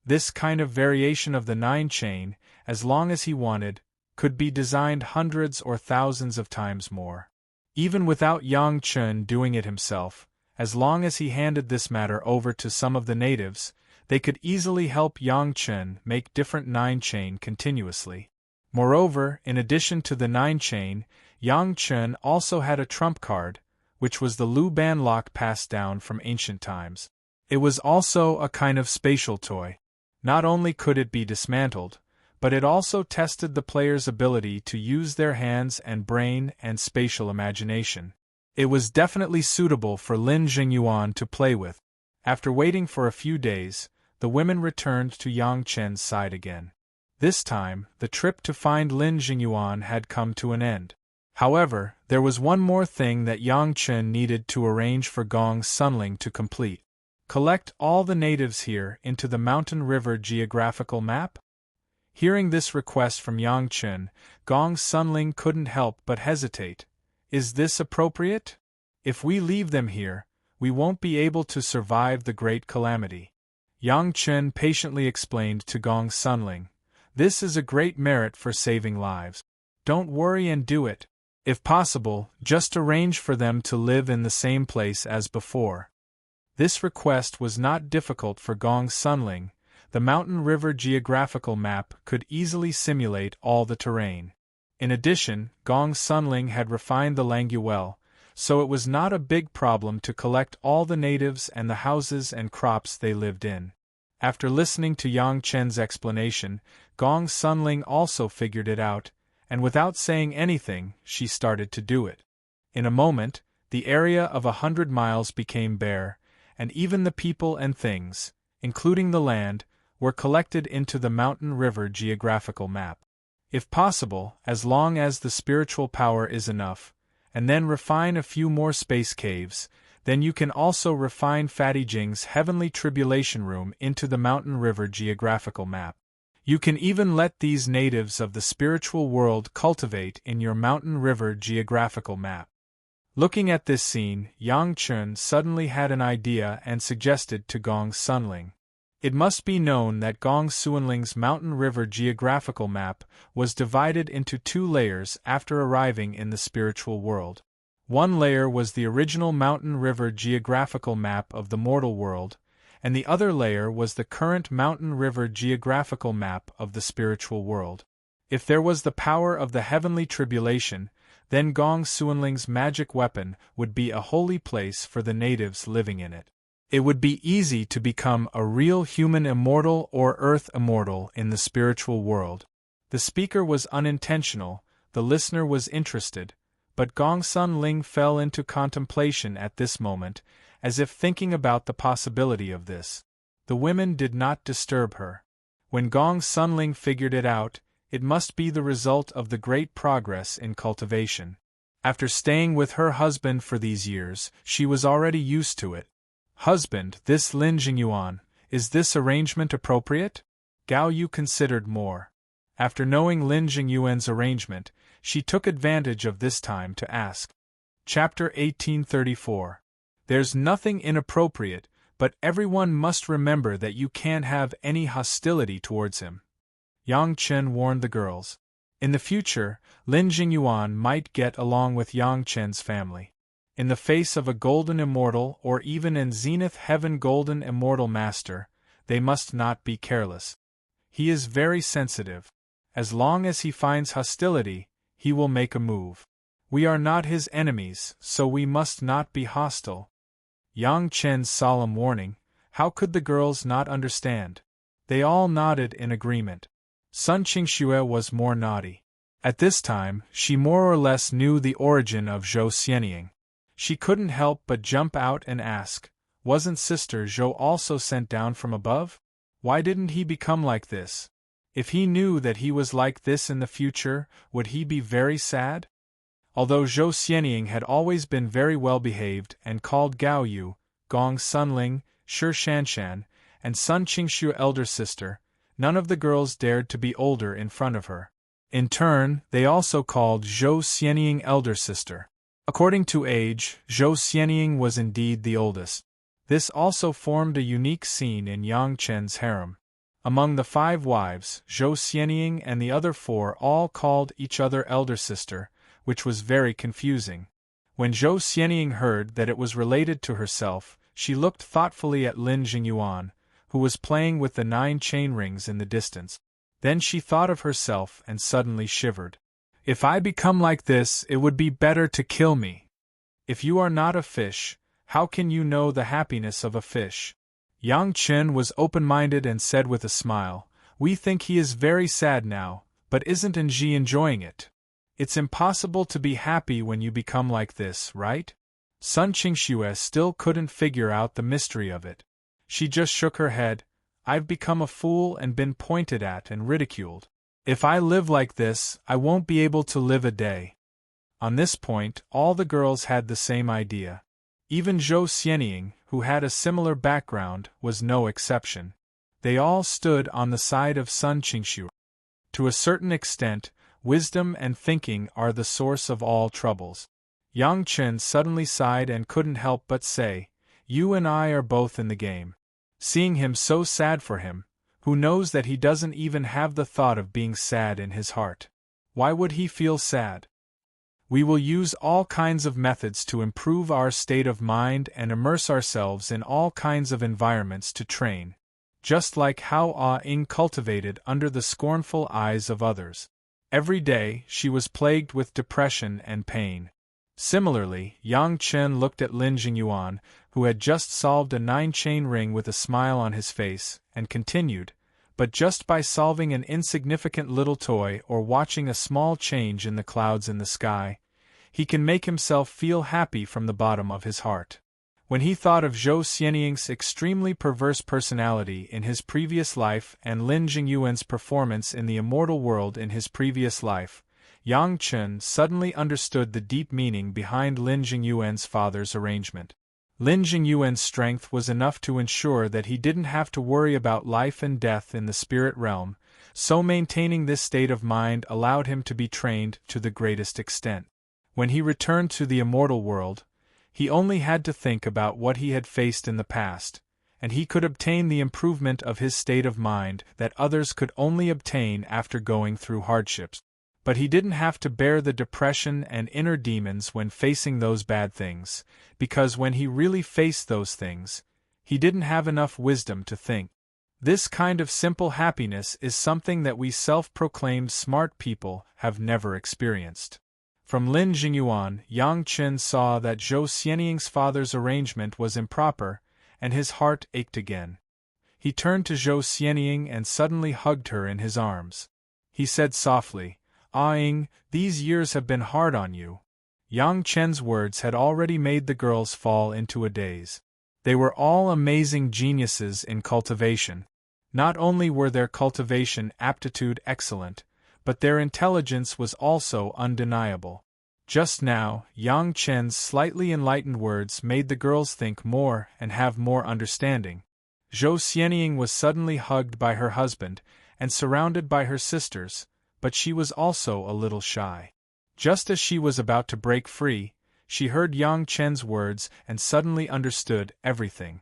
This kind of variation of the 9 chain, as long as he wanted, could be designed hundreds or thousands of times more. Even without Yang Chen doing it himself, as long as he handed this matter over to some of the natives, they could easily help Yang Chen make different 9 chain continuously. Moreover, in addition to the 9 chain, Yang Chen also had a trump card, which was the Lu Ban lock passed down from ancient times. It was also a kind of spatial toy. Not only could it be dismantled, but it also tested the player's ability to use their hands and brain and spatial imagination. It was definitely suitable for Lin Jingyuan to play with. After waiting for a few days, the women returned to Yang Chen's side again. This time, the trip to find Lin Jingyuan had come to an end. However, there was one more thing that Yang Chen needed to arrange for Gong Sunling to complete. Collect all the natives here into the Mountain River geographical map? Hearing this request from Yang Chen, Gong Sunling couldn't help but hesitate. Is this appropriate? If we leave them here, we won't be able to survive the great calamity. Yang Chen patiently explained to Gong Sunling. This is a great merit for saving lives. Don't worry and do it. If possible, just arrange for them to live in the same place as before. This request was not difficult for Gong Sunling. The Mountain River geographical map could easily simulate all the terrain. In addition, Gong Sunling had refined the language, so it was not a big problem to collect all the natives and the houses and crops they lived in. After listening to Yang Chen's explanation, Gong Sunling also figured it out, and without saying anything, she started to do it. In a moment, the area of 100 miles became bare, and even the people and things, including the land, were collected into the Mountain River geographical map. If possible, as long as the spiritual power is enough, and then refine a few more space caves, then you can also refine Fatty Jing's Heavenly Tribulation Room into the Mountain River geographical map. You can even let these natives of the spiritual world cultivate in your Mountain River geographical map. Looking at this scene, Yang Chen suddenly had an idea and suggested to Gong Sunling. It must be known that Gong Xuanling's Mountain River geographical map was divided into 2 layers after arriving in the spiritual world. One layer was the original Mountain River geographical map of the mortal world, and the other layer was the current Mountain River geographical map of the spiritual world. If there was the power of the heavenly tribulation, then Gong Xuanling's magic weapon would be a holy place for the natives living in it. It would be easy to become a real human immortal or earth immortal in the spiritual world. The speaker was unintentional, the listener was interested, but Gong Sunling fell into contemplation at this moment, as if thinking about the possibility of this. The women did not disturb her. When Gong Sunling figured it out, it must be the result of the great progress in cultivation. After staying with her husband for these years, she was already used to it. Husband, this Lin Jingyuan, is this arrangement appropriate? Gao Yu considered more. After knowing Lin Jingyuan's arrangement, she took advantage of this time to ask. Chapter 1834. There's nothing inappropriate, but everyone must remember that you can't have any hostility towards him. Yang Chen warned the girls. In the future, Lin Jingyuan might get along with Yang Chen's family. In the face of a golden immortal or even in zenith heaven golden immortal master, they must not be careless. He is very sensitive. As long as he finds hostility, he will make a move. We are not his enemies, so we must not be hostile. Yang Chen's solemn warning, how could the girls not understand? They all nodded in agreement. Sun Qingxue was more naughty. At this time, she more or less knew the origin of Zhou Xianying. She couldn't help but jump out and ask, wasn't Sister Zhou also sent down from above? Why didn't he become like this? If he knew that he was like this in the future, would he be very sad? Although Zhou Xianying had always been very well behaved and called Gao Yu, Gong Sunling, Shi Shanshan, and Sun Qingxue elder sister, none of the girls dared to be older in front of her. In turn, they also called Zhou Xianying elder sister. According to age, Zhou Xianying was indeed the oldest. This also formed a unique scene in Yang Chen's harem. Among the 5 wives, Zhou Xianying and the other 4 all called each other elder sister, which was very confusing. When Zhou Xianying heard that it was related to herself, she looked thoughtfully at Lin Jingyuan, who was playing with the 9 chain rings in the distance. Then she thought of herself and suddenly shivered. If I become like this, it would be better to kill me. If you are not a fish, how can you know the happiness of a fish? Yang Chen was open-minded and said with a smile, we think he is very sad now, but isn't Nji enjoying it? It's impossible to be happy when you become like this, right? Sun Qingxue still couldn't figure out the mystery of it. She just shook her head. I've become a fool and been pointed at and ridiculed. If I live like this, I won't be able to live a day. On this point, all the girls had the same idea. Even Zhou Xianying, who had a similar background, was no exception. They all stood on the side of Sun Qingxue. To a certain extent, wisdom and thinking are the source of all troubles. Yang Chen suddenly sighed and couldn't help but say, you and I are both in the game. Seeing him so sad for him, who knows that he doesn't even have the thought of being sad in his heart? Why would he feel sad? We will use all kinds of methods to improve our state of mind and immerse ourselves in all kinds of environments to train. Just like how Ah-ing cultivated under the scornful eyes of others. Every day, she was plagued with depression and pain. Similarly, Yang Chen looked at Lin Jingyuan, who had just solved a 9-chain ring with a smile on his face, and continued, but just by solving an insignificant little toy or watching a small change in the clouds in the sky, he can make himself feel happy from the bottom of his heart. When he thought of Zhou Xianying's extremely perverse personality in his previous life and Lin Jingyuan's performance in the immortal world in his previous life, Yang Chen suddenly understood the deep meaning behind Lin Jingyuan's father's arrangement. Lin Jingyuan's strength was enough to ensure that he didn't have to worry about life and death in the spirit realm, so maintaining this state of mind allowed him to be trained to the greatest extent. When he returned to the immortal world, he only had to think about what he had faced in the past, and he could obtain the improvement of his state of mind that others could only obtain after going through hardships. But he didn't have to bear the depression and inner demons when facing those bad things, because when he really faced those things, he didn't have enough wisdom to think. This kind of simple happiness is something that we self-proclaimed smart people have never experienced. From Lin Jingyuan, Yang Chen saw that Zhou Xianying's father's arrangement was improper, and his heart ached again. He turned to Zhou Xianying and suddenly hugged her in his arms. He said softly, Ah-ing, these years have been hard on you. Yang Chen's words had already made the girls fall into a daze. They were all amazing geniuses in cultivation. Not only were their cultivation aptitude excellent, but their intelligence was also undeniable. Just now, Yang Chen's slightly enlightened words made the girls think more and have more understanding. Zhou Xianying was suddenly hugged by her husband and surrounded by her sisters, but she was also a little shy. Just as she was about to break free, she heard Yang Chen's words and suddenly understood everything.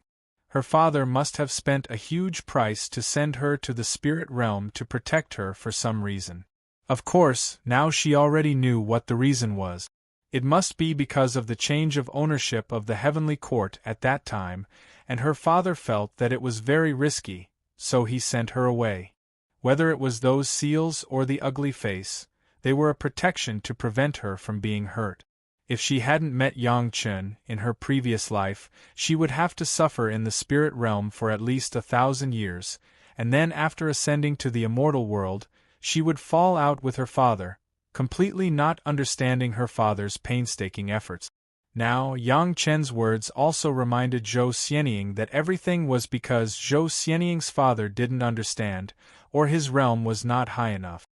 Her father must have spent a huge price to send her to the spirit realm to protect her for some reason. Of course, now she already knew what the reason was. It must be because of the change of ownership of the heavenly court at that time, and her father felt that it was very risky, so he sent her away. Whether it was those seals or the ugly face, they were a protection to prevent her from being hurt. If she hadn't met Yang Chen in her previous life, she would have to suffer in the spirit realm for at least 1,000 years, and then after ascending to the immortal world, she would fall out with her father, completely not understanding her father's painstaking efforts. Now, Yang Chen's words also reminded Zhou Xianying that everything was because Zhou Xianying's father didn't understand, or his realm was not high enough.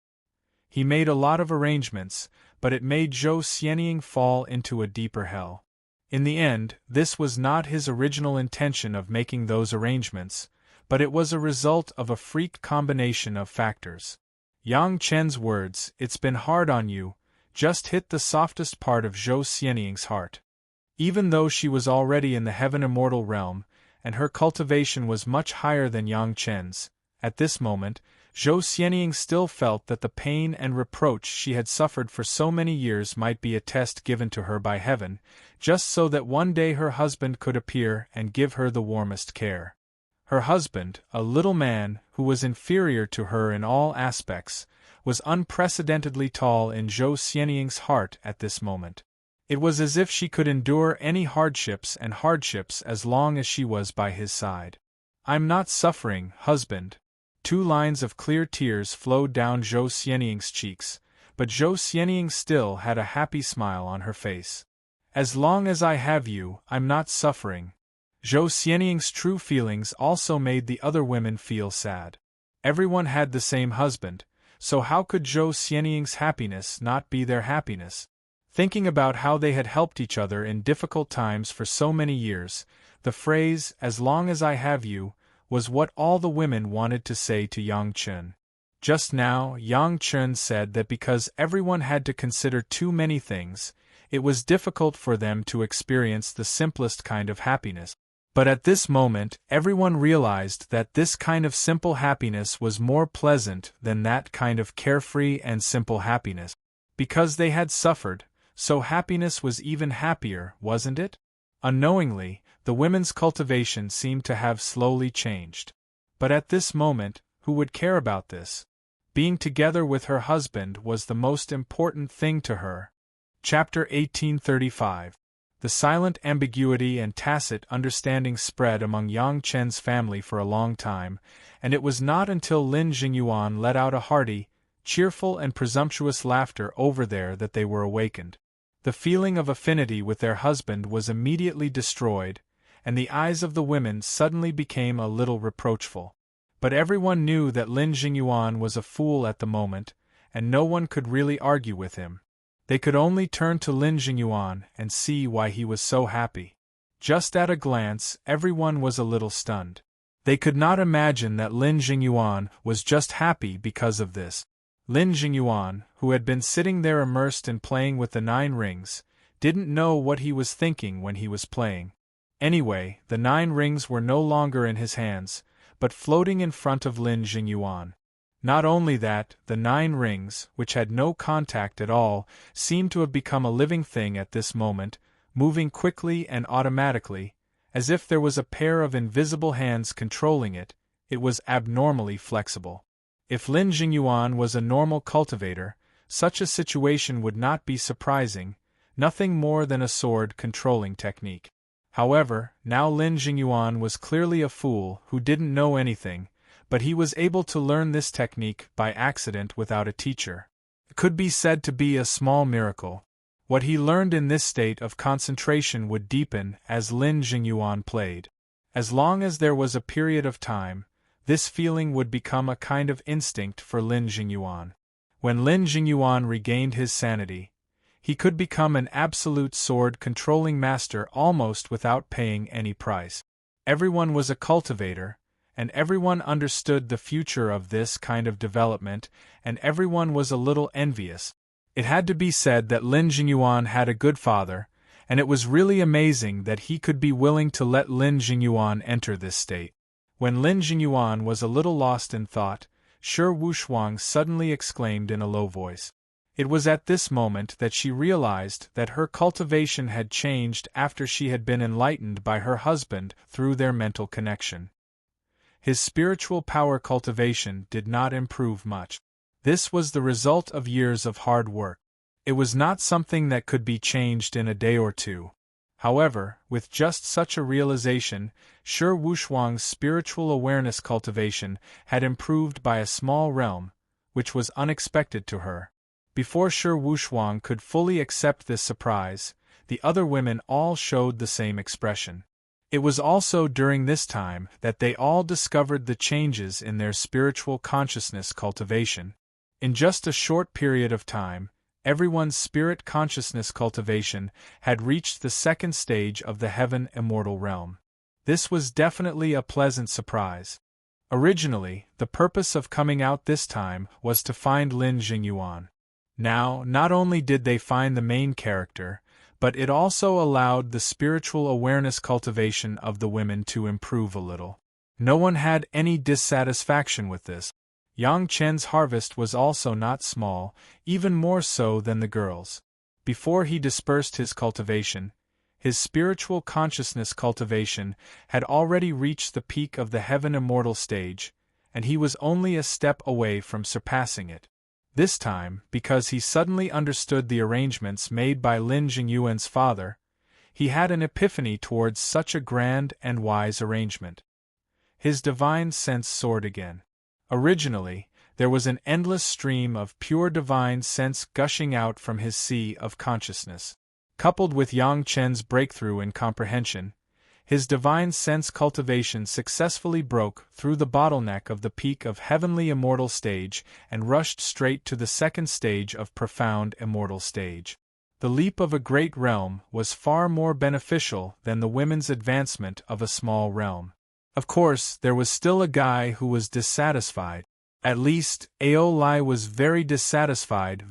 He made a lot of arrangements, but it made Zhou Xianying fall into a deeper hell. In the end, this was not his original intention of making those arrangements, but it was a result of a freak combination of factors. Yang Chen's words, "It's been hard on you," just hit the softest part of Zhou Xianying's heart. Even though she was already in the heaven immortal realm, and her cultivation was much higher than Yang Chen's, at this moment, Zhou Xianying still felt that the pain and reproach she had suffered for so many years might be a test given to her by heaven, just so that one day her husband could appear and give her the warmest care. Her husband, a little man who was inferior to her in all aspects, was unprecedentedly tall in Zhou Xianying's heart at this moment. It was as if she could endure any hardships as long as she was by his side. "I'm not suffering, husband." 2 lines of clear tears flowed down Zhou Xianying's cheeks, but Zhou Xianying still had a happy smile on her face. "As long as I have you, I'm not suffering." Zhou Xianying's true feelings also made the other women feel sad. Everyone had the same husband, so how could Zhou Xianying's happiness not be their happiness? Thinking about how they had helped each other in difficult times for so many years, the phrase, "as long as I have you," was what all the women wanted to say to Yang Chen. Just now, Yang Chen said that because everyone had to consider too many things, it was difficult for them to experience the simplest kind of happiness. But at this moment, everyone realized that this kind of simple happiness was more pleasant than that kind of carefree and simple happiness. Because they had suffered, so happiness was even happier, wasn't it? Unknowingly, the women's cultivation seemed to have slowly changed. But at this moment, who would care about this? Being together with her husband was the most important thing to her. Chapter 1835. The silent ambiguity and tacit understanding spread among Yang Chen's family for a long time, and it was not until Lin Jingyuan let out a hearty, cheerful and presumptuous laughter over there that they were awakened. The feeling of affinity with their husband was immediately destroyed, and the eyes of the women suddenly became a little reproachful. But everyone knew that Lin Jingyuan was a fool at the moment, and no one could really argue with him. They could only turn to Lin Jingyuan and see why he was so happy. Just at a glance, everyone was a little stunned. They could not imagine that Lin Jingyuan was just happy because of this. Lin Jingyuan, who had been sitting there immersed in playing with the 9 rings, didn't know what he was thinking when he was playing. Anyway, the 9 rings were no longer in his hands, but floating in front of Lin Jingyuan. Not only that, the 9 rings, which had no contact at all, seemed to have become a living thing at this moment, moving quickly and automatically, as if there was a pair of invisible hands controlling it. It was abnormally flexible. If Lin Jingyuan was a normal cultivator, such a situation would not be surprising, nothing more than a sword-controlling technique. However, now Lin Jingyuan was clearly a fool who didn't know anything, but he was able to learn this technique by accident without a teacher. It could be said to be a small miracle. What he learned in this state of concentration would deepen as Lin Jingyuan played. As long as there was a period of time, this feeling would become a kind of instinct for Lin Jingyuan. When Lin Jingyuan regained his sanity, he could become an absolute sword-controlling master almost without paying any price. Everyone was a cultivator, and everyone understood the future of this kind of development, and everyone was a little envious. It had to be said that Lin Jingyuan had a good father, and it was really amazing that he could be willing to let Lin Jingyuan enter this state. When Lin Jingyuan was a little lost in thought, Shi Wushuang suddenly exclaimed in a low voice, It was at this moment that she realized that her cultivation had changed after she had been enlightened by her husband through their mental connection. His spiritual power cultivation did not improve much. This was the result of years of hard work. It was not something that could be changed in a day or two. However, with just such a realization, Shi Wuxuang's spiritual awareness cultivation had improved by a small realm, which was unexpected to her. Before Shi Wuxuang could fully accept this surprise, the other women all showed the same expression. It was also during this time that they all discovered the changes in their spiritual consciousness cultivation. In just a short period of time, everyone's spirit consciousness cultivation had reached the second stage of the heaven immortal realm. This was definitely a pleasant surprise. Originally, the purpose of coming out this time was to find Lin Jingyuan. Now, not only did they find the main character, but it also allowed the spiritual awareness cultivation of the women to improve a little. No one had any dissatisfaction with this. Yang Chen's harvest was also not small, even more so than the girls. Before he dispersed his cultivation, his spiritual consciousness cultivation had already reached the peak of the heaven immortal stage, and he was only a step away from surpassing it. This time, because he suddenly understood the arrangements made by Lin Jingyuan's father, he had an epiphany towards such a grand and wise arrangement. His divine sense soared again. Originally, there was an endless stream of pure divine sense gushing out from his sea of consciousness. Coupled with Yang Chen's breakthrough in comprehension, his divine sense cultivation successfully broke through the bottleneck of the peak of heavenly immortal stage and rushed straight to the second stage of profound immortal stage. The leap of a great realm was far more beneficial than the women's advancement of a small realm. Of course, there was still a guy who was dissatisfied. At least, Ao Lai was very dissatisfied.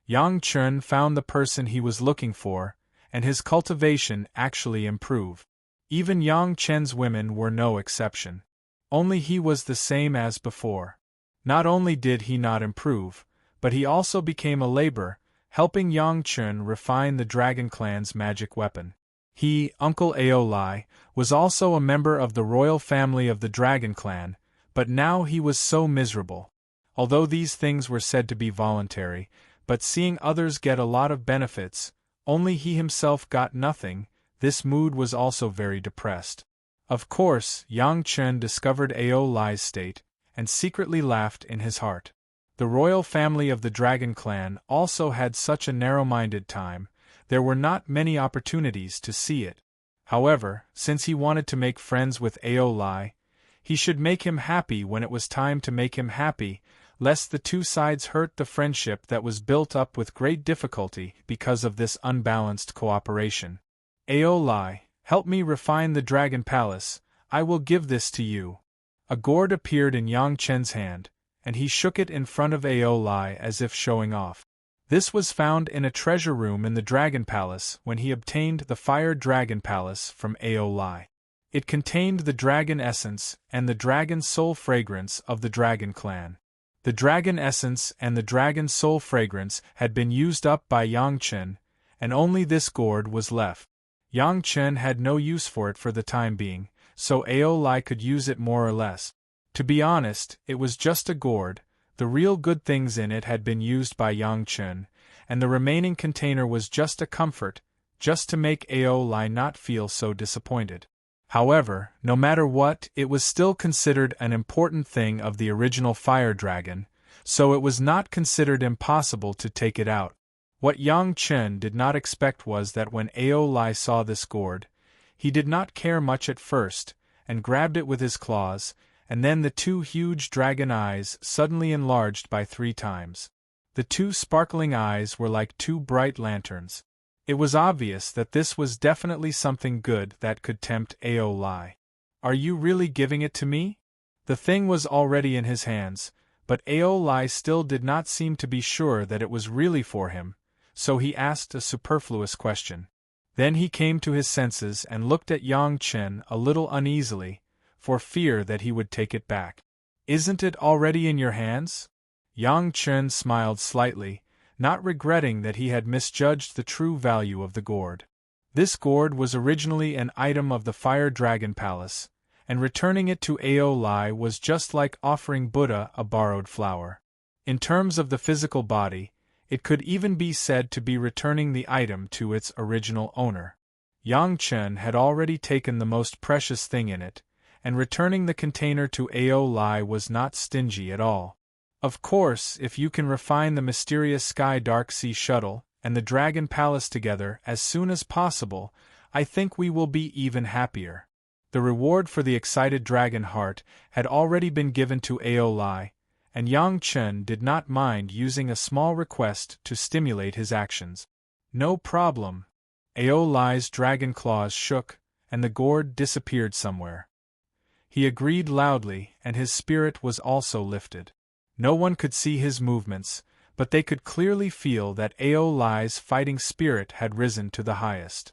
Yang Chen found the person he was looking for, and his cultivation actually improved. Even Yang Chen's women were no exception. Only he was the same as before. Not only did he not improve, but he also became a laborer, helping Yang Chen refine the Dragon Clan's magic weapon. He, Uncle Ao Lai, was also a member of the royal family of the Dragon Clan, but now he was so miserable. Although these things were said to be voluntary, but seeing others get a lot of benefits, only he himself got nothing, this mood was also very depressed. Of course, Yang Chen discovered Ao Lai's state, and secretly laughed in his heart. The royal family of the Dragon Clan also had such a narrow-minded time, there were not many opportunities to see it. However, since he wanted to make friends with Ao Lai, he should make him happy when it was time to make him happy, lest the two sides hurt the friendship that was built up with great difficulty because of this unbalanced cooperation. Ao Lai, help me refine the Dragon Palace, I will give this to you. A gourd appeared in Yang Chen's hand, and he shook it in front of Ao Lai as if showing off. This was found in a treasure room in the Dragon Palace when he obtained the Fire Dragon Palace from Ao Lai. It contained the dragon essence and the dragon soul fragrance of the Dragon Clan. The dragon essence and the dragon soul fragrance had been used up by Yang Chen, and only this gourd was left. Yang Chen had no use for it for the time being, so Ao Lai could use it more or less. To be honest, it was just a gourd, the real good things in it had been used by Yang Chen, and the remaining container was just a comfort, just to make Ao Lai not feel so disappointed. However, no matter what, it was still considered an important thing of the original fire dragon, so it was not considered impossible to take it out. What Yang Chen did not expect was that when Ao Lai saw this gourd, he did not care much at first, and grabbed it with his claws, and then the two huge dragon eyes suddenly enlarged by 3 times. The two sparkling eyes were like 2 bright lanterns. It was obvious that this was definitely something good that could tempt Ao Lai. Are you really giving it to me? The thing was already in his hands, but Ao Lai still did not seem to be sure that it was really for him, so he asked a superfluous question. Then he came to his senses and looked at Yang Chen a little uneasily, for fear that he would take it back. Isn't it already in your hands? Yang Chen smiled slightly, not regretting that he had misjudged the true value of the gourd. This gourd was originally an item of the Fire Dragon Palace, and returning it to Ao Lai was just like offering Buddha a borrowed flower. In terms of the physical body, it could even be said to be returning the item to its original owner. Yang Chen had already taken the most precious thing in it, and returning the container to Ao Lai was not stingy at all. Of course, if you can refine the mysterious Sky Dark Sea Shuttle and the Dragon Palace together as soon as possible, I think we will be even happier. The reward for the excited dragon heart had already been given to Ao Lai, and Yang Chen did not mind using a small request to stimulate his actions. No problem. Ao Lai's dragon claws shook, and the gourd disappeared somewhere. He agreed loudly, and his spirit was also lifted. No one could see his movements, but they could clearly feel that Ao Lai's fighting spirit had risen to the highest.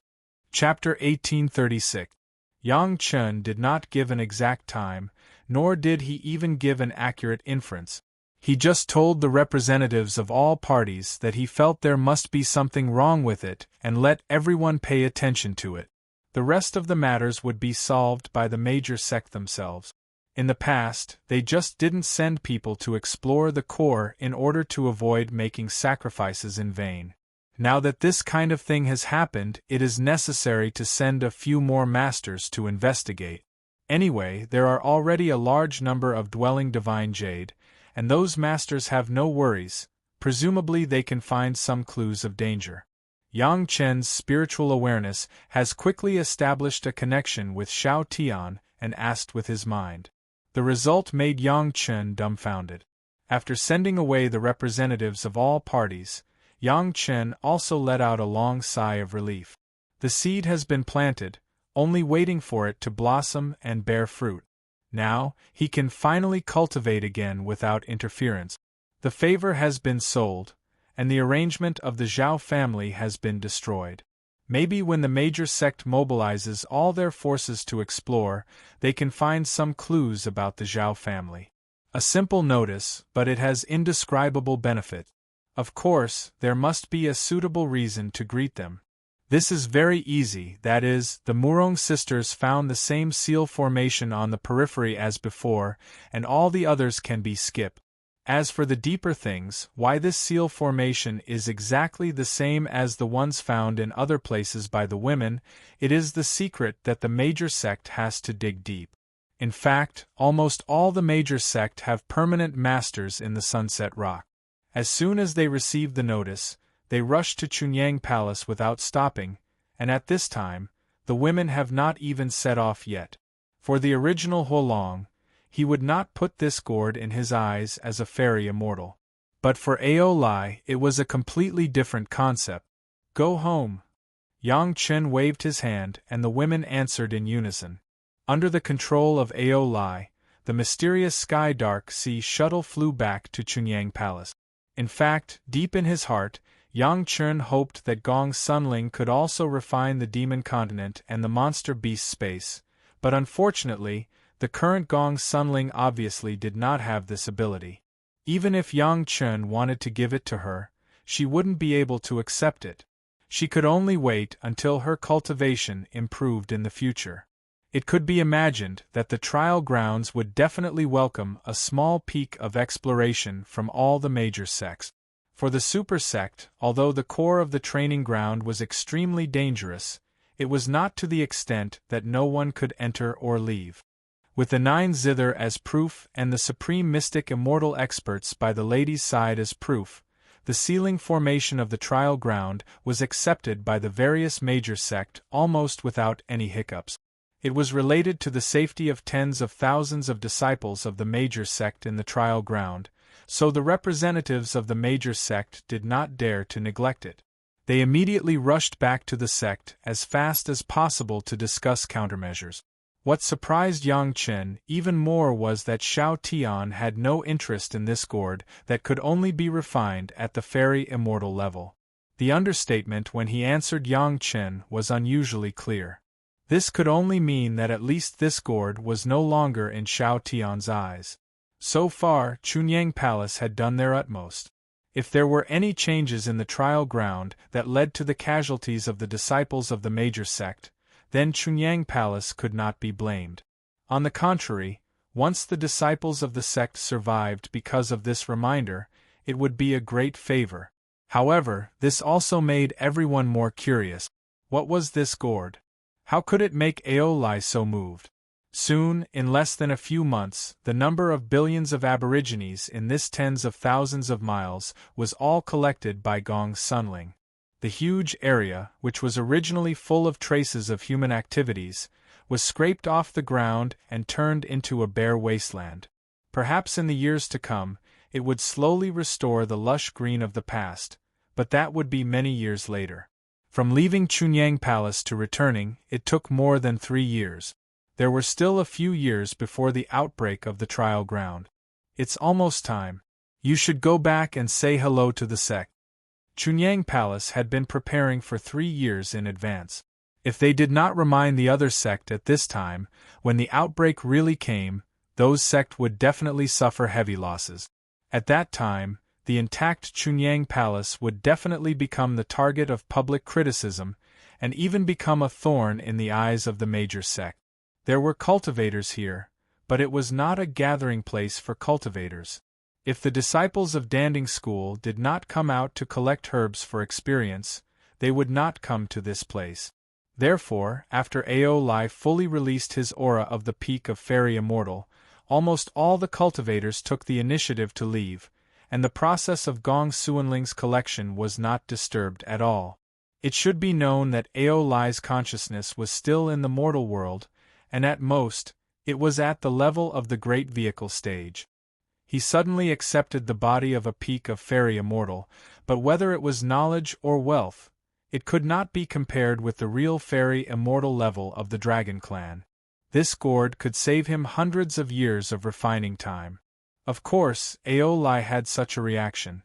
Chapter 1836. Yang Chen did not give an exact time, nor did he even give an accurate inference. He just told the representatives of all parties that he felt there must be something wrong with it and let everyone pay attention to it. The rest of the matters would be solved by the major sect themselves. In the past, they just didn't send people to explore the core in order to avoid making sacrifices in vain. Now that this kind of thing has happened, it is necessary to send a few more masters to investigate. Anyway, there are already a large number of dwelling divine jade, and those masters have no worries. Presumably they can find some clues of danger. Yang Chen's spiritual awareness has quickly established a connection with Xiao Tian and asked with his mind. The result made Yang Chen dumbfounded. After sending away the representatives of all parties, Yang Chen also let out a long sigh of relief. The seed has been planted, only waiting for it to blossom and bear fruit. Now, he can finally cultivate again without interference. The favor has been sold, and the arrangement of the Zhao family has been destroyed. Maybe when the major sect mobilizes all their forces to explore, they can find some clues about the Zhao family. A simple notice, but it has indescribable benefit. Of course, there must be a suitable reason to greet them. This is very easy, that is, the Murong sisters found the same seal formation on the periphery as before, and all the others can be skipped. As for the deeper things, why this seal formation is exactly the same as the ones found in other places by the women, it is the secret that the major sect has to dig deep. In fact, almost all the major sect have permanent masters in the Sunset Rock. As soon as they receive the notice, they rush to Chunyang Palace without stopping, and at this time, the women have not even set off yet. For the original Huolong, he would not put this gourd in his eyes as a fairy immortal. But for Ao Lai, it was a completely different concept. Go home. Yang Chen waved his hand, and the women answered in unison. Under the control of Ao Lai, the mysterious Sky Dark Sea Shuttle flew back to Chunyang Palace. In fact, deep in his heart, Yang Chen hoped that Gong Sunling could also refine the demon continent and the monster beast space, but unfortunately, the current Gong Sunling obviously did not have this ability. Even if Yang Chen wanted to give it to her, she wouldn't be able to accept it. She could only wait until her cultivation improved in the future. It could be imagined that the trial grounds would definitely welcome a small peak of exploration from all the major sects. For the super sect, although the core of the training ground was extremely dangerous, it was not to the extent that no one could enter or leave. With the 9 zither as proof and the supreme mystic immortal experts by the lady's side as proof, the sealing formation of the trial ground was accepted by the various major sect almost without any hiccups. It was related to the safety of tens of thousands of disciples of the major sect in the trial ground, so the representatives of the major sect did not dare to neglect it. They immediately rushed back to the sect as fast as possible to discuss countermeasures. What surprised Yang Chen even more was that Xiao Tian had no interest in this gourd that could only be refined at the fairy immortal level. The understatement when he answered Yang Chen was unusually clear. This could only mean that at least this gourd was no longer in Xiao Tian's eyes. So far, Chunyang Palace had done their utmost. If there were any changes in the trial ground that led to the casualties of the disciples of the major sect, then Chunyang Palace could not be blamed. On the contrary, once the disciples of the sect survived because of this reminder, it would be a great favor. However, this also made everyone more curious. What was this gourd? How could it make Aeoli so moved? Soon, in less than a few months, the number of billions of aborigines in this tens of thousands of miles was all collected by Gong Sunling. The huge area, which was originally full of traces of human activities, was scraped off the ground and turned into a bare wasteland. Perhaps in the years to come, it would slowly restore the lush green of the past, but that would be many years later. From leaving Chunyang Palace to returning, it took more than 3 years. There were still a few years before the outbreak of the trial ground. It's almost time. You should go back and say hello to the sect. Chunyang Palace had been preparing for 3 years in advance. If they did not remind the other sect at this time, when the outbreak really came, those sect would definitely suffer heavy losses. At that time, the intact Chunyang Palace would definitely become the target of public criticism, and even become a thorn in the eyes of the major sect. There were cultivators here, but it was not a gathering place for cultivators. If the disciples of Danding School did not come out to collect herbs for experience, they would not come to this place. Therefore, after Aeoli fully released his aura of the peak of Fairy Immortal, almost all the cultivators took the initiative to leave, and the process of Gong Suanling's collection was not disturbed at all. It should be known that Aeoli's consciousness was still in the mortal world, and at most, it was at the level of the great vehicle stage. He suddenly accepted the body of a peak of Fairy Immortal, but whether it was knowledge or wealth, it could not be compared with the real Fairy Immortal level of the Dragon Clan. This gourd could save him hundreds of years of refining time. Of course, Aeoli had such a reaction.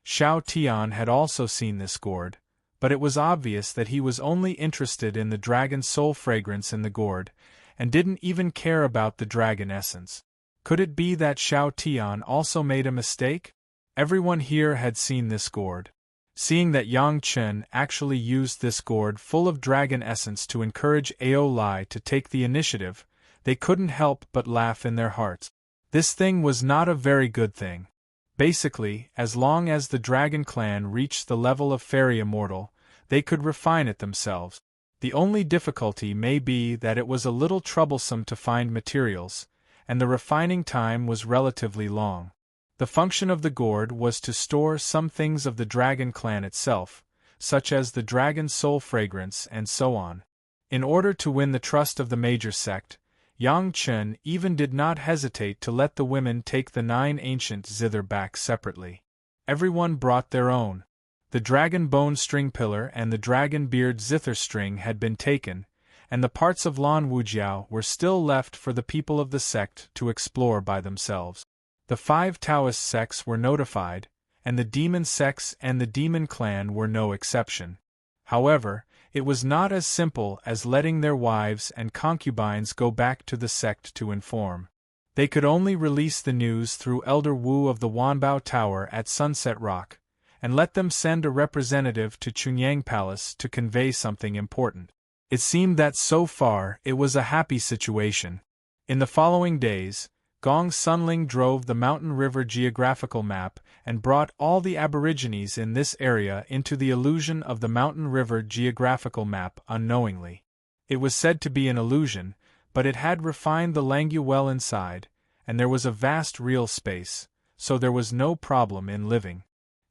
Xiao Tian had also seen this gourd, but it was obvious that he was only interested in the dragon soul fragrance in the gourd, and didn't even care about the dragon essence. Could it be that Xiao Tian also made a mistake? Everyone here had seen this gourd. Seeing that Yang Chen actually used this gourd full of dragon essence to encourage Aeoli to take the initiative, they couldn't help but laugh in their hearts. This thing was not a very good thing. Basically, as long as the Dragon Clan reached the level of Fairy Immortal, they could refine it themselves. The only difficulty may be that it was a little troublesome to find materials, and the refining time was relatively long. The function of the gourd was to store some things of the Dragon Clan itself, such as the dragon soul fragrance and so on. In order to win the trust of the major sect, Yang Chen even did not hesitate to let the women take the 9 ancient zither back separately. Everyone brought their own. The dragon bone string pillar and the dragon beard zither string had been taken, and the parts of Lan Wujiao were still left for the people of the sect to explore by themselves. The 5 Taoist sects were notified, and the demon sects and the demon clan were no exception. However, it was not as simple as letting their wives and concubines go back to the sect to inform. They could only release the news through Elder Wu of the Wanbao Tower at Sunset Rock, and let them send a representative to Chunyang Palace to convey something important. It seemed that so far it was a happy situation. In the following days, Gong Sunling drove the Mountain River geographical map and brought all the aborigines in this area into the illusion of the Mountain River geographical map unknowingly. It was said to be an illusion, but it had refined the Langu well inside, and there was a vast real space, so there was no problem in living.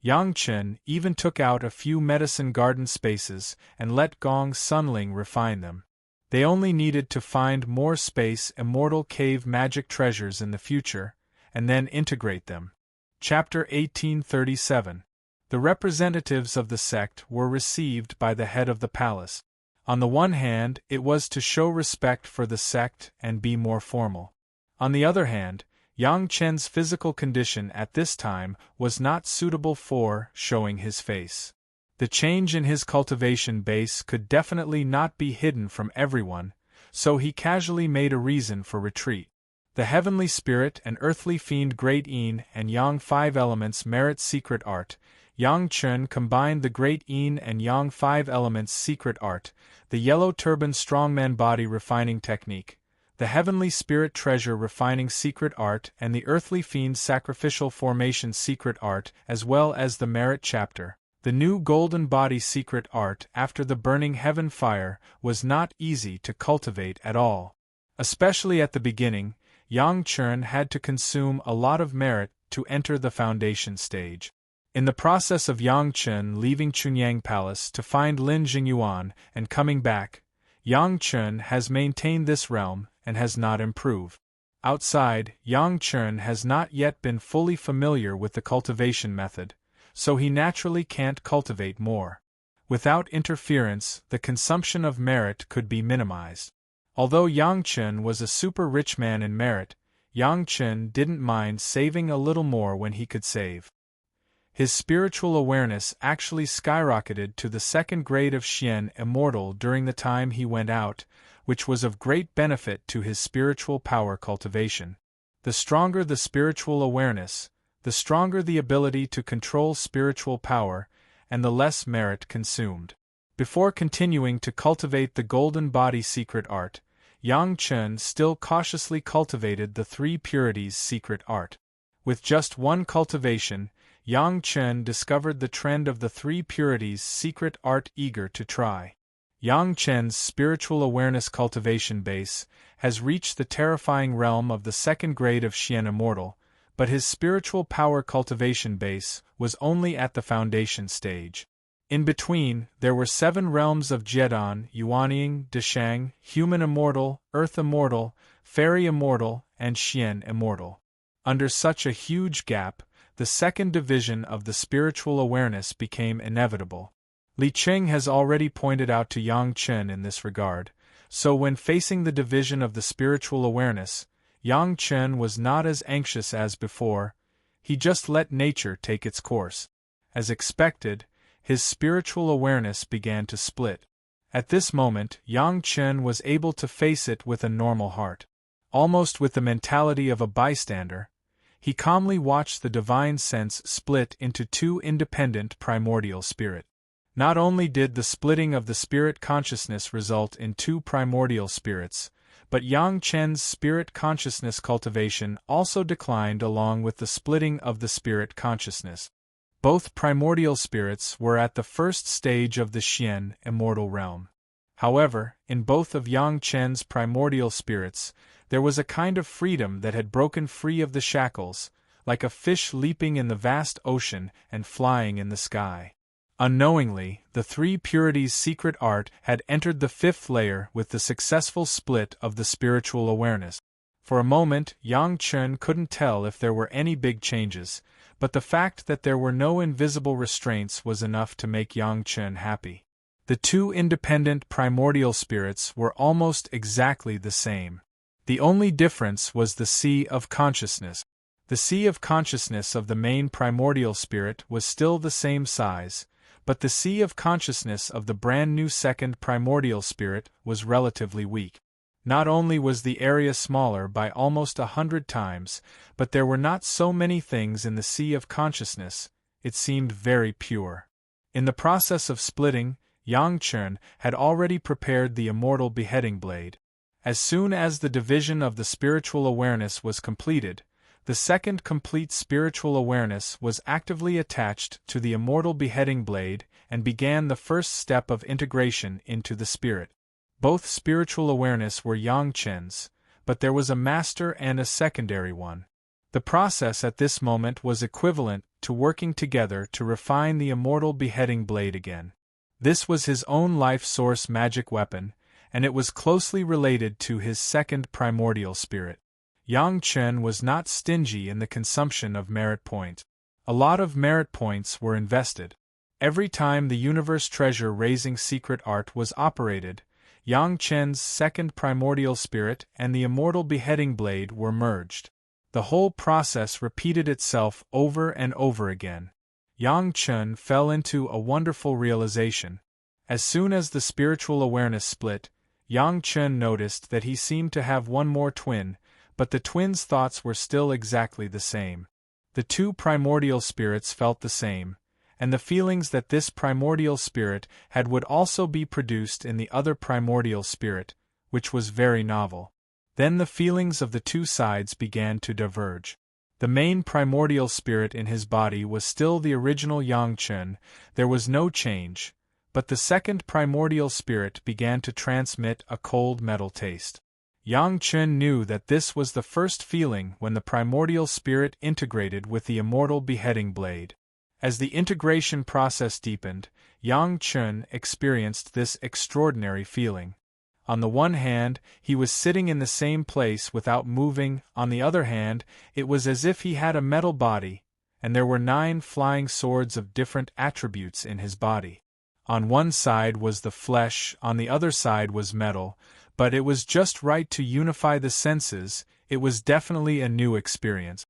Yang Chen even took out a few medicine garden spaces and let Gong Sunling refine them. They only needed to find more space immortal cave magic treasures in the future, and then integrate them. Chapter 1837. The representatives of the sect were received by the head of the palace. On the one hand, it was to show respect for the sect and be more formal. On the other hand, Yang Chen's physical condition at this time was not suitable for showing his face. The change in his cultivation base could definitely not be hidden from everyone, so he casually made a reason for retreat. The heavenly spirit and earthly fiend Great Yin and Yang 5 elements merit secret art. Yang Chun combined the Great Yin and Yang 5 elements secret art, the yellow turban strongman body refining technique, the heavenly spirit treasure refining secret art, and the earthly fiend sacrificial formation secret art, as well as the merit chapter. The new golden body secret art after the burning heaven fire was not easy to cultivate at all. Especially at the beginning, Yang Chun had to consume a lot of merit to enter the foundation stage. In the process of Yang Chun leaving Chunyang Palace to find Lin Jingyuan and coming back, Yang Chun has maintained this realm and has not improved. Outside, Yang Chun has not yet been fully familiar with the cultivation method, so he naturally can't cultivate more. Without interference, the consumption of merit could be minimized. Although Yang Chun was a super rich man in merit, Yang Chun didn't mind saving a little more when he could save. His spiritual awareness actually skyrocketed to the second grade of Xian Immortal during the time he went out, which was of great benefit to his spiritual power cultivation. The stronger the spiritual awareness, the stronger the ability to control spiritual power, and the less merit consumed. Before continuing to cultivate the golden body secret art, Yang Chun still cautiously cultivated the three purities secret art. With just one cultivation, Yang Chun discovered the trend of the three purities secret art eager to try. Yang Chun's spiritual awareness cultivation base has reached the terrifying realm of the second grade of Xian Immortal, but his spiritual power cultivation base was only at the foundation stage. In between, there were 7 realms of Jiedan, Yuanying, Deshang, Human Immortal, Earth Immortal, Fairy Immortal, and Xian Immortal. Under such a huge gap, the second division of the spiritual awareness became inevitable. Li Qing has already pointed out to Yang Chun in this regard, so when facing the division of the spiritual awareness, Yang Chun was not as anxious as before, he just let nature take its course. As expected, his spiritual awareness began to split. At this moment, Yang Chun was able to face it with a normal heart. Almost with the mentality of a bystander, he calmly watched the divine sense split into 2 independent primordial spirit. Not only did the splitting of the spirit consciousness result in 2 primordial spirits, but Yang Chen's spirit consciousness cultivation also declined along with the splitting of the spirit consciousness. Both primordial spirits were at the first stage of the Xian Immortal realm. However, in both of Yang Chen's primordial spirits, there was a kind of freedom that had broken free of the shackles, like a fish leaping in the vast ocean and flying in the sky. Unknowingly, the 3 purities secret art had entered the 5th layer with the successful split of the spiritual awareness. For a moment, Yang Chun couldn't tell if there were any big changes, but the fact that there were no invisible restraints was enough to make Yang Chun happy. The 2 independent primordial spirits were almost exactly the same. The only difference was the sea of consciousness. The sea of consciousness of the main primordial spirit was still the same size, but the sea of consciousness of the brand new second primordial spirit was relatively weak. Not only was the area smaller by almost 100 times, but there were not so many things in the sea of consciousness, it seemed very pure. In the process of splitting, Yang Chun had already prepared the immortal beheading blade. As soon as the division of the spiritual awareness was completed, the second complete spiritual awareness was actively attached to the immortal beheading blade and began the first step of integration into the spirit. Both spiritual awareness were Yang Chen's, but there was a master and a secondary one. The process at this moment was equivalent to working together to refine the immortal beheading blade again. This was his own life source magic weapon, and it was closely related to his second primordial spirit. Yang Chen was not stingy in the consumption of merit points. A lot of merit points were invested. Every time the universe treasure-raising secret art was operated, Yang Chen's second primordial spirit and the immortal beheading blade were merged. The whole process repeated itself over and over again. Yang Chen fell into a wonderful realization. As soon as the spiritual awareness split, Yang Chen noticed that he seemed to have one more twin, but the twins' thoughts were still exactly the same. The two primordial spirits felt the same, and the feelings that this primordial spirit had would also be produced in the other primordial spirit, which was very novel. Then the feelings of the two sides began to diverge. The main primordial spirit in his body was still the original Yang Chen, there was no change, but the second primordial spirit began to transmit a cold metal taste. Yang Chen knew that this was the first feeling when the primordial spirit integrated with the immortal beheading blade. As the integration process deepened, Yang Chen experienced this extraordinary feeling. On the one hand, he was sitting in the same place without moving, on the other hand, it was as if he had a metal body, and there were 9 flying swords of different attributes in his body. On one side was the flesh, on the other side was metal, but it was just right to unify the senses, it was definitely a new experience.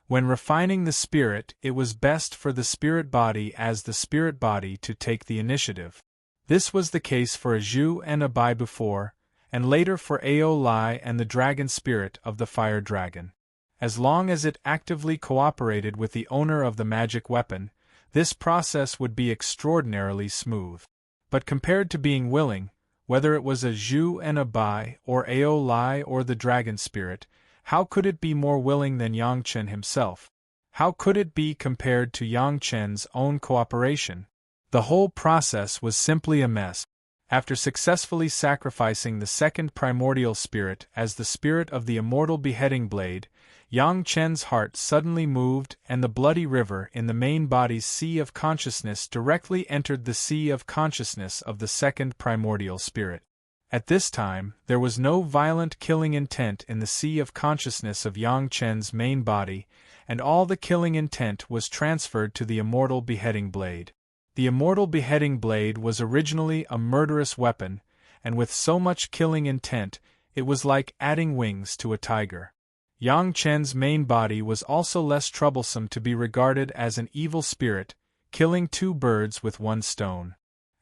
When refining the spirit, it was best for the spirit body as the spirit body to take the initiative. This was the case for Zhu and Bai before, and later for Ao Lai and the dragon spirit of the fire dragon. As long as it actively cooperated with the owner of the magic weapon, this process would be extraordinarily smooth. But compared to being willing, whether it was a Zhu and Bai or Ao Lai or the dragon spirit, how could it be more willing than Yang Chen himself? How could it be compared to Yang Chen's own cooperation? The whole process was simply a mess. After successfully sacrificing the second primordial spirit as the spirit of the immortal beheading blade, Yang Chen's heart suddenly moved and the bloody river in the main body's sea of consciousness directly entered the sea of consciousness of the second primordial spirit. At this time, there was no violent killing intent in the sea of consciousness of Yang Chen's main body, and all the killing intent was transferred to the immortal beheading blade. The immortal beheading blade was originally a murderous weapon, and with so much killing intent, it was like adding wings to a tiger. Yang Chen's main body was also less troublesome to be regarded as an evil spirit, killing 2 birds with 1 stone.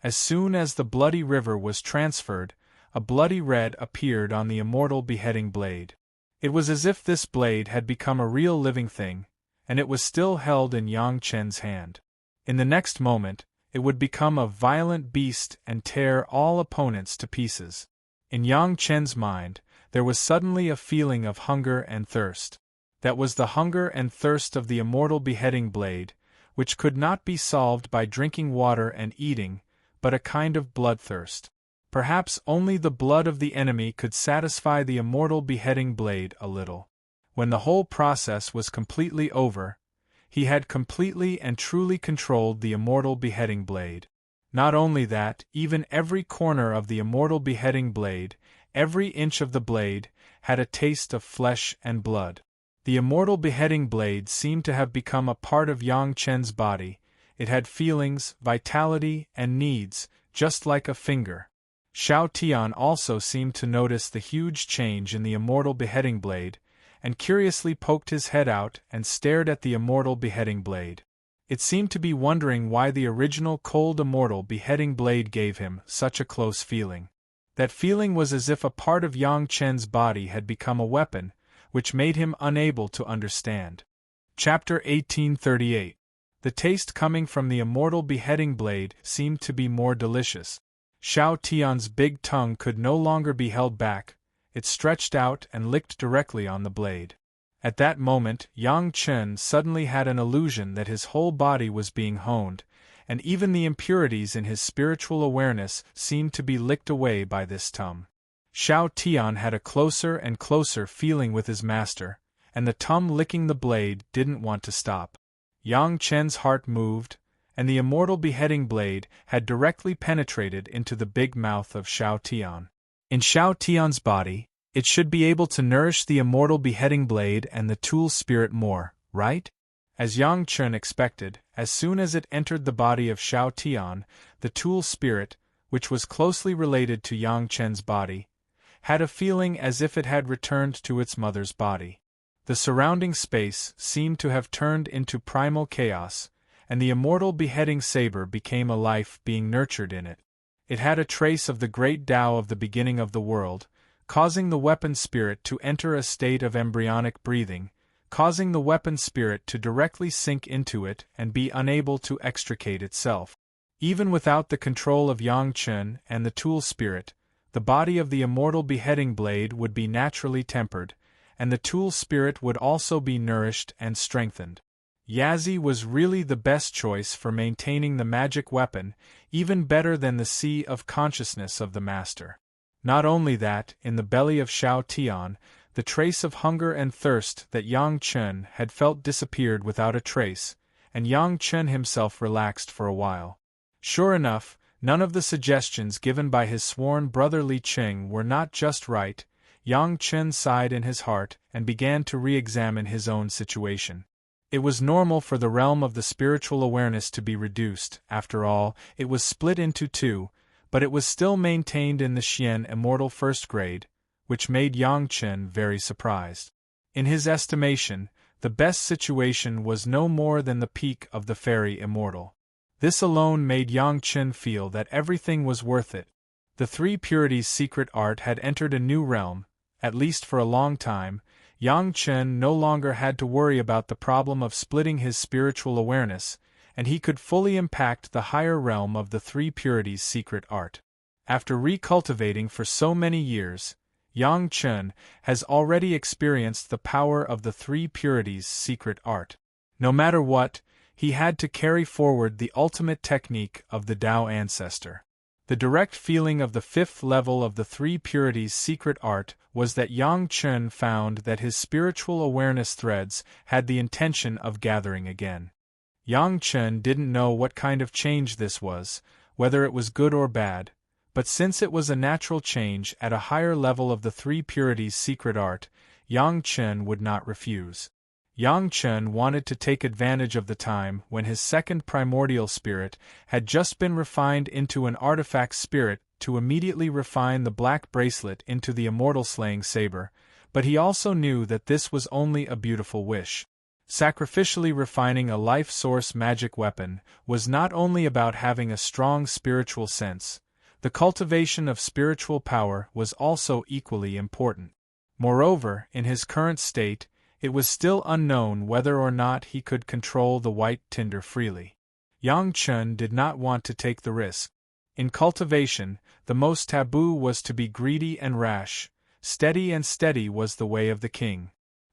As soon as the bloody river was transferred, a bloody red appeared on the immortal beheading blade. It was as if this blade had become a real living thing, and it was still held in Yang Chen's hand. In the next moment, it would become a violent beast and tear all opponents to pieces. In Yang Chen's mind, there was suddenly a feeling of hunger and thirst. That was the hunger and thirst of the immortal beheading blade, which could not be solved by drinking water and eating, but a kind of bloodthirst. Perhaps only the blood of the enemy could satisfy the immortal beheading blade a little. When the whole process was completely over, he had completely and truly controlled the immortal beheading blade. Not only that, even every corner of the immortal beheading blade, every inch of the blade, had a taste of flesh and blood. The immortal beheading blade seemed to have become a part of Yang Chen's body. It had feelings, vitality, and needs, just like a finger. Xiao Tian also seemed to notice the huge change in the immortal beheading blade, and curiously poked his head out and stared at the immortal beheading blade. It seemed to be wondering why the original cold immortal beheading blade gave him such a close feeling. That feeling was as if a part of Yang Chen's body had become a weapon, which made him unable to understand. Chapter 1838. The taste coming from the immortal beheading blade seemed to be more delicious. Xiao Tian's big tongue could no longer be held back, it stretched out and licked directly on the blade. At that moment, Yang Chen suddenly had an illusion that his whole body was being honed, and even the impurities in his spiritual awareness seemed to be licked away by this tongue. Xiao Tian had a closer and closer feeling with his master, and the tongue licking the blade didn't want to stop. Yang Chen's heart moved, and the immortal beheading blade had directly penetrated into the big mouth of Xiao Tian. In Xiao Tian's body, it should be able to nourish the immortal beheading blade and the tool spirit more, right? As Yang Chen expected, as soon as it entered the body of Xiao Tian, the tool spirit, which was closely related to Yang Chen's body, had a feeling as if it had returned to its mother's body. The surrounding space seemed to have turned into primal chaos, and the immortal beheading saber became a life being nurtured in it. It had a trace of the great Tao of the beginning of the world, causing the weapon spirit to enter a state of embryonic breathing, causing the weapon spirit to directly sink into it and be unable to extricate itself. Even without the control of Yang Chen and the tool spirit, the body of the immortal beheading blade would be naturally tempered, and the tool spirit would also be nourished and strengthened. Yazi was really the best choice for maintaining the magic weapon, even better than the sea of consciousness of the master. Not only that, in the belly of Shao Tian, the trace of hunger and thirst that Yang Chen had felt disappeared without a trace, and Yang Chen himself relaxed for a while. Sure enough, none of the suggestions given by his sworn brother Li Qing were not just right. Yang Chen sighed in his heart and began to re-examine his own situation. It was normal for the realm of the spiritual awareness to be reduced. After all, it was split into two, but it was still maintained in the Xian Immortal first grade, which made Yang Chen very surprised. In his estimation, the best situation was no more than the peak of the fairy Immortal. This alone made Yang Chen feel that everything was worth it. The three purities secret art had entered a new realm, at least for a long time. Yang Chen no longer had to worry about the problem of splitting his spiritual awareness, and he could fully impact the higher realm of the three purities secret art. After recultivating for so many years, Yang Chen has already experienced the power of the three purities secret art. No matter what, he had to carry forward the ultimate technique of the Tao ancestor. The direct feeling of the fifth level of the three purities secret art was that Yang Chen found that his spiritual awareness threads had the intention of gathering again. Yang Chen didn't know what kind of change this was, whether it was good or bad, but since it was a natural change at a higher level of the three purities secret art, Yang Chen would not refuse. Yang Chen wanted to take advantage of the time when his second primordial spirit had just been refined into an artifact spirit to immediately refine the black bracelet into the immortal slaying saber, but he also knew that this was only a beautiful wish. Sacrificially refining a life source magic weapon was not only about having a strong spiritual sense, the cultivation of spiritual power was also equally important. Moreover, in his current state, it was still unknown whether or not he could control the white tinder freely. Yang Chen did not want to take the risk. In cultivation, the most taboo was to be greedy and rash. Steady and steady was the way of the king.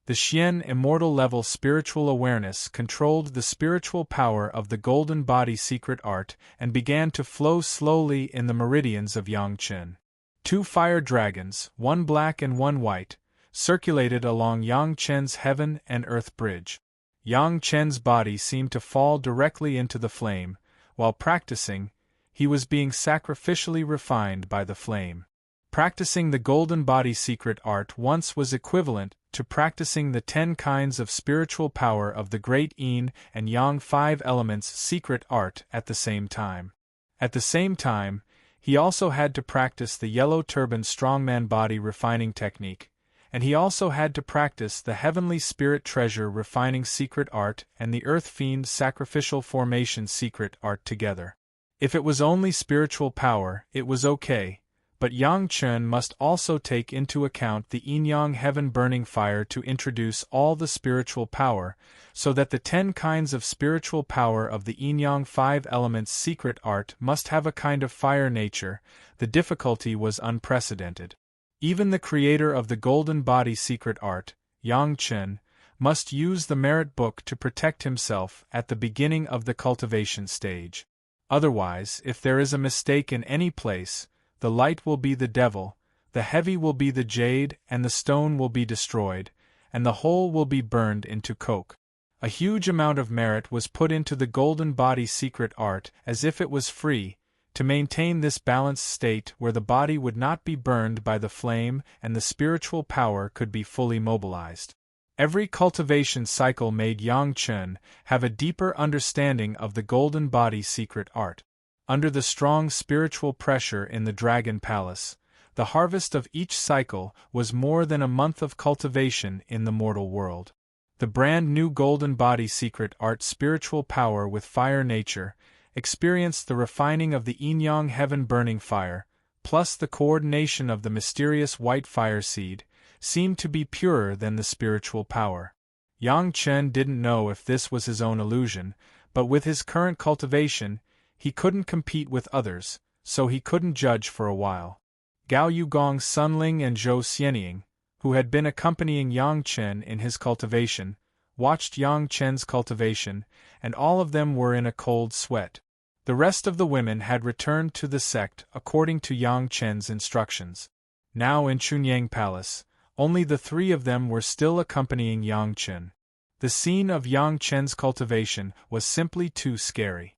The Xian Immortal level spiritual awareness controlled the spiritual power of the golden body secret art and began to flow slowly in the meridians of Yang Chen. Two fire dragons, one black and one white, circulated along Yang Chen's heaven and earth bridge. Yang Chen's body seemed to fall directly into the flame. While practicing, he was being sacrificially refined by the flame. Practicing the golden body secret art once was equivalent to practicing the 10 kinds of spiritual power of the great Yin and Yang 5 elements secret art at the same time. At the same time, he also had to practice the yellow turban strongman body refining technique, and he also had to practice the heavenly spirit treasure refining secret art and the earth fiend sacrificial formation secret art together. If it was only spiritual power, it was okay, but Yang Chen must also take into account the yin-yang heaven burning fire to introduce all the spiritual power, so that the 10 kinds of spiritual power of the yin-yang 5 elements secret art must have a kind of fire nature. The difficulty was unprecedented. Even the creator of the golden body secret art, Yang Chen, must use the merit book to protect himself at the beginning of the cultivation stage. Otherwise, if there is a mistake in any place, the light will be the devil, the heavy will be the jade, and the stone will be destroyed, and the whole will be burned into coke. A huge amount of merit was put into the golden body secret art as if it was free, to maintain this balanced state where the body would not be burned by the flame and the spiritual power could be fully mobilized. Every cultivation cycle made Yang Chen have a deeper understanding of the golden body secret art. Under the strong spiritual pressure in the Dragon Palace, the harvest of each cycle was more than a month of cultivation in the mortal world. The brand new golden body secret art spiritual power with fire nature experienced the refining of the yin-yang heaven burning fire, plus the coordination of the mysterious white fire seed, seemed to be purer than the spiritual power. Yang Chen didn't know if this was his own illusion, but with his current cultivation, he couldn't compete with others, so he couldn't judge for a while. Gao Yugong, Sun Ling and Zhou Xianying, who had been accompanying Yang Chen in his cultivation, watched Yang Chen's cultivation, and all of them were in a cold sweat. The rest of the women had returned to the sect according to Yang Chen's instructions. Now in Chunyang Palace, only the three of them were still accompanying Yang Chen. The scene of Yang Chen's cultivation was simply too scary.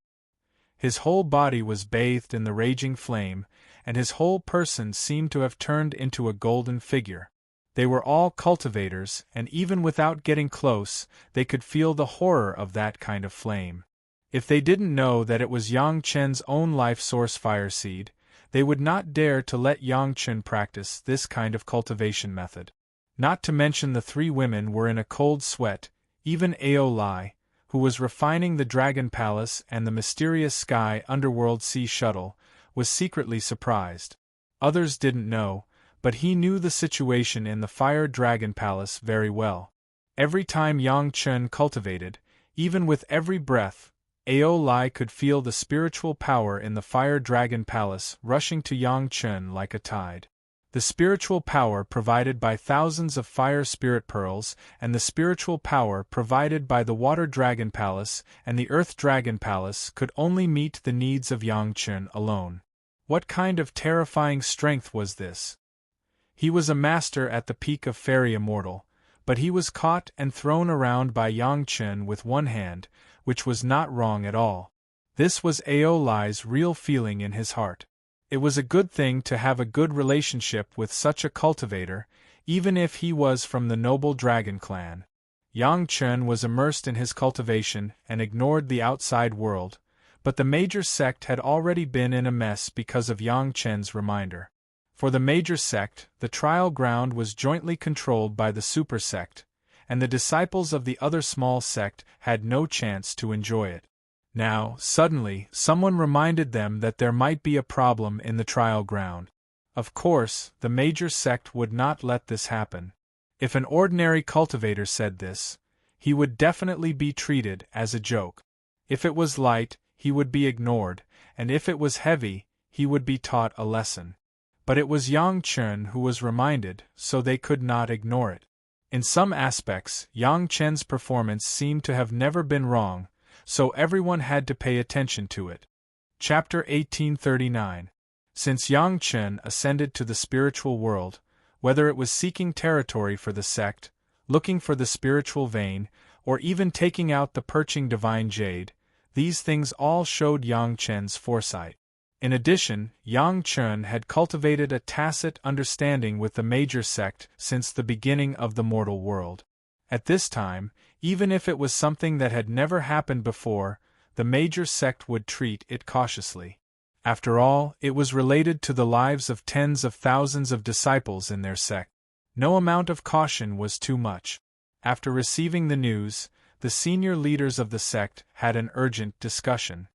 His whole body was bathed in the raging flame, and his whole person seemed to have turned into a golden figure. They were all cultivators, and even without getting close, they could feel the horror of that kind of flame. If they didn't know that it was Yang Chen's own life source fire seed, they would not dare to let Yang Chen practice this kind of cultivation method. Not to mention the three women were in a cold sweat, even Ao Lai, who was refining the Dragon Palace and the mysterious Sky Underworld Sea Shuttle, was secretly surprised. Others didn't know, but he knew the situation in the Fire Dragon Palace very well. Every time Yang Chen cultivated, even with every breath, Ao Lai could feel the spiritual power in the Fire Dragon Palace rushing to Yang Chen like a tide. The spiritual power provided by thousands of fire spirit pearls, and the spiritual power provided by the Water Dragon Palace and the Earth Dragon Palace could only meet the needs of Yang Chen alone. What kind of terrifying strength was this? He was a master at the peak of Fairy Immortal, but he was caught and thrown around by Yang Chen with one hand, which was not wrong at all. This was Ao Lai's real feeling in his heart. It was a good thing to have a good relationship with such a cultivator, even if he was from the noble dragon clan. Yang Chen was immersed in his cultivation and ignored the outside world, but the major sect had already been in a mess because of Yang Chen's reminder. For the major sect, the trial ground was jointly controlled by the super sect, and the disciples of the other small sect had no chance to enjoy it. Now, suddenly, someone reminded them that there might be a problem in the trial ground. Of course, the major sect would not let this happen. If an ordinary cultivator said this, he would definitely be treated as a joke. If it was light, he would be ignored, and if it was heavy, he would be taught a lesson. But it was Yang Chen who was reminded, so they could not ignore it. In some aspects, Yang Chen's performance seemed to have never been wrong, so everyone had to pay attention to it. Chapter 1839. Since Yang Chen ascended to the spiritual world, whether it was seeking territory for the sect, looking for the spiritual vein, or even taking out the perching divine jade, these things all showed Yang Chen's foresight. In addition, Yang Chen had cultivated a tacit understanding with the major sect since the beginning of the mortal world. At this time, even if it was something that had never happened before, the major sect would treat it cautiously. After all, it was related to the lives of tens of thousands of disciples in their sect. No amount of caution was too much. After receiving the news, the senior leaders of the sect had an urgent discussion.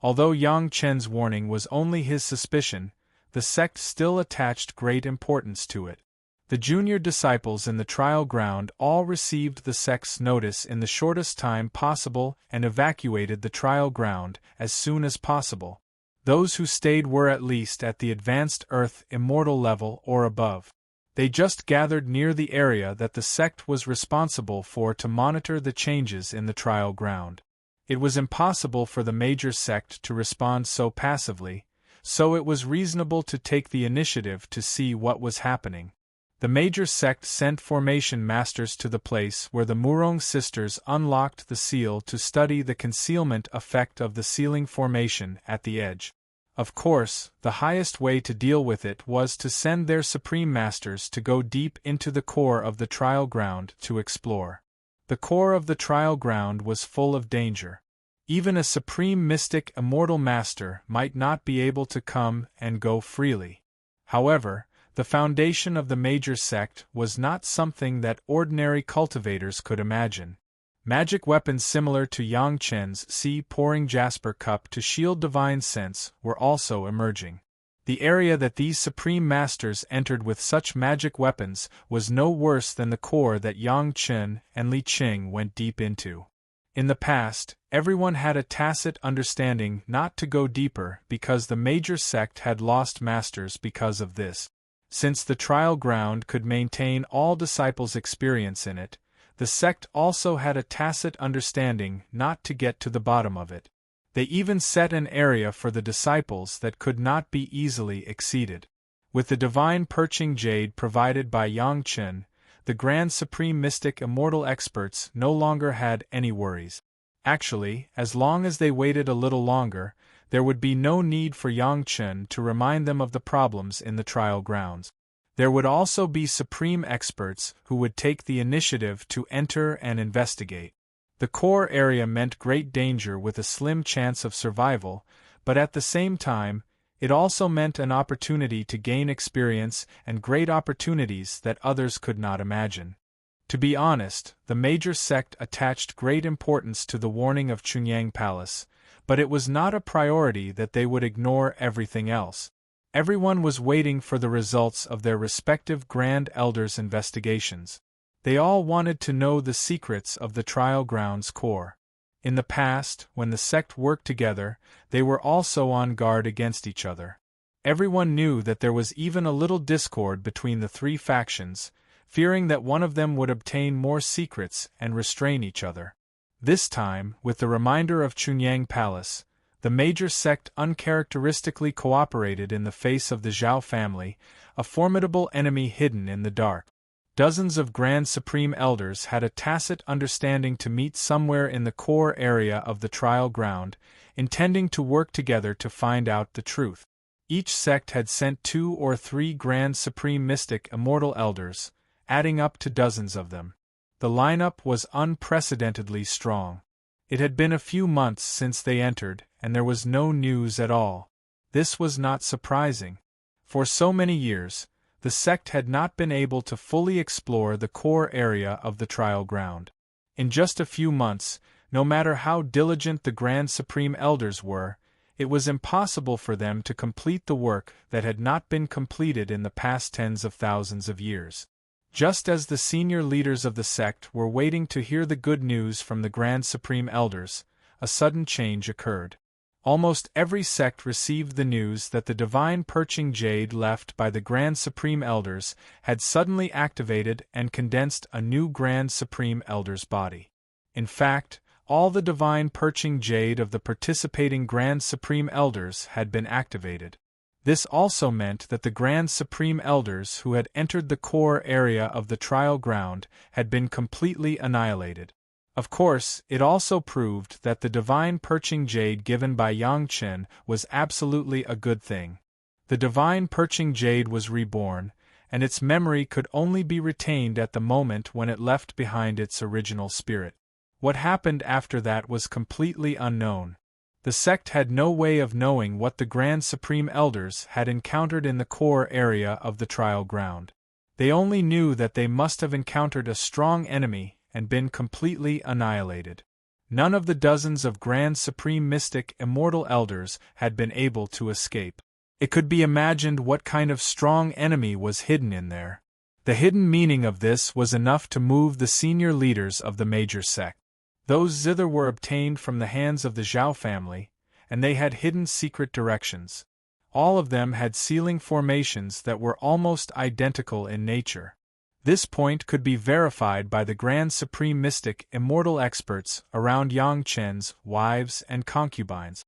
Although Yang Chen's warning was only his suspicion, the sect still attached great importance to it. The junior disciples in the trial ground all received the sect's notice in the shortest time possible and evacuated the trial ground as soon as possible. Those who stayed were at least at the advanced Earth Immortal level or above. They just gathered near the area that the sect was responsible for to monitor the changes in the trial ground. It was impossible for the major sect to respond so passively, so it was reasonable to take the initiative to see what was happening. The major sect sent formation masters to the place where the Murong sisters unlocked the seal to study the concealment effect of the sealing formation at the edge. Of course, the highest way to deal with it was to send their supreme masters to go deep into the core of the trial ground to explore. The core of the trial ground was full of danger. Even a supreme mystic immortal master might not be able to come and go freely. However, the foundation of the major sect was not something that ordinary cultivators could imagine. Magic weapons similar to Yang Chen's sea-pouring jasper cup to shield divine sense were also emerging. The area that these supreme masters entered with such magic weapons was no worse than the core that Yang Chen and Li Qing went deep into. In the past, everyone had a tacit understanding not to go deeper because the major sect had lost masters because of this. Since the trial ground could maintain all disciples' experience in it, the sect also had a tacit understanding not to get to the bottom of it. They even set an area for the disciples that could not be easily exceeded. With the divine perching jade provided by Yang Chen, the Grand Supreme Mystic Immortal experts no longer had any worries. Actually, as long as they waited a little longer, there would be no need for Yang Chen to remind them of the problems in the trial grounds. There would also be supreme experts who would take the initiative to enter and investigate. The core area meant great danger with a slim chance of survival, but at the same time, it also meant an opportunity to gain experience and great opportunities that others could not imagine. To be honest, the major sect attached great importance to the warning of Chunyang Palace, but it was not a priority that they would ignore everything else. Everyone was waiting for the results of their respective Grand Elders' investigations. They all wanted to know the secrets of the trial grounds core. In the past, when the sect worked together, they were also on guard against each other. Everyone knew that there was even a little discord between the three factions, fearing that one of them would obtain more secrets and restrain each other. This time, with the reminder of Chunyang Palace, the major sect uncharacteristically cooperated in the face of the Zhao family, a formidable enemy hidden in the dark. Dozens of Grand Supreme Elders had a tacit understanding to meet somewhere in the core area of the trial ground, intending to work together to find out the truth. Each sect had sent 2 or 3 Grand Supreme Mystic Immortal Elders, adding up to dozens of them. The lineup was unprecedentedly strong. It had been a few months since they entered, and there was no news at all. This was not surprising. For so many years, the sect had not been able to fully explore the core area of the trial ground. In just a few months, no matter how diligent the Grand Supreme Elders were, it was impossible for them to complete the work that had not been completed in the past tens of thousands of years. Just as the senior leaders of the sect were waiting to hear the good news from the Grand Supreme Elders, a sudden change occurred. Almost every sect received the news that the divine perching jade left by the Grand Supreme Elders had suddenly activated and condensed a new Grand Supreme Elder's body. In fact, all the divine perching jade of the participating Grand Supreme Elders had been activated. This also meant that the Grand Supreme Elders who had entered the core area of the trial ground had been completely annihilated. Of course, it also proved that the divine perching jade given by Yang Chen was absolutely a good thing. The divine perching jade was reborn, and its memory could only be retained at the moment when it left behind its original spirit. What happened after that was completely unknown. The sect had no way of knowing what the Grand Supreme Elders had encountered in the core area of the trial ground. They only knew that they must have encountered a strong enemy and been completely annihilated. None of the dozens of Grand Supreme Mystic Immortal Elders had been able to escape. It could be imagined what kind of strong enemy was hidden in there. The hidden meaning of this was enough to move the senior leaders of the major sect. Those zither were obtained from the hands of the Zhao family, and they had hidden secret directions. All of them had sealing formations that were almost identical in nature. This point could be verified by the Grand Supreme Mystic Immortal experts around Yang Chen's wives and concubines.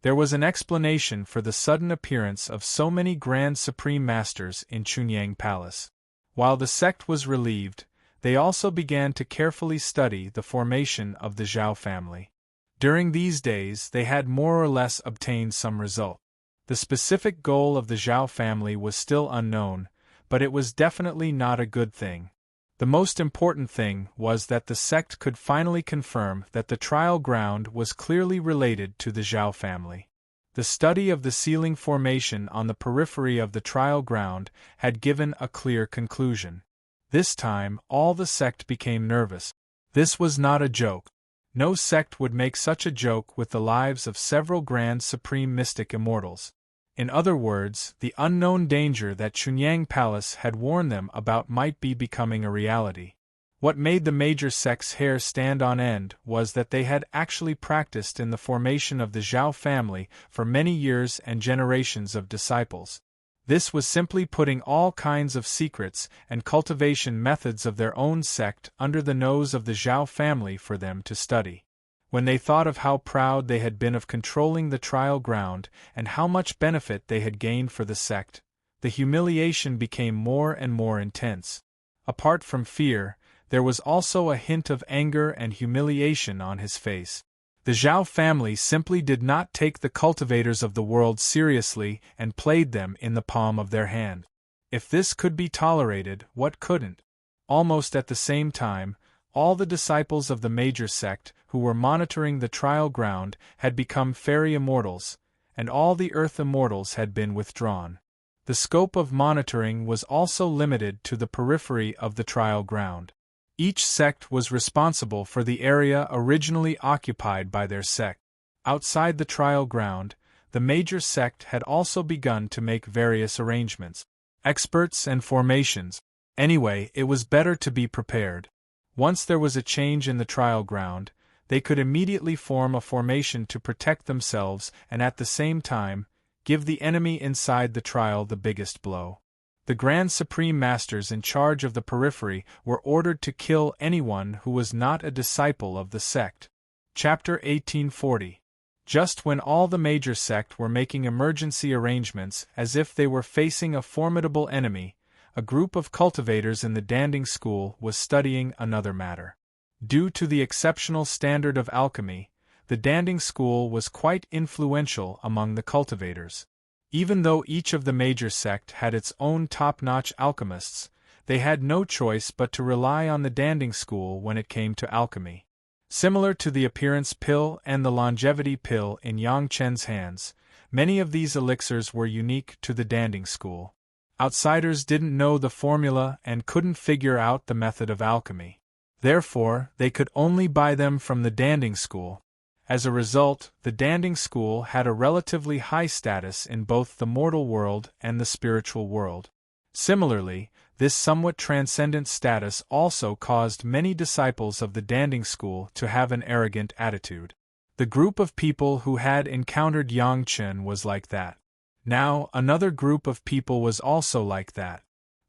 There was an explanation for the sudden appearance of so many Grand Supreme Masters in Chunyang Palace. While the sect was relieved, they also began to carefully study the formation of the Zhao family. During these days they had more or less obtained some result. The specific goal of the Zhao family was still unknown, but it was definitely not a good thing. The most important thing was that the sect could finally confirm that the trial ground was clearly related to the Zhao family. The study of the sealing formation on the periphery of the trial ground had given a clear conclusion. This time, all the sect became nervous. This was not a joke. No sect would make such a joke with the lives of several Grand Supreme Mystic Immortals. In other words, the unknown danger that Chunyang Palace had warned them about might be becoming a reality. What made the major sect's hair stand on end was that they had actually practiced in the formation of the Zhao family for many years and generations of disciples. This was simply putting all kinds of secrets and cultivation methods of their own sect under the nose of the Zhao family for them to study. When they thought of how proud they had been of controlling the trial ground and how much benefit they had gained for the sect, the humiliation became more and more intense. Apart from fear, there was also a hint of anger and humiliation on his face. The Zhao family simply did not take the cultivators of the world seriously and played them in the palm of their hand. If this could be tolerated, what couldn't? Almost at the same time, all the disciples of the major sect who were monitoring the trial ground had become fairy immortals, and all the earth immortals had been withdrawn. The scope of monitoring was also limited to the periphery of the trial ground. Each sect was responsible for the area originally occupied by their sect. Outside the trial ground, the major sect had also begun to make various arrangements, experts and formations. Anyway, it was better to be prepared. Once there was a change in the trial ground, they could immediately form a formation to protect themselves and at the same time, give the enemy inside the trial the biggest blow. The Grand Supreme Masters in charge of the periphery were ordered to kill anyone who was not a disciple of the sect. Chapter 1840. Just when all the major sect were making emergency arrangements as if they were facing a formidable enemy, a group of cultivators in the Danding School was studying another matter. Due to the exceptional standard of alchemy, the Danding School was quite influential among the cultivators. Even though each of the major sect had its own top-notch alchemists, they had no choice but to rely on the Danding School when it came to alchemy. Similar to the appearance pill and the longevity pill in Yang Chen's hands, many of these elixirs were unique to the Danding School. Outsiders didn't know the formula and couldn't figure out the method of alchemy. Therefore, they could only buy them from the Danding School. As a result, the Danding School had a relatively high status in both the mortal world and the spiritual world. Similarly, this somewhat transcendent status also caused many disciples of the Danding School to have an arrogant attitude. The group of people who had encountered Yang Chen was like that. Now, another group of people was also like that.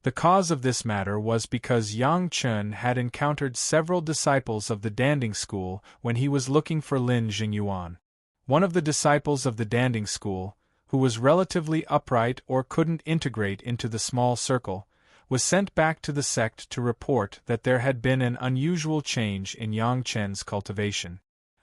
The cause of this matter was because Yang Chen had encountered several disciples of the Danding School when he was looking for Lin Jingyuan. One of the disciples of the Danding School, who was relatively upright or couldn't integrate into the small circle, was sent back to the sect to report that there had been an unusual change in Yang Chen's cultivation.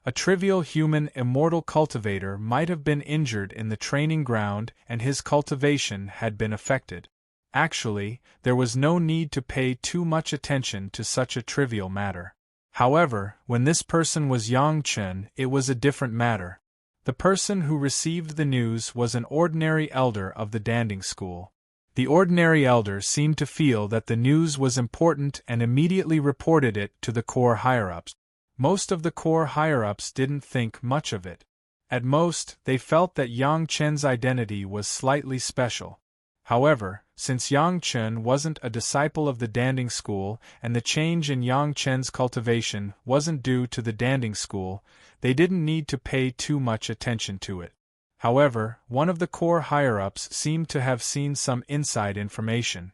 A trivial human immortal cultivator might have been injured in the training ground and his cultivation had been affected. Actually, there was no need to pay too much attention to such a trivial matter. However, when this person was Yang Chen, it was a different matter. The person who received the news was an ordinary elder of the Danding School. The ordinary elder seemed to feel that the news was important and immediately reported it to the core higher-ups. Most of the core higher-ups didn't think much of it. At most, they felt that Yang Chen's identity was slightly special. However, since Yang Chen wasn't a disciple of the Danding School and the change in Yang Chen's cultivation wasn't due to the Danding School, they didn't need to pay too much attention to it. However, one of the core higher-ups seemed to have seen some inside information.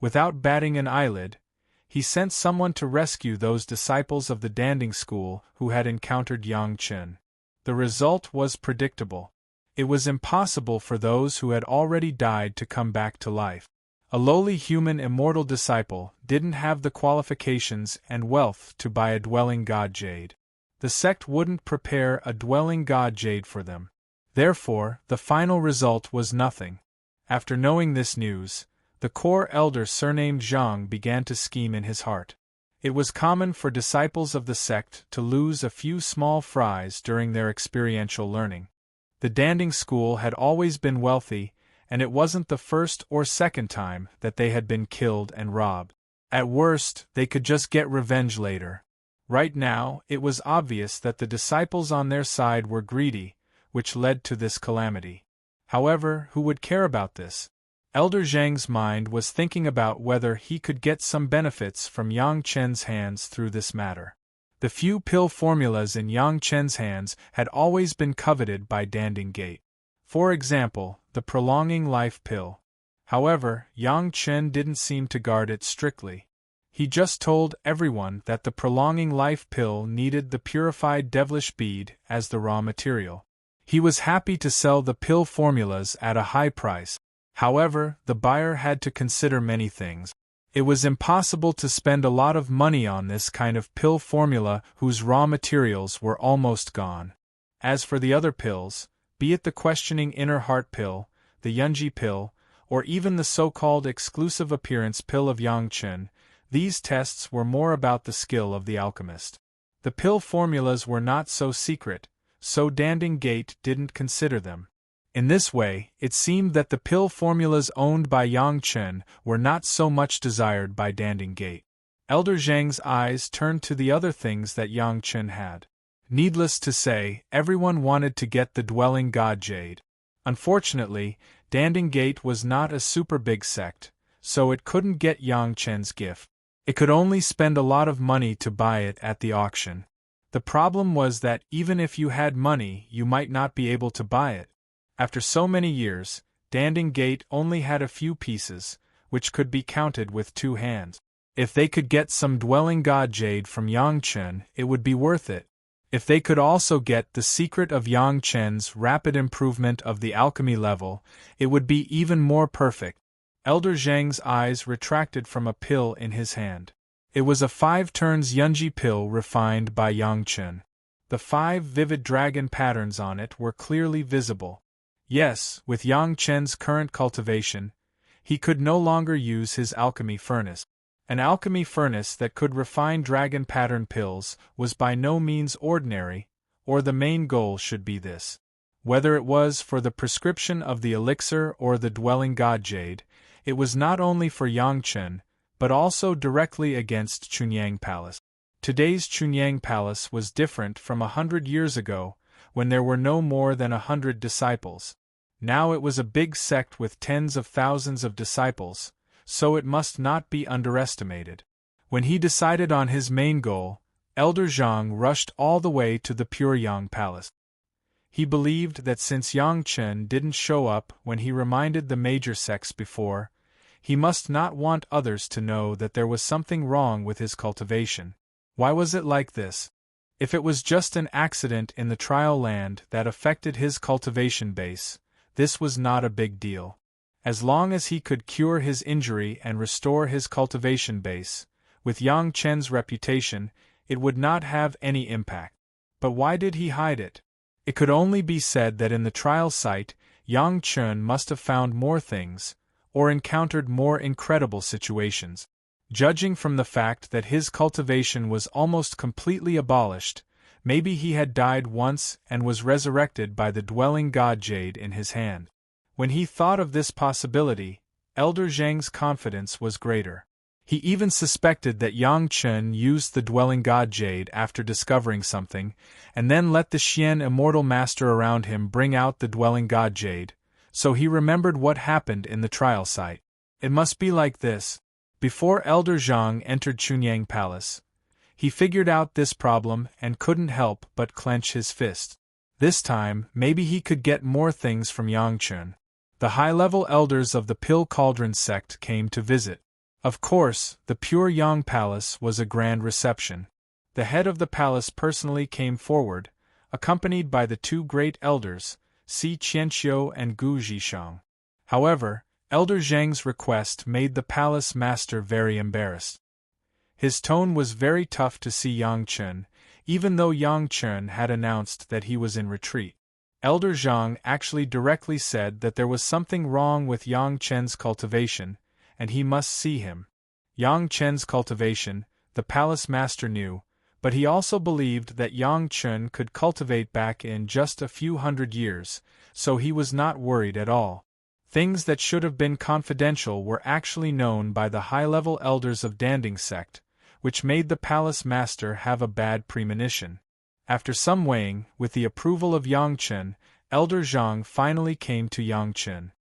Without batting an eyelid, he sent someone to rescue those disciples of the Danding School who had encountered Yang Chen. The result was predictable. It was impossible for those who had already died to come back to life. A lowly human immortal disciple didn't have the qualifications and wealth to buy a dwelling god jade. The sect wouldn't prepare a dwelling god jade for them. Therefore, the final result was nothing. After knowing this news, the core elder surnamed Zhang began to scheme in his heart. It was common for disciples of the sect to lose a few small fries during their experiential learning. The Danding School had always been wealthy, and it wasn't the first or second time that they had been killed and robbed. At worst, they could just get revenge later. Right now, it was obvious that the disciples on their side were greedy, which led to this calamity. However, who would care about this? Elder Zhang's mind was thinking about whether he could get some benefits from Yang Chen's hands through this matter. The few pill formulas in Yang Chen's hands had always been coveted by Danding Gate. For example, the prolonging life pill. However, Yang Chen didn't seem to guard it strictly. He just told everyone that the prolonging life pill needed the purified devilish bead as the raw material. He was happy to sell the pill formulas at a high price. However, the buyer had to consider many things. It was impossible to spend a lot of money on this kind of pill formula whose raw materials were almost gone. As for the other pills, be it the questioning inner heart pill, the Yunji pill, or even the so-called exclusive appearance pill of Yang Chen, these tests were more about the skill of the alchemist. The pill formulas were not so secret, so Danding Gate didn't consider them. In this way, it seemed that the pill formulas owned by Yang Chen were not so much desired by Danding Gate. Elder Zhang's eyes turned to the other things that Yang Chen had. Needless to say, everyone wanted to get the dwelling god jade. Unfortunately, Danding Gate was not a super big sect, so it couldn't get Yang Chen's gift. It could only spend a lot of money to buy it at the auction. The problem was that even if you had money, you might not be able to buy it. After so many years, Danding Gate only had a few pieces, which could be counted with 2 hands. If they could get some dwelling god jade from Yang Chen, it would be worth it. If they could also get the secret of Yang Chen's rapid improvement of the alchemy level, it would be even more perfect. Elder Zhang's eyes retracted from a pill in his hand. It was a 5 turns Yunji pill refined by Yang Chen. The 5 vivid dragon patterns on it were clearly visible. Yes, with Yang Chen's current cultivation, he could no longer use his alchemy furnace. An alchemy furnace that could refine dragon pattern pills was by no means ordinary, or the main goal should be this. Whether it was for the prescription of the elixir or the dwelling god jade, it was not only for Yang Chen, but also directly against Chunyang Palace. Today's Chunyang Palace was different from 100 years ago, when there were no more than 100 disciples. Now it was a big sect with tens of thousands of disciples, so it must not be underestimated. When he decided on his main goal, Elder Zhang rushed all the way to the Pure Yang Palace. He believed that since Yang Chen didn't show up when he reminded the major sects before, he must not want others to know that there was something wrong with his cultivation. Why was it like this? If it was just an accident in the trial land that affected his cultivation base, this was not a big deal. As long as he could cure his injury and restore his cultivation base, with Yang Chen's reputation, it would not have any impact. But why did he hide it? It could only be said that in the trial site, Yang Chen must have found more things, or encountered more incredible situations. Judging from the fact that his cultivation was almost completely abolished, maybe he had died once and was resurrected by the dwelling god jade in his hand. When he thought of this possibility, Elder Zhang's confidence was greater. He even suspected that Yang Chen used the dwelling god jade after discovering something, and then let the Xian immortal master around him bring out the dwelling god jade, so he remembered what happened in the trial site. It must be like this. Before Elder Zhang entered Chunyang Palace, he figured out this problem and couldn't help but clench his fist. This time, maybe he could get more things from Yang Chen. The high-level elders of the Pill Cauldron sect came to visit. Of course, the Pure Yang Palace was a grand reception. The head of the palace personally came forward, accompanied by the 2 great elders, Si Qianqiu and Gu Zhishang. However, Elder Zhang's request made the palace master very embarrassed. His tone was very tough to see Yang Chen, even though Yang Chen had announced that he was in retreat. Elder Zhang actually directly said that there was something wrong with Yang Chen's cultivation, and he must see him. Yang Chen's cultivation, the palace master knew, but he also believed that Yang Chen could cultivate back in just a few hundred years, so he was not worried at all. Things that should have been confidential were actually known by the high-level elders of Danding sect, which made the palace master have a bad premonition. After some weighing, with the approval of Yang Chen, Elder Zhang finally came to Yang Chen.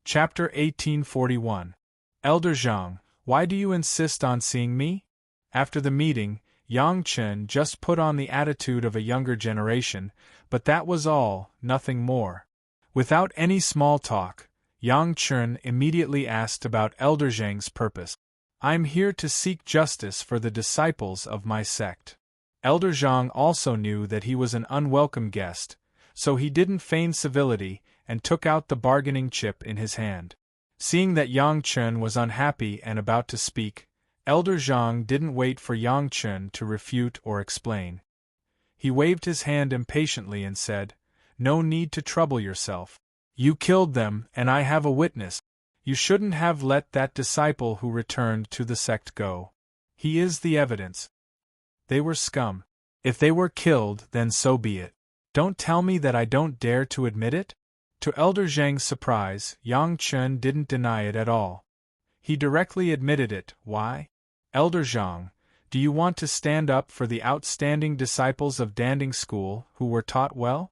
Chapter 1841. Elder Zhang, why do you insist on seeing me? After the meeting, Yang Chen just put on the attitude of a younger generation, but that was all, nothing more. Without any small talk, Yang Chen immediately asked about Elder Zhang's purpose. I'm here to seek justice for the disciples of my sect. Elder Zhang also knew that he was an unwelcome guest, so he didn't feign civility and took out the bargaining chip in his hand. Seeing that Yang Chen was unhappy and about to speak, Elder Zhang didn't wait for Yang Chen to refute or explain. He waved his hand impatiently and said, "No need to trouble yourself. You killed them, and I have a witness. You shouldn't have let that disciple who returned to the sect go. He is the evidence. They were scum. If they were killed, then so be it. Don't tell me that I don't dare to admit it?" To Elder Zhang's surprise, Yang Chen didn't deny it at all. He directly admitted it. Why? Elder Zhang, do you want to stand up for the outstanding disciples of Danding School who were taught well?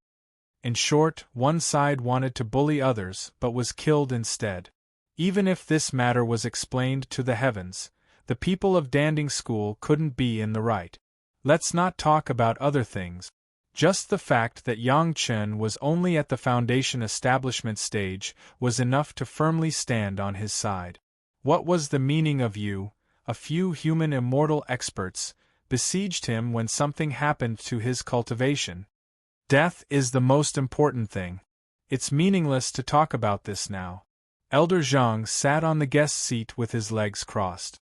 In short, one side wanted to bully others but was killed instead. Even if this matter was explained to the heavens, the people of Danding School couldn't be in the right. Let's not talk about other things. Just the fact that Yang Chen was only at the foundation establishment stage was enough to firmly stand on his side. What was the meaning of you, a few human immortal experts, besieged him when something happened to his cultivation? Death is the most important thing. It's meaningless to talk about this now. Elder Zhang sat on the guest seat with his legs crossed.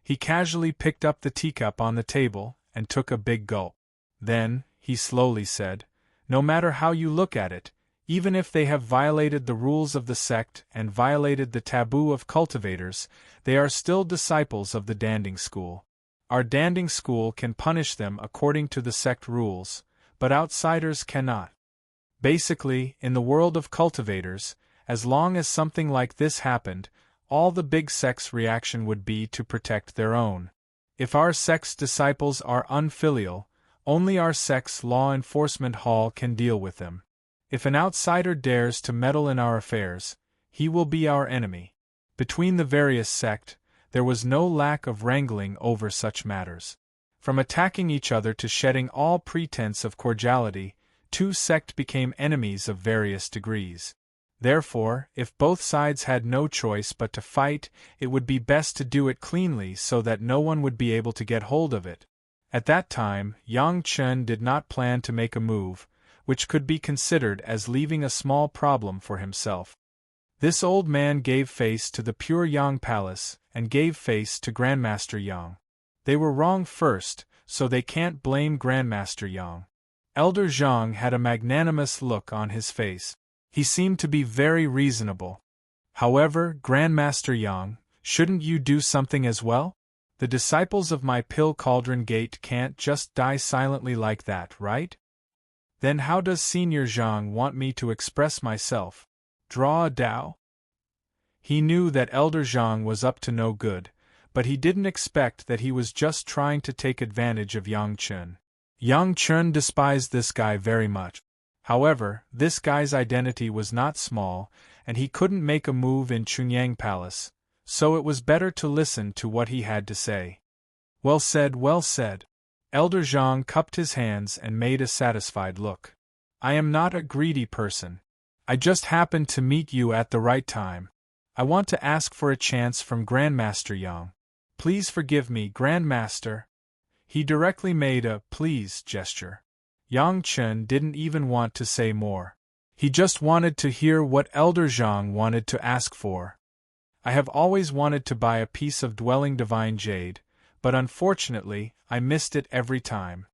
He casually picked up the teacup on the table and took a big gulp. Then, he slowly said, "No matter how you look at it, even if they have violated the rules of the sect and violated the taboo of cultivators, they are still disciples of the Danding School. Our Danding School can punish them according to the sect rules, but outsiders cannot. Basically, in the world of cultivators, as long as something like this happened, all the big sect's reaction would be to protect their own. If our sect's disciples are unfilial, only our sect's law enforcement hall can deal with them. If an outsider dares to meddle in our affairs, he will be our enemy." Between the various sects, there was no lack of wrangling over such matters. From attacking each other to shedding all pretense of cordiality, two sects became enemies of various degrees. Therefore, if both sides had no choice but to fight, it would be best to do it cleanly so that no one would be able to get hold of it. At that time, Yang Chen did not plan to make a move, which could be considered as leaving a small problem for himself. This old man gave face to the pure Yang Palace, and gave face to Grandmaster Yang. They were wrong first, so they can't blame Grandmaster Yang. Elder Zhang had a magnanimous look on his face. He seemed to be very reasonable. "However, Grandmaster Yang, shouldn't you do something as well? The disciples of my Pill Cauldron Gate can't just die silently like that, right? Then how does Senior Zhang want me to express myself? Draw a Dao?" He knew that Elder Zhang was up to no good, but he didn't expect that he was just trying to take advantage of Yang Chen. Yang Chen despised this guy very much. However, this guy's identity was not small, and he couldn't make a move in Chunyang Palace, so it was better to listen to what he had to say. "Well said, well said." Elder Zhang cupped his hands and made a satisfied look. "I am not a greedy person. I just happened to meet you at the right time. I want to ask for a chance from Grandmaster Yang. Please forgive me, Grandmaster." He directly made a "please" gesture. Yang Chen didn't even want to say more. He just wanted to hear what Elder Zhang wanted to ask for. "I have always wanted to buy a piece of Dwelling Divine Jade, but unfortunately, I missed it every time."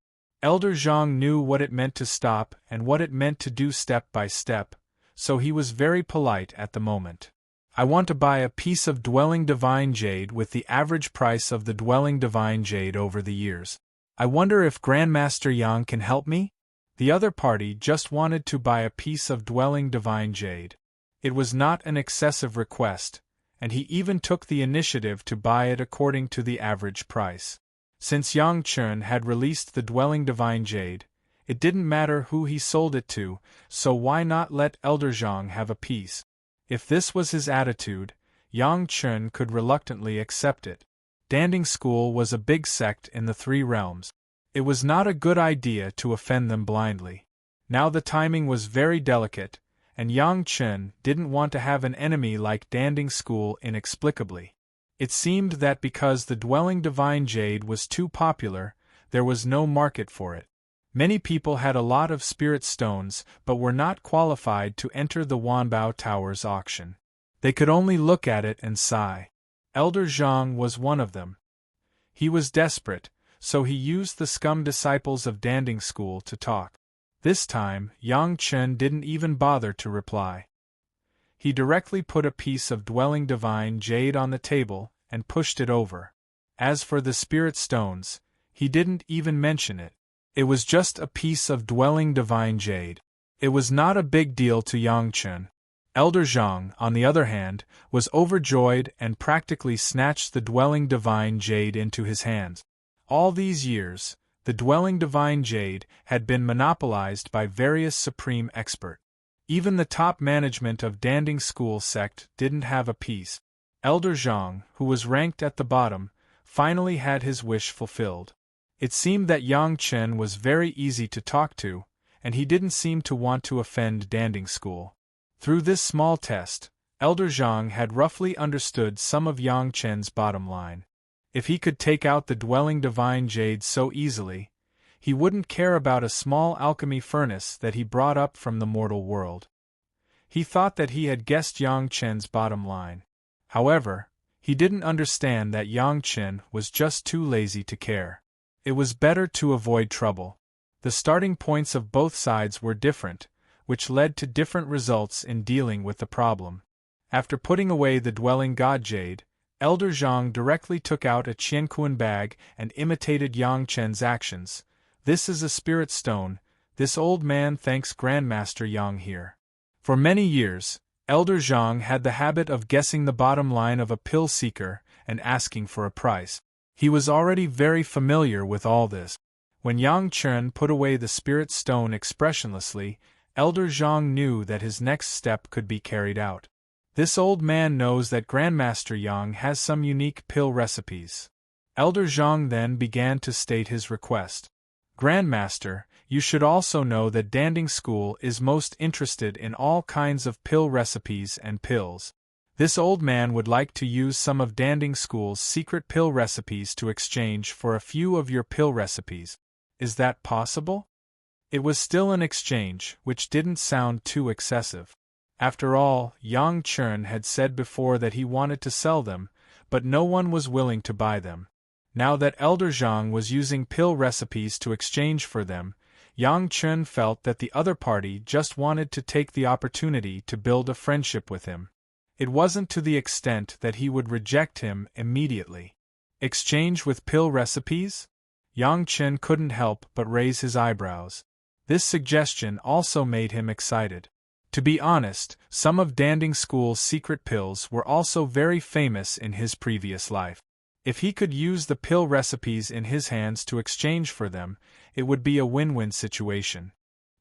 Elder Zhang knew what it meant to stop and what it meant to do step by step, so he was very polite at the moment. "I want to buy a piece of Dwelling Divine Jade with the average price of the Dwelling Divine Jade over the years. I wonder if Grandmaster Yang can help me?" The other party just wanted to buy a piece of Dwelling Divine Jade. It was not an excessive request, and he even took the initiative to buy it according to the average price. Since Yang Chen had released the Dwelling Divine Jade, It didn't matter who he sold it to, so why not let Elder Zhang have a piece? If this was his attitude, Yang Chen could reluctantly accept it. Danding School was a big sect in the Three Realms. It was not a good idea to offend them blindly. Now the timing was very delicate, and Yang Chen didn't want to have an enemy like Danding School inexplicably. It seemed that because the Dwelling Divine Jade was too popular, there was no market for it. Many people had a lot of spirit stones but were not qualified to enter the Wanbao Tower's auction. They could only look at it and sigh. Elder Zhang was one of them. He was desperate, so he used the scum disciples of Danding School to talk. This time, Yang Chen didn't even bother to reply. He directly put a piece of Dwelling Divine Jade on the table and pushed it over. As for the spirit stones, he didn't even mention it. It was just a piece of Dwelling Divine Jade. It was not a big deal to Yang Chen. Elder Zhang, on the other hand, was overjoyed and practically snatched the Dwelling Divine Jade into his hands. All these years, the Dwelling Divine Jade had been monopolized by various supreme experts. Even the top management of Danding School sect didn't have a piece. Elder Zhang, who was ranked at the bottom, finally had his wish fulfilled. It seemed that Yang Chen was very easy to talk to, and he didn't seem to want to offend Danding School. Through this small test, Elder Zhang had roughly understood some of Yang Chen's bottom line. If he could take out the Dwelling Divine Jade so easily, he wouldn't care about a small alchemy furnace that he brought up from the mortal world. He thought that he had guessed Yang Chen's bottom line. However, he didn't understand that Yang Chen was just too lazy to care. It was better to avoid trouble. The starting points of both sides were different, which led to different results in dealing with the problem. After putting away the Dwelling God Jade, Elder Zhang directly took out a Qianquan bag and imitated Yang Chen's actions. "This is a spirit stone. This old man thanks Grandmaster Yang here." For many years, Elder Zhang had the habit of guessing the bottom line of a pill seeker and asking for a price. He was already very familiar with all this. When Yang Chen put away the spirit stone expressionlessly, Elder Zhang knew that his next step could be carried out. This old man knows that Grandmaster Yang has some unique pill recipes. Elder Zhang then began to state his request. "Grandmaster, you should also know that Danding School is most interested in all kinds of pill recipes and pills. This old man would like to use some of Danding School's secret pill recipes to exchange for a few of your pill recipes. Is that possible?" It was still an exchange, which didn't sound too excessive. After all, Yang Chen had said before that he wanted to sell them, but no one was willing to buy them. Now that Elder Zhang was using pill recipes to exchange for them, Yang Chen felt that the other party just wanted to take the opportunity to build a friendship with him. It wasn't to the extent that he would reject him immediately. Exchange with pill recipes? Yang Chen couldn't help but raise his eyebrows. This suggestion also made him excited. To be honest, some of Danding School's secret pills were also very famous in his previous life. If he could use the pill recipes in his hands to exchange for them, it would be a win-win situation.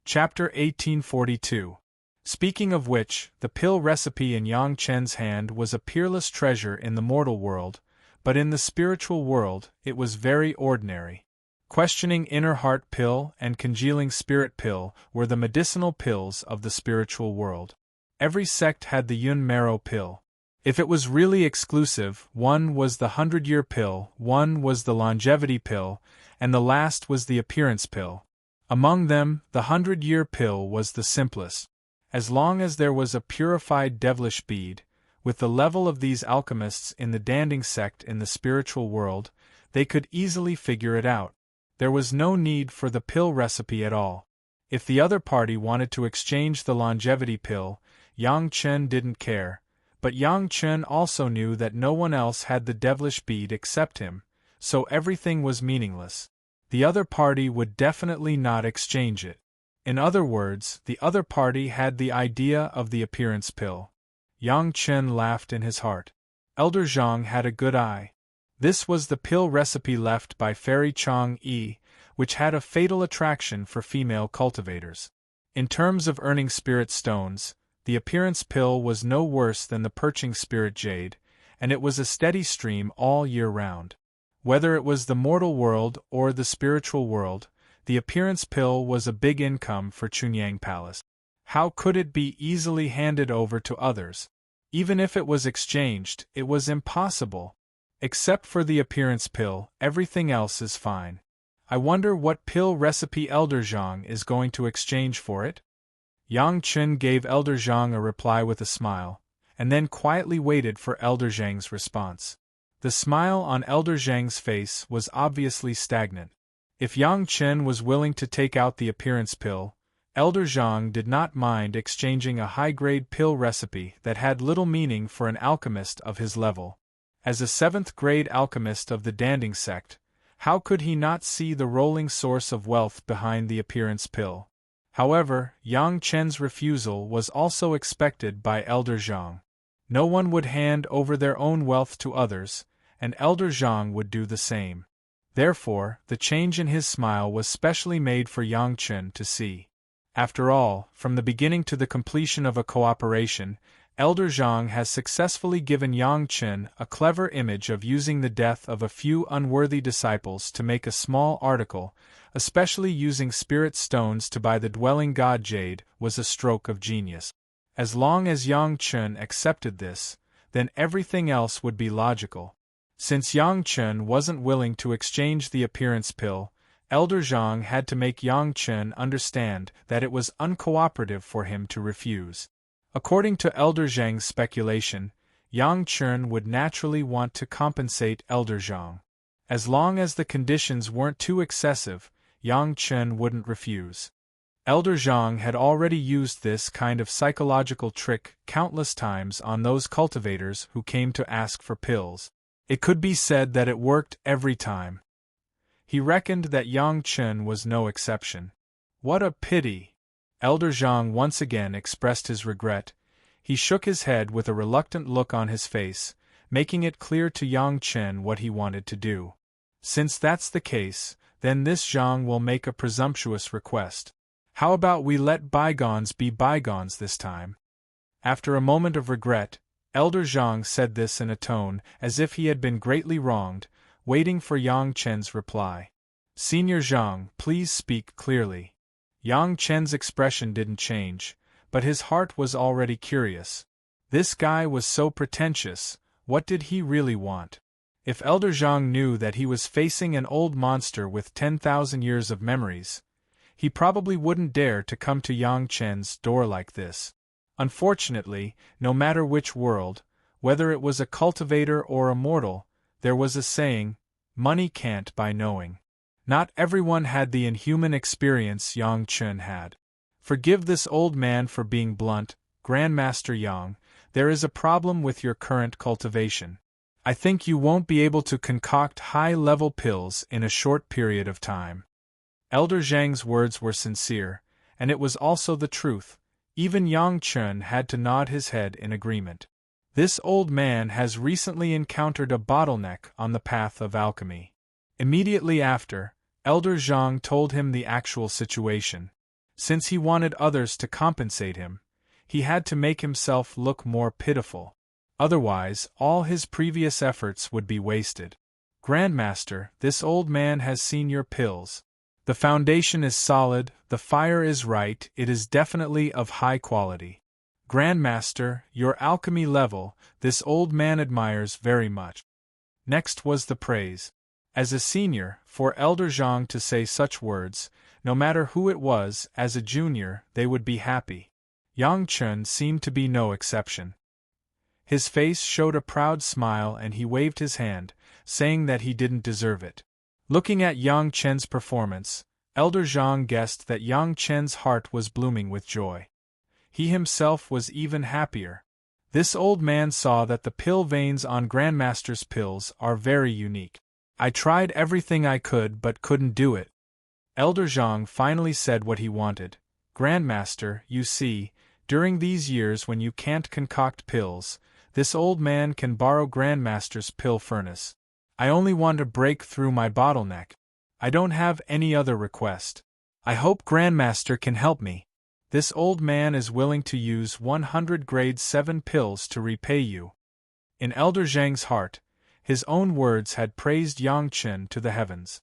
Chapter 1842. Speaking of which, the pill recipe in Yang Chen's hand was a peerless treasure in the mortal world, but in the spiritual world, it was very ordinary. Questioning Inner Heart Pill and Congealing Spirit Pill were the medicinal pills of the spiritual world. Every sect had the Yun Marrow Pill. If it was really exclusive, one was the 100-Year Pill, one was the Longevity Pill, and the last was the Appearance Pill. Among them, the 100-Year Pill was the simplest. As long as there was a purified devilish bead, with the level of these alchemists in the Danding sect in the spiritual world, they could easily figure it out. There was no need for the pill recipe at all. If the other party wanted to exchange the longevity pill, Yang Chen didn't care, but Yang Chen also knew that no one else had the devilish bead except him, so everything was meaningless. The other party would definitely not exchange it. In other words, the other party had the idea of the appearance pill. Yang Chen laughed in his heart. Elder Zhang had a good eye. This was the pill recipe left by Fairy Chang Yi, which had a fatal attraction for female cultivators. In terms of earning spirit stones, the appearance pill was no worse than the perching spirit jade, and it was a steady stream all year round. Whether it was the mortal world or the spiritual world, the appearance pill was a big income for Chunyang Palace. How could it be easily handed over to others? Even if it was exchanged, it was impossible. Except for the appearance pill, everything else is fine. I wonder what pill recipe Elder Zhang is going to exchange for it? Yang Chen gave Elder Zhang a reply with a smile, and then quietly waited for Elder Zhang's response. The smile on Elder Zhang's face was obviously stagnant. If Yang Chen was willing to take out the appearance pill, Elder Zhang did not mind exchanging a high-grade pill recipe that had little meaning for an alchemist of his level. As a 7th-grade alchemist of the Danding sect, how could he not see the rolling source of wealth behind the appearance pill? However, Yang Chen's refusal was also expected by Elder Zhang. No one would hand over their own wealth to others, and Elder Zhang would do the same. Therefore, the change in his smile was specially made for Yang Chen to see. After all, from the beginning to the completion of a cooperation, Elder Zhang has successfully given Yang Chen a clever image of using the death of a few unworthy disciples to make a small article, especially using spirit stones to buy the dwelling god jade was a stroke of genius. As long as Yang Chen accepted this, then everything else would be logical. Since Yang Chen wasn't willing to exchange the appearance pill, Elder Zhang had to make Yang Chen understand that it was uncooperative for him to refuse. According to Elder Zhang's speculation, Yang Chen would naturally want to compensate Elder Zhang. As long as the conditions weren't too excessive, Yang Chen wouldn't refuse. Elder Zhang had already used this kind of psychological trick countless times on those cultivators who came to ask for pills. It could be said that it worked every time. He reckoned that Yang Chen was no exception. What a pity! Elder Zhang once again expressed his regret. He shook his head with a reluctant look on his face, making it clear to Yang Chen what he wanted to do. Since that's the case, then this Zhang will make a presumptuous request. How about we let bygones be bygones this time? After a moment of regret, Elder Zhang said this in a tone as if he had been greatly wronged, waiting for Yang Chen's reply. Senior Zhang, please speak clearly. Yang Chen's expression didn't change, but his heart was already curious. This guy was so pretentious, what did he really want? If Elder Zhang knew that he was facing an old monster with 10,000 years of memories, he probably wouldn't dare to come to Yang Chen's door like this. Unfortunately, no matter which world, whether it was a cultivator or a mortal, there was a saying, money can't buy knowing. Not everyone had the inhuman experience Yang Chen had. Forgive this old man for being blunt, Grandmaster Yang, there is a problem with your current cultivation. I think you won't be able to concoct high-level pills in a short period of time. Elder Zhang's words were sincere, and it was also the truth. Even Yang Chen had to nod his head in agreement. This old man has recently encountered a bottleneck on the path of alchemy. Immediately after, Elder Zhang told him the actual situation. Since he wanted others to compensate him, he had to make himself look more pitiful. Otherwise, all his previous efforts would be wasted. Grandmaster, this old man has seen your pills. The foundation is solid, the fire is right, it is definitely of high quality. Grandmaster, your alchemy level, this old man admires very much. Next was the praise. As a senior, for Elder Zhang to say such words, no matter who it was, as a junior, they would be happy. Yang Chen seemed to be no exception. His face showed a proud smile and he waved his hand, saying that he didn't deserve it. Looking at Yang Chen's performance, Elder Zhang guessed that Yang Chen's heart was blooming with joy. He himself was even happier. This old man saw that the pill veins on Grandmaster's pills are very unique. I tried everything I could but couldn't do it. Elder Zhang finally said what he wanted. Grandmaster, you see, during these years when you can't concoct pills, this old man can borrow Grandmaster's pill furnace. I only want to break through my bottleneck. I don't have any other request. I hope Grandmaster can help me. This old man is willing to use 100 grade 7 pills to repay you." In Elder Zhang's heart, his own words had praised Yang Chen to the heavens.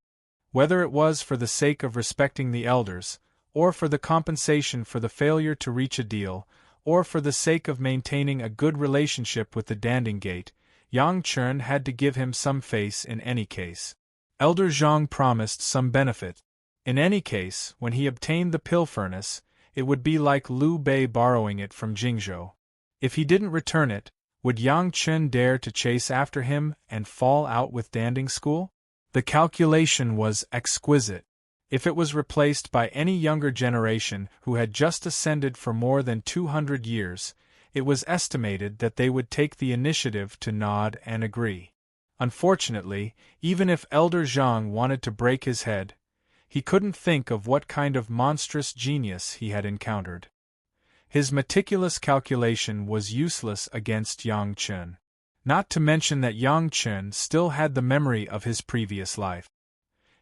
Whether it was for the sake of respecting the elders, or for the compensation for the failure to reach a deal, or for the sake of maintaining a good relationship with the Danding Gate, Yang Chen had to give him some face in any case. Elder Zhang promised some benefit. In any case, when he obtained the pill furnace, it would be like Liu Bei borrowing it from Jingzhou. If he didn't return it, would Yang Chen dare to chase after him and fall out with Danding School? The calculation was exquisite. If it was replaced by any younger generation who had just ascended for more than 200 years, it was estimated that they would take the initiative to nod and agree. Unfortunately, even if Elder Zhang wanted to break his head, he couldn't think of what kind of monstrous genius he had encountered. His meticulous calculation was useless against Yang Chen. Not to mention that Yang Chen still had the memory of his previous life.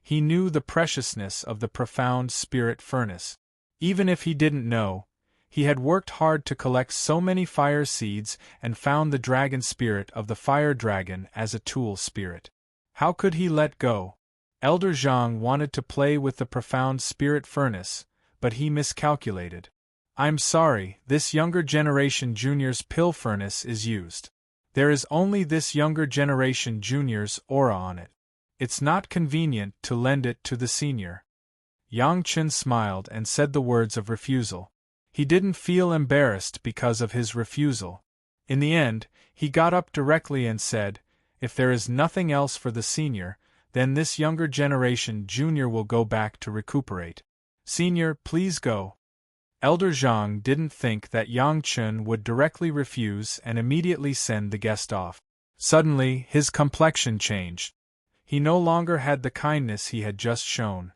He knew the preciousness of the profound spirit furnace. Even if he didn't know, he had worked hard to collect so many fire seeds and found the dragon spirit of the fire dragon as a tool spirit. How could he let go? Elder Zhang wanted to play with the profound spirit furnace, but he miscalculated. "I'm sorry, this younger generation junior's pill furnace is used. There is only this younger generation junior's aura on it. It's not convenient to lend it to the senior." Yang Chen smiled and said the words of refusal. He didn't feel embarrassed because of his refusal. In the end, he got up directly and said, "If there is nothing else for the senior, then this younger generation junior will go back to recuperate. Senior, please go." Elder Zhang didn't think that Yang Chen would directly refuse and immediately send the guest off. Suddenly, his complexion changed. He no longer had the kindness he had just shown.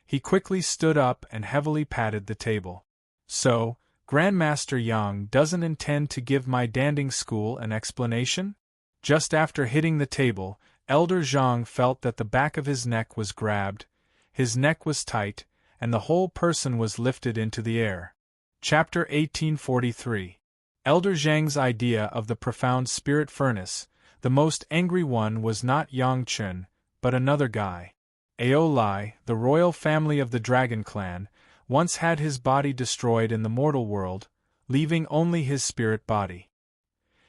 He quickly stood up and heavily patted the table. "So, Grandmaster Yang doesn't intend to give my Danding School an explanation?" Just after hitting the table, Elder Zhang felt that the back of his neck was grabbed, his neck was tight, and the whole person was lifted into the air. Chapter 1843. Elder Zhang's idea of the profound spirit furnace. The most angry one was not Yang Chen, but another guy. Ao Lai, the royal family of the Dragon Clan, once had his body destroyed in the mortal world, leaving only his spirit body.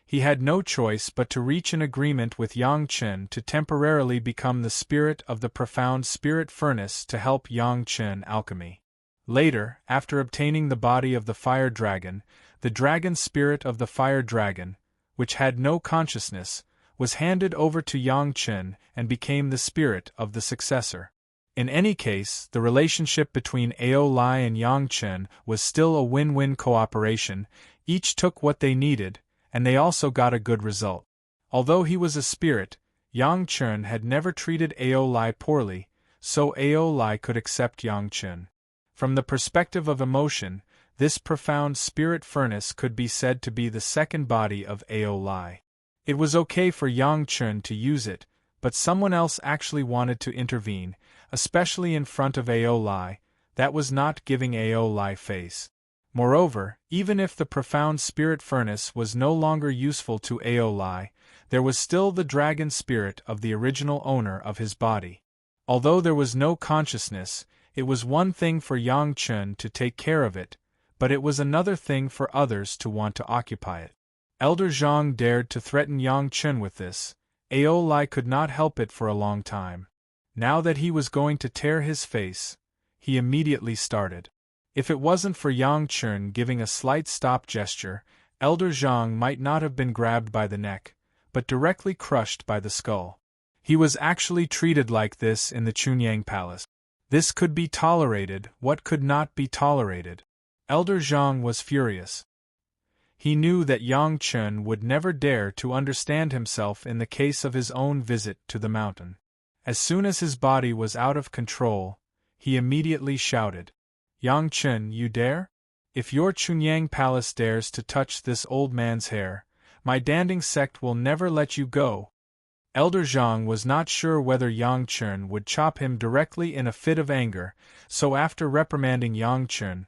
He had no choice but to reach an agreement with Yang Chen to temporarily become the spirit of the profound spirit furnace to help Yang Chen alchemy. Later, after obtaining the body of the fire dragon, the dragon spirit of the fire dragon, which had no consciousness, was handed over to Yang Chen and became the spirit of the successor. In any case, the relationship between Ao Lai and Yang Chen was still a win-win cooperation. Each took what they needed, and they also got a good result. Although he was a spirit, Yang Chen had never treated Ao Lai poorly, so Ao Lai could accept Yang Chen. From the perspective of emotion, this profound spirit furnace could be said to be the second body of Ao Lai. It was okay for Yang Chen to use it, but someone else actually wanted to intervene, especially in front of Ao Lai. That was not giving Ao Lai face. Moreover, even if the profound spirit furnace was no longer useful to Ao Lai, there was still the dragon spirit of the original owner of his body. Although there was no consciousness, it was one thing for Yang Chen to take care of it, but it was another thing for others to want to occupy it. Elder Zhang dared to threaten Yang Chen with this. Ao Lai could not help it for a long time. Now that he was going to tear his face, he immediately started. If it wasn't for Yang Chen giving a slight stop gesture, Elder Zhang might not have been grabbed by the neck, but directly crushed by the skull. He was actually treated like this in the Chunyang Palace. This could be tolerated, what could not be tolerated? Elder Zhang was furious. He knew that Yang Chen would never dare to understand himself in the case of his own visit to the mountain. As soon as his body was out of control, he immediately shouted, "Yang Chen, you dare? If your Chunyang Palace dares to touch this old man's hair, my Danding sect will never let you go." Elder Zhang was not sure whether Yang Chen would chop him directly in a fit of anger, so after reprimanding Yang Chen,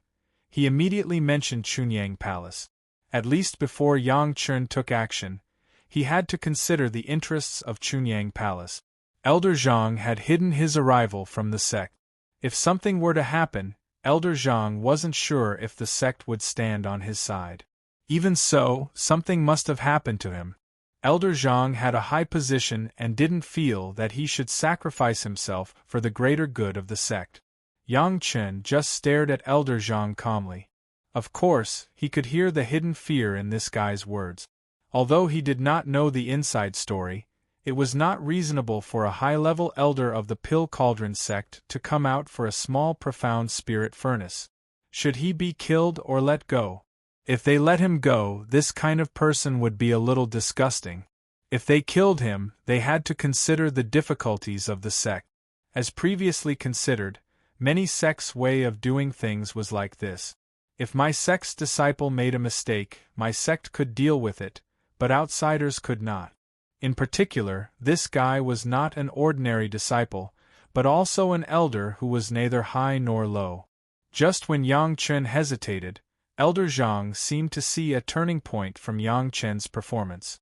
he immediately mentioned Chunyang Palace. At least before Yang Chen took action, he had to consider the interests of Chunyang Palace. Elder Zhang had hidden his arrival from the sect. If something were to happen, Elder Zhang wasn't sure if the sect would stand on his side. Even so, something must have happened to him. Elder Zhang had a high position and didn't feel that he should sacrifice himself for the greater good of the sect. Yang Chen just stared at Elder Zhang calmly. Of course, he could hear the hidden fear in this guy's words. Although he did not know the inside story, it was not reasonable for a high-level elder of the Pill Cauldron sect to come out for a small profound spirit furnace. Should he be killed or let go? If they let him go, this kind of person would be a little disgusting. If they killed him, they had to consider the difficulties of the sect. As previously considered, many sects' way of doing things was like this. If my sect's disciple made a mistake, my sect could deal with it, but outsiders could not. In particular, this guy was not an ordinary disciple, but also an elder who was neither high nor low. Just when Yang Chen hesitated, Elder Zhang seemed to see a turning point from Yang Chen's performance.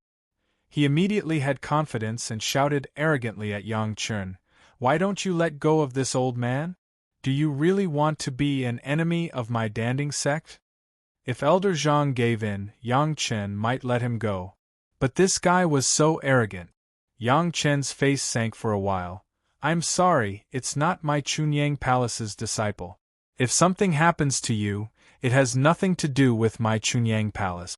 He immediately had confidence and shouted arrogantly at Yang Chen, "Why don't you let go of this old man? Do you really want to be an enemy of my Danding sect?" If Elder Zhang gave in, Yang Chen might let him go. But this guy was so arrogant. Yang Chen's face sank for a while. "I'm sorry, it's not my Chunyang Palace's disciple. If something happens to you, it has nothing to do with my Chunyang Palace."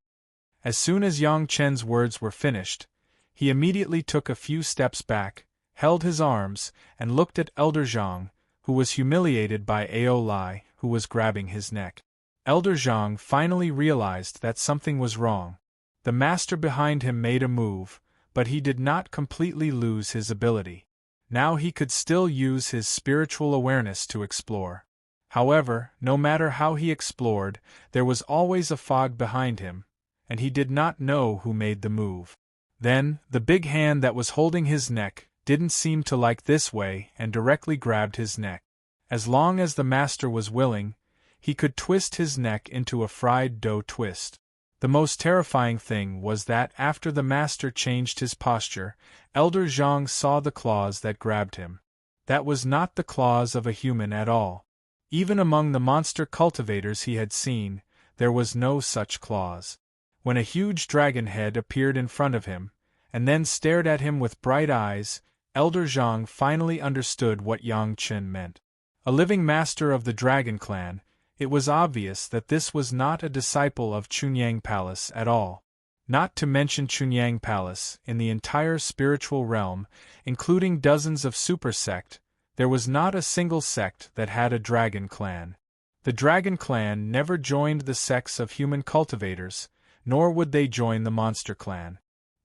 As soon as Yang Chen's words were finished, he immediately took a few steps back, held his arms, and looked at Elder Zhang, who was humiliated by Ao Lai, who was grabbing his neck. Elder Zhang finally realized that something was wrong. The master behind him made a move, but he did not completely lose his ability. Now he could still use his spiritual awareness to explore. However, no matter how he explored, there was always a fog behind him, and he did not know who made the move. Then, the big hand that was holding his neck didn't seem to like this way and directly grabbed his neck. As long as the master was willing, he could twist his neck into a fried dough twist. The most terrifying thing was that after the master changed his posture, Elder Zhang saw the claws that grabbed him. That was not the claws of a human at all. Even among the monster cultivators he had seen, there was no such claws. When a huge dragon head appeared in front of him, and then stared at him with bright eyes, Elder Zhang finally understood what Yang Chen meant. A living master of the Dragon Clan, it was obvious that this was not a disciple of Chunyang Palace at all. Not to mention Chunyang Palace, in the entire spiritual realm, including dozens of super sect, there was not a single sect that had a Dragon Clan. The Dragon Clan never joined the sects of human cultivators, nor would they join the Monster Clan.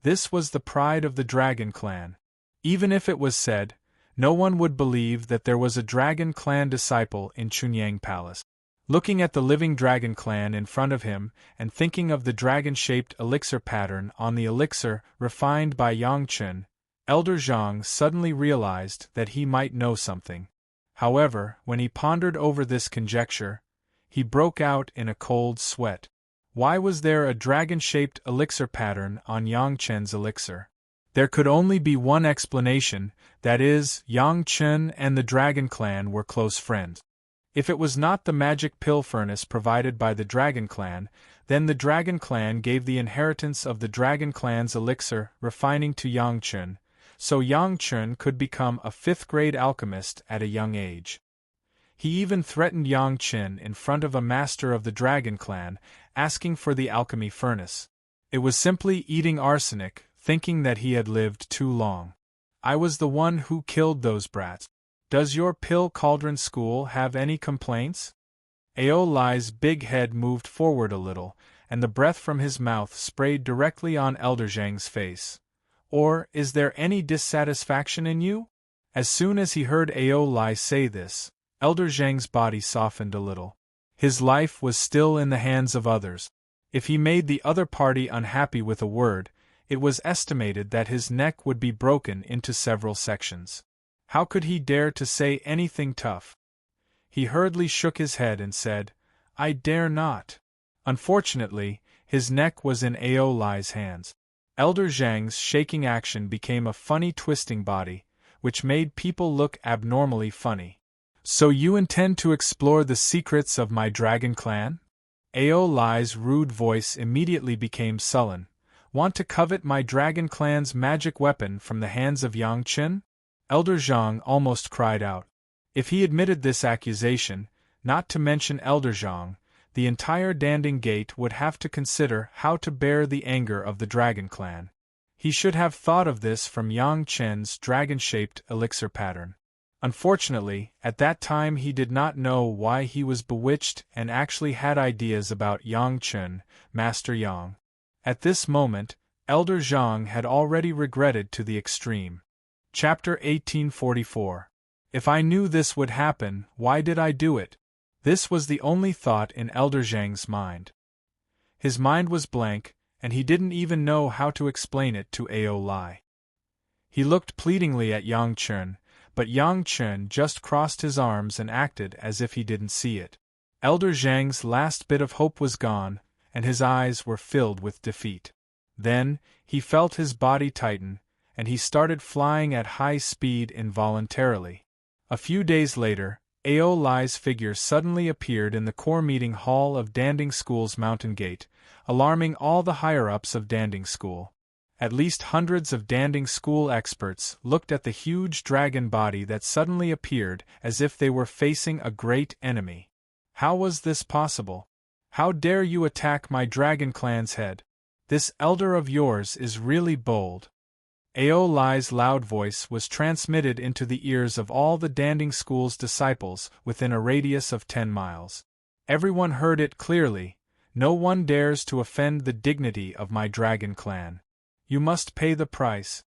This was the pride of the Dragon Clan. Even if it was said, no one would believe that there was a Dragon Clan disciple in Chunyang Palace. Looking at the living Dragon Clan in front of him and thinking of the dragon-shaped elixir pattern on the elixir refined by Yang Chen, Elder Zhang suddenly realized that he might know something. However, when he pondered over this conjecture, he broke out in a cold sweat. Why was there a dragon-shaped elixir pattern on Yang Chen's elixir? There could only be one explanation, that is, Yang Chen and the Dragon Clan were close friends. If it was not the magic pill furnace provided by the Dragon Clan, then the Dragon Clan gave the inheritance of the Dragon Clan's elixir refining to Yang Chen, so Yang Chen could become a 5th-grade alchemist at a young age. He even threatened Yang Chen in front of a master of the Dragon Clan, asking for the alchemy furnace. It was simply eating arsenic, thinking that he had lived too long. I was the one who killed those brats. Does your Pill Cauldron school have any complaints? Ao Lai's big head moved forward a little, and the breath from his mouth sprayed directly on Elder Zhang's face. Or, is there any dissatisfaction in you? As soon as he heard Ao Lai say this, Elder Zhang's body softened a little. His life was still in the hands of others. If he made the other party unhappy with a word, It was estimated that his neck would be broken into several sections. How could he dare to say anything tough? He hurriedly shook his head and said, "I dare not." Unfortunately, his neck was in Ao Lai's hands. Elder Zhang's shaking action became a funny twisting body, which made people look abnormally funny. "So you intend to explore the secrets of my dragon clan?" Ao Lai's rude voice immediately became sullen. "Want to covet my dragon clan's magic weapon from the hands of Yang Chen?" Elder Zhang almost cried out. If he admitted this accusation, not to mention Elder Zhang, the entire Danding Gate would have to consider how to bear the anger of the Dragon Clan. He should have thought of this from Yang Chen's dragon-shaped elixir pattern. Unfortunately, at that time he did not know why he was bewitched and actually had ideas about Yang Chen, Master Yang. At this moment, Elder Zhang had already regretted to the extreme. Chapter 1844. If I knew this would happen, why did I do it? This was the only thought in Elder Zhang's mind. His mind was blank, and he didn't even know how to explain it to Ao Lai. He looked pleadingly at Yang Chen, but Yang Chen just crossed his arms and acted as if he didn't see it. Elder Zhang's last bit of hope was gone, and his eyes were filled with defeat. Then, he felt his body tighten, and he started flying at high speed involuntarily. A few days later, Ao Lai's figure suddenly appeared in the core meeting hall of Danding School's Mountain Gate, alarming all the higher-ups of Danding School. At least hundreds of Danding School experts looked at the huge dragon body that suddenly appeared as if they were facing a great enemy. How was this possible? How dare you attack my dragon clan's head? This elder of yours is really bold. Ao Lai's loud voice was transmitted into the ears of all the Danding School's disciples within a radius of 10 miles. Everyone heard it clearly. No one dares to offend the dignity of my dragon clan. You must pay the price.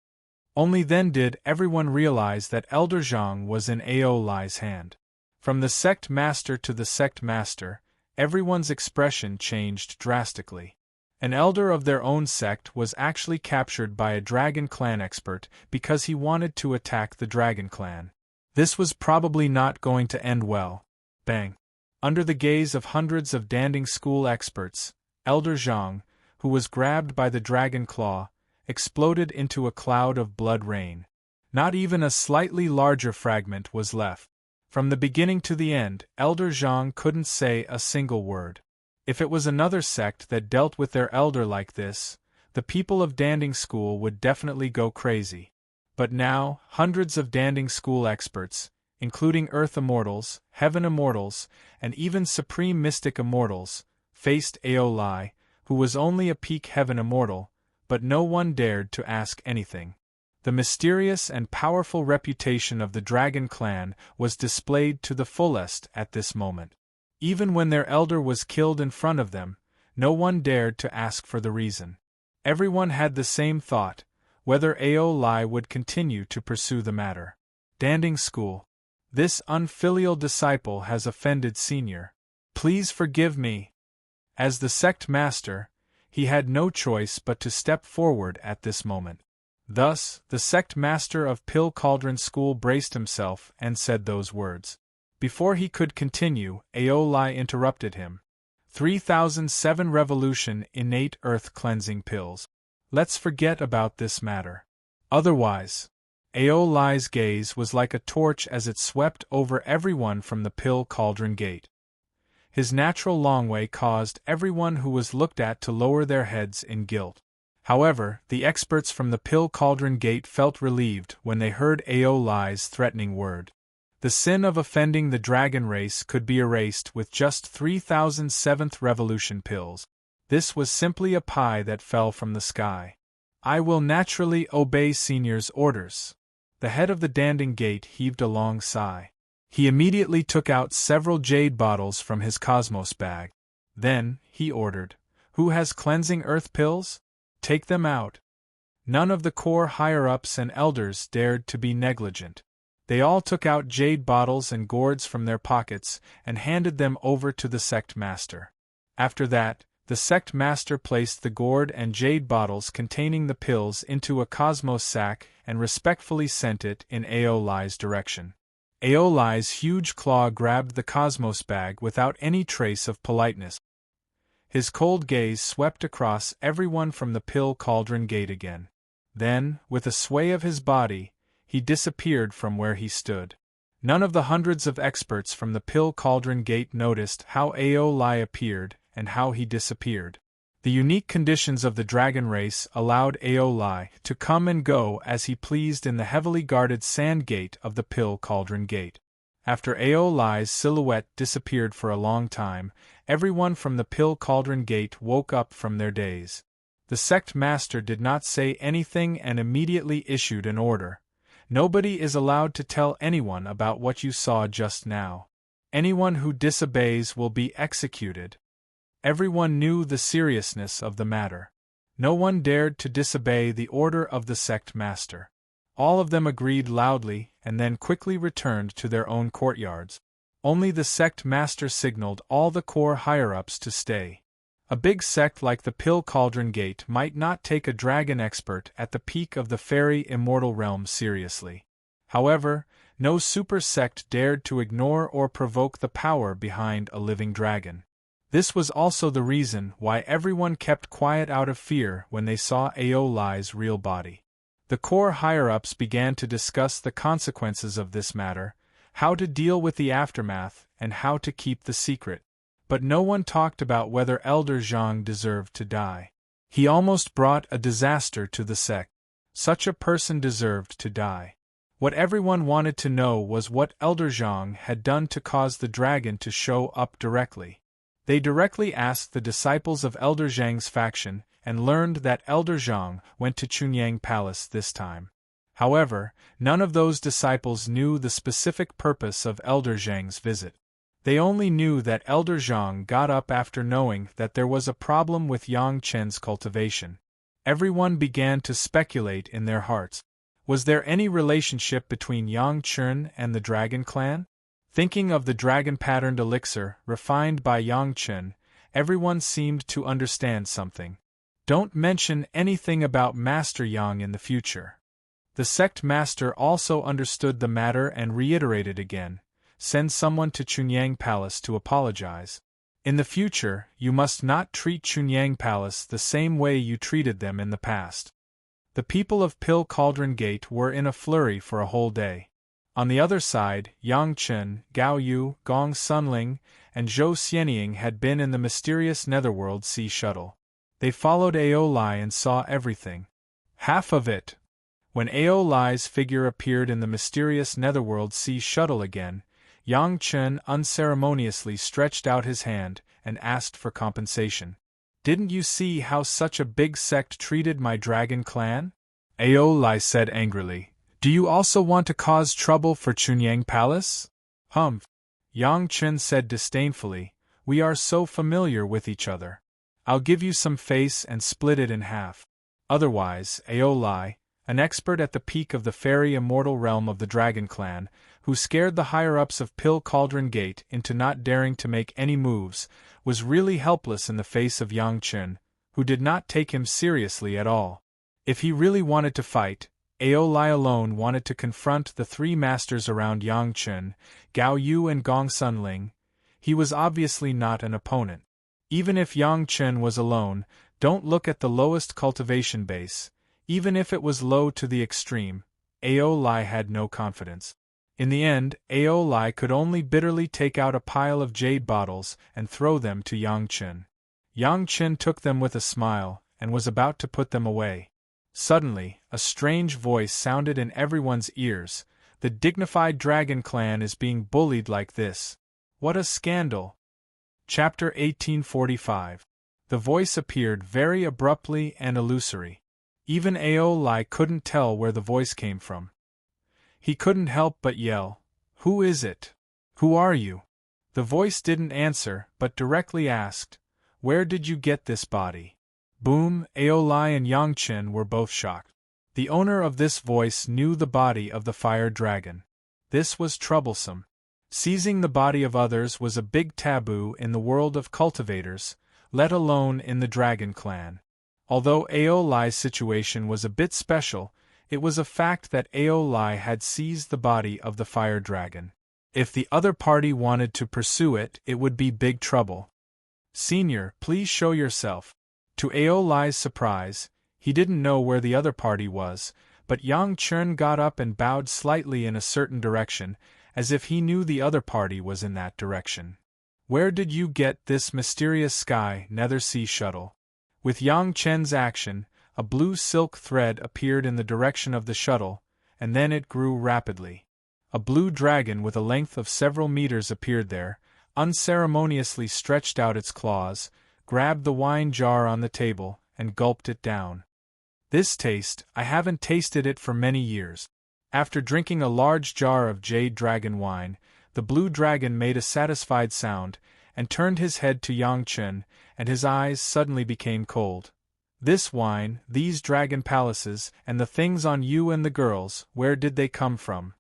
Only then did everyone realize that Elder Zhang was in Ao Lai's hand. From the sect master to the sect master, everyone's expression changed drastically. An elder of their own sect was actually captured by a Dragon Clan expert because he wanted to attack the Dragon Clan. This was probably not going to end well. Bang! Under the gaze of hundreds of Danding School experts, Elder Zhang, who was grabbed by the Dragon Claw, exploded into a cloud of blood rain. Not even a slightly larger fragment was left. From the beginning to the end, Elder Zhang couldn't say a single word. If it was another sect that dealt with their elder like this, the people of Danding School would definitely go crazy. But now, hundreds of Danding School experts, including Earth Immortals, Heaven Immortals, and even Supreme Mystic Immortals, faced Ao Lai, who was only a peak Heaven Immortal, but no one dared to ask anything. The mysterious and powerful reputation of the Dragon Clan was displayed to the fullest at this moment. Even when their elder was killed in front of them, no one dared to ask for the reason. Everyone had the same thought, whether Ao Lai would continue to pursue the matter. Danding School. This unfilial disciple has offended Senior. Please forgive me. As the sect master, he had no choice but to step forward at this moment. Thus, the sect master of Pill Cauldron School braced himself and said those words. Before he could continue, Ao Lai interrupted him. 3007 Revolution Innate Earth Cleansing Pills. Let's forget about this matter. Otherwise, Ao Lai's gaze was like a torch as it swept over everyone from the Pill Cauldron Gate. His natural long way caused everyone who was looked at to lower their heads in guilt. However, the experts from the Pill Cauldron Gate felt relieved when they heard Ao Lai's threatening word. The sin of offending the dragon race could be erased with just 3007th Revolution pills. This was simply a pie that fell from the sky. I will naturally obey Senior's orders. The head of the Danding Gate heaved a long sigh. He immediately took out several jade bottles from his cosmos bag. Then, he ordered, "Who has cleansing earth pills? Take them out." None of the core higher-ups and elders dared to be negligent. They all took out jade bottles and gourds from their pockets and handed them over to the sect master. After that, The sect master placed the gourd and jade bottles containing the pills into a cosmos sack and respectfully sent it in Aolai's direction. Aolai's huge claw grabbed the cosmos bag without any trace of politeness. His cold gaze swept across everyone from the pill cauldron gate again. Then, with a sway of his body, he disappeared from where he stood. None of the hundreds of experts from the pill cauldron gate noticed how Aolai appeared and how he disappeared. The unique conditions of the dragon race allowed Aolai to come and go as he pleased in the heavily guarded sand gate of the pill cauldron gate. After Aolai's silhouette disappeared for a long time, everyone from the pill cauldron gate woke up from their daze. The sect master did not say anything and immediately issued an order. Nobody is allowed to tell anyone about what you saw just now. Anyone who disobeys will be executed. Everyone knew the seriousness of the matter. No one dared to disobey the order of the sect master. All of them agreed loudly and then quickly returned to their own courtyards. Only the sect master signaled all the core higher-ups to stay. A big sect like the Pill Cauldron Gate might not take a dragon expert at the peak of the fairy Immortal realm seriously. However, no super sect dared to ignore or provoke the power behind a living dragon. This was also the reason why everyone kept quiet out of fear when they saw Aolai's real body. The core higher-ups began to discuss the consequences of this matter, how to deal with the aftermath, and how to keep the secret. But no one talked about whether Elder Zhang deserved to die. He almost brought a disaster to the sect. Such a person deserved to die. What everyone wanted to know was what Elder Zhang had done to cause the dragon to show up directly. They directly asked the disciples of Elder Zhang's faction, and learned that Elder Zhang went to Chunyang Palace this time. However, none of those disciples knew the specific purpose of Elder Zhang's visit. They only knew that Elder Zhang got up after knowing that there was a problem with Yang Chen's cultivation. Everyone began to speculate in their hearts. Was there any relationship between Yang Chen and the Dragon Clan? Thinking of the dragon-patterned elixir refined by Yang Chen, everyone seemed to understand something. Don't mention anything about Master Yang in the future. The sect master also understood the matter and reiterated again. Send someone to Chunyang Palace to apologize. In the future, you must not treat Chunyang Palace the same way you treated them in the past. The people of Pill Cauldron Gate were in a flurry for a whole day. On the other side, Yang Chen, Gao Yu, Gong Sunling, and Zhou Xianying had been in the mysterious Netherworld Sea Shuttle. They followed Aolai and saw everything. Half of it. When Aolai's figure appeared in the mysterious Netherworld Sea Shuttle again, Yang Chen unceremoniously stretched out his hand and asked for compensation. Didn't you see how such a big sect treated my dragon clan? Aolai said angrily. Do you also want to cause trouble for Chunyang Palace? Humph. Yang Chen said disdainfully, we are so familiar with each other. I'll give you some face and split it in half. Otherwise, Aolai, an expert at the peak of the fairy immortal realm of the Dragon Clan, who scared the higher-ups of Pill Cauldron Gate into not daring to make any moves, was really helpless in the face of Yang Chen, who did not take him seriously at all. If he really wanted to fight, Aolai alone wanted to confront the three masters around Yang Chen, Gao Yu and Gong Sunling. He was obviously not an opponent. Even if Yang Chen was alone, don't look at the lowest cultivation base. Even if it was low to the extreme, Aolai had no confidence. In the end, Aolai could only bitterly take out a pile of jade bottles and throw them to Yang Chen. Yang Chen took them with a smile, and was about to put them away. Suddenly, a strange voice sounded in everyone's ears. The dignified Dragon Clan is being bullied like this. What a scandal! Chapter 1845. The voice appeared very abruptly and illusory. Even Aolai couldn't tell where the voice came from. He couldn't help but yell, "Who is it? Who are you?" The voice didn't answer, but directly asked, "Where did you get this body?" Boom! Aolai and Yang Chen were both shocked. The owner of this voice knew the body of the fire dragon. This was troublesome. Seizing the body of others was a big taboo in the world of cultivators. let alone in the dragon clan. Although Aolai's situation was a bit special, it was a fact that Aolai had seized the body of the fire dragon. If the other party wanted to pursue it, it would be big trouble. "Senior, please show yourself." To Aolai's surprise, he didn't know where the other party was, but Yang Chen got up and bowed slightly in a certain direction, as if he knew the other party was in that direction. "Where did you get this mysterious sky nether sea shuttle?" With Yang Chen's action, a blue silk thread appeared in the direction of the shuttle, and then it grew rapidly. A blue dragon with a length of several meters appeared there, unceremoniously stretched out its claws, grabbed the wine jar on the table, and gulped it down. "This taste, I haven't tasted it for many years." After drinking a large jar of jade dragon wine, the blue dragon made a satisfied sound, and turned his head to Yang Chen, and his eyes suddenly became cold. "This wine, these dragon palaces, and the things on you and the girls, where did they come from?"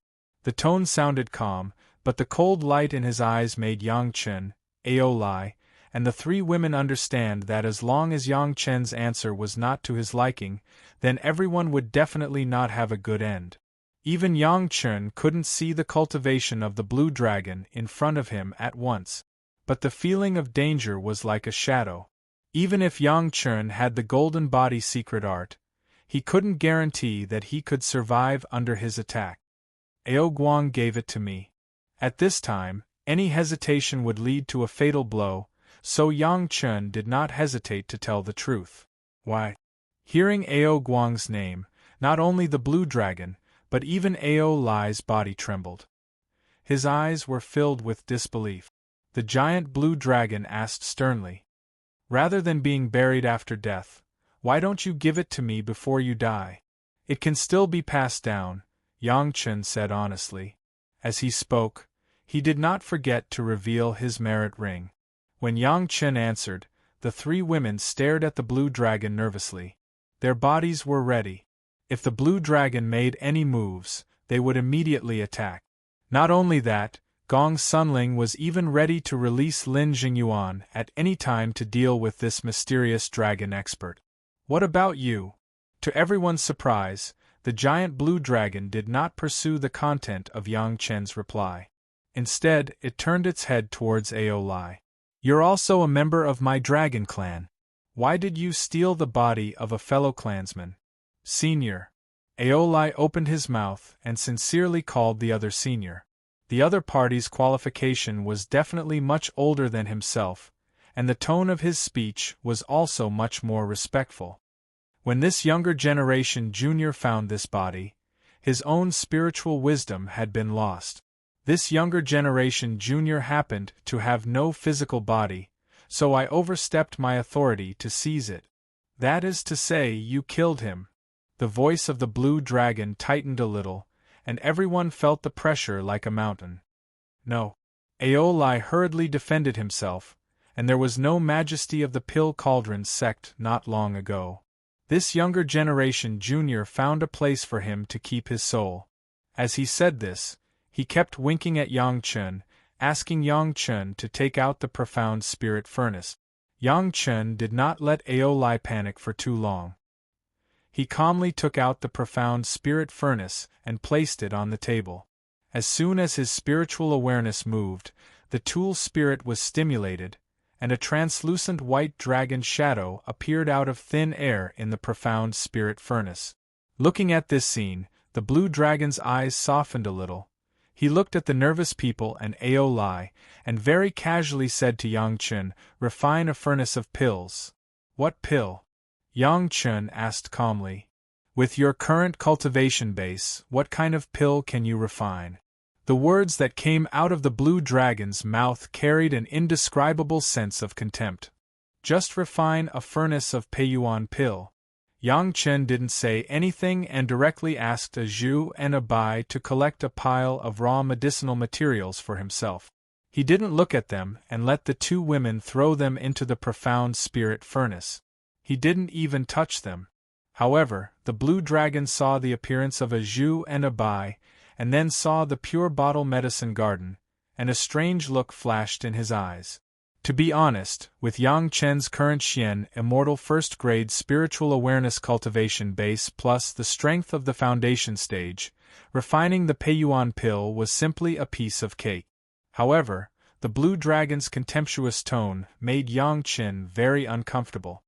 The tone sounded calm, but the cold light in his eyes made Yang Chen, Aolai, and the three women understand that as long as Yang Chen's answer was not to his liking, then everyone would definitely not have a good end. Even Yang Chen couldn't see the cultivation of the blue dragon in front of him at once, but the feeling of danger was like a shadow. Even if Yang Chen had the golden body secret art, he couldn't guarantee that he could survive under his attack. "Ao Guang gave it to me." At this time, any hesitation would lead to a fatal blow, so Yang Chen did not hesitate to tell the truth. "Why?" Hearing Ao Guang's name, not only the blue dragon, but even Aolai's body trembled. His eyes were filled with disbelief. The giant blue dragon asked sternly, "Rather than being buried after death, why don't you give it to me before you die? It can still be passed down," Yang Chen said honestly. As he spoke, he did not forget to reveal his merit ring. When Yang Chen answered, the three women stared at the blue dragon nervously. Their bodies were ready. If the blue dragon made any moves, they would immediately attack. Not only that, Gong Sunling was even ready to release Lin Jingyuan at any time to deal with this mysterious dragon expert. "What about you?" To everyone's surprise, the giant blue dragon did not pursue the content of Yang Chen's reply. Instead, it turned its head towards Aolai. "You're also a member of my dragon clan. Why did you steal the body of a fellow clansman?" "Senior." Aolai opened his mouth and sincerely called the other senior. The other party's qualification was definitely much older than himself, and the tone of his speech was also much more respectful. When this younger generation junior found this body, his own spiritual wisdom had been lost. This younger generation junior happened to have no physical body, so I overstepped my authority to seize it. "That is to say, you killed him." The voice of the blue dragon tightened a little, and everyone felt the pressure like a mountain. "No." Aolai hurriedly defended himself, and there was no majesty of the Pill Cauldron sect not long ago. This younger generation junior found a place for him to keep his soul. As he said this, he kept winking at Yang Chen, asking Yang Chen to take out the profound spirit furnace. Yang Chen did not let Aolai panic for too long. He calmly took out the profound spirit furnace and placed it on the table. As soon as his spiritual awareness moved, the tool spirit was stimulated, and a translucent white dragon shadow appeared out of thin air in the profound spirit furnace. Looking at this scene, the blue dragon's eyes softened a little. He looked at the nervous people and Aolai, and very casually said to Yang Chen, "Refine a furnace of pills." "What pill?" Yang Chen asked calmly. "With your current cultivation base, what kind of pill can you refine?" The words that came out of the blue dragon's mouth carried an indescribable sense of contempt. "Just refine a furnace of Peiyuan pill." Yang Chen didn't say anything and directly asked a Zhu and a Bai to collect a pile of raw medicinal materials for himself. He didn't look at them and let the two women throw them into the profound spirit furnace. He didn't even touch them. However, the blue dragon saw the appearance of a Zhu and a Bai, and then saw the pure bottle medicine garden, and a strange look flashed in his eyes. To be honest, with Yang Chen's current Xian Immortal first-grade spiritual awareness cultivation base plus the strength of the foundation stage, refining the Peiyuan pill was simply a piece of cake. However, the blue dragon's contemptuous tone made Yang Chen very uncomfortable.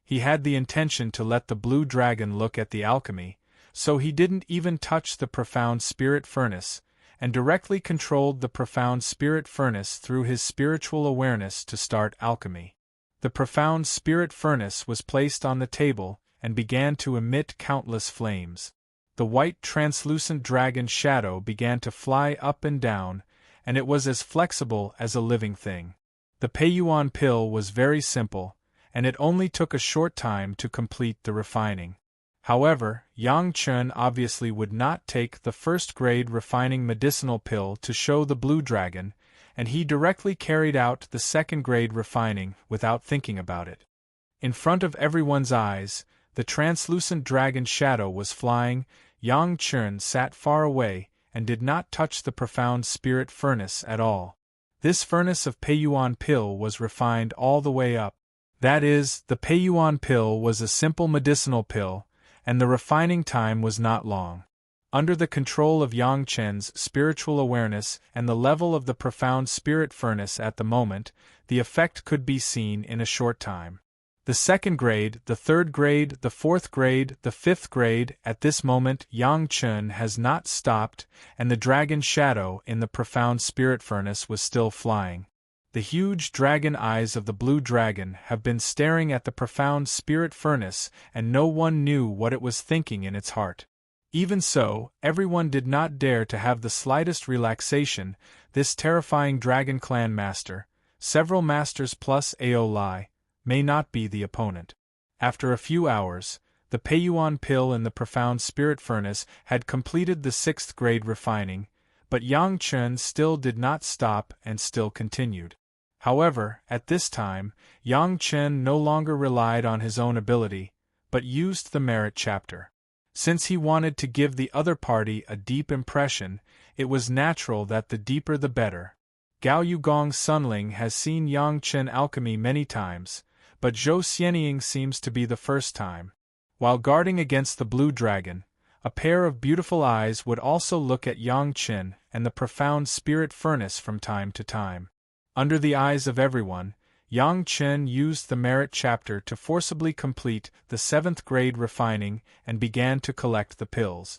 He had the intention to let the blue dragon look at the alchemy, so he didn't even touch the profound spirit furnace, and directly controlled the profound spirit furnace through his spiritual awareness to start alchemy. The profound spirit furnace was placed on the table and began to emit countless flames. The white translucent dragon shadow began to fly up and down, and it was as flexible as a living thing. The Peiyuan pill was very simple, and it only took a short time to complete the refining. However, Yang Chen obviously would not take the first-grade refining medicinal pill to show the blue dragon, and he directly carried out the second-grade refining without thinking about it. In front of everyone's eyes, the translucent dragon shadow was flying. Yang Chen sat far away and did not touch the profound spirit furnace at all. This furnace of Peiyuan pill was refined all the way up. That is, the Peiyuan pill was a simple medicinal pill, and the refining time was not long. Under the control of Yang Chen's spiritual awareness and the level of the profound spirit furnace at the moment, the effect could be seen in a short time. The second grade, the third grade, the fourth grade, the fifth grade, at this moment Yang Chen has not stopped, and the dragon shadow in the profound spirit furnace was still flying. The huge dragon eyes of the blue dragon have been staring at the profound spirit furnace, and no one knew what it was thinking in its heart. Even so, everyone did not dare to have the slightest relaxation. This terrifying dragon clan master, several masters plus Aolai, may not be the opponent. After a few hours, the Peiyuan pill in the profound spirit furnace had completed the sixth grade refining, but Yang Chen still did not stop and still continued. However, at this time, Yang Chen no longer relied on his own ability, but used the merit chapter. Since he wanted to give the other party a deep impression, it was natural that the deeper the better. Gao Yugong's Sunling has seen Yang Chen alchemy many times, but Zhou Xianying seems to be the first time. While guarding against the blue dragon, a pair of beautiful eyes would also look at Yang Chen and the profound spirit furnace from time to time. Under the eyes of everyone, Yang Chen used the merit chapter to forcibly complete the seventh grade refining and began to collect the pills.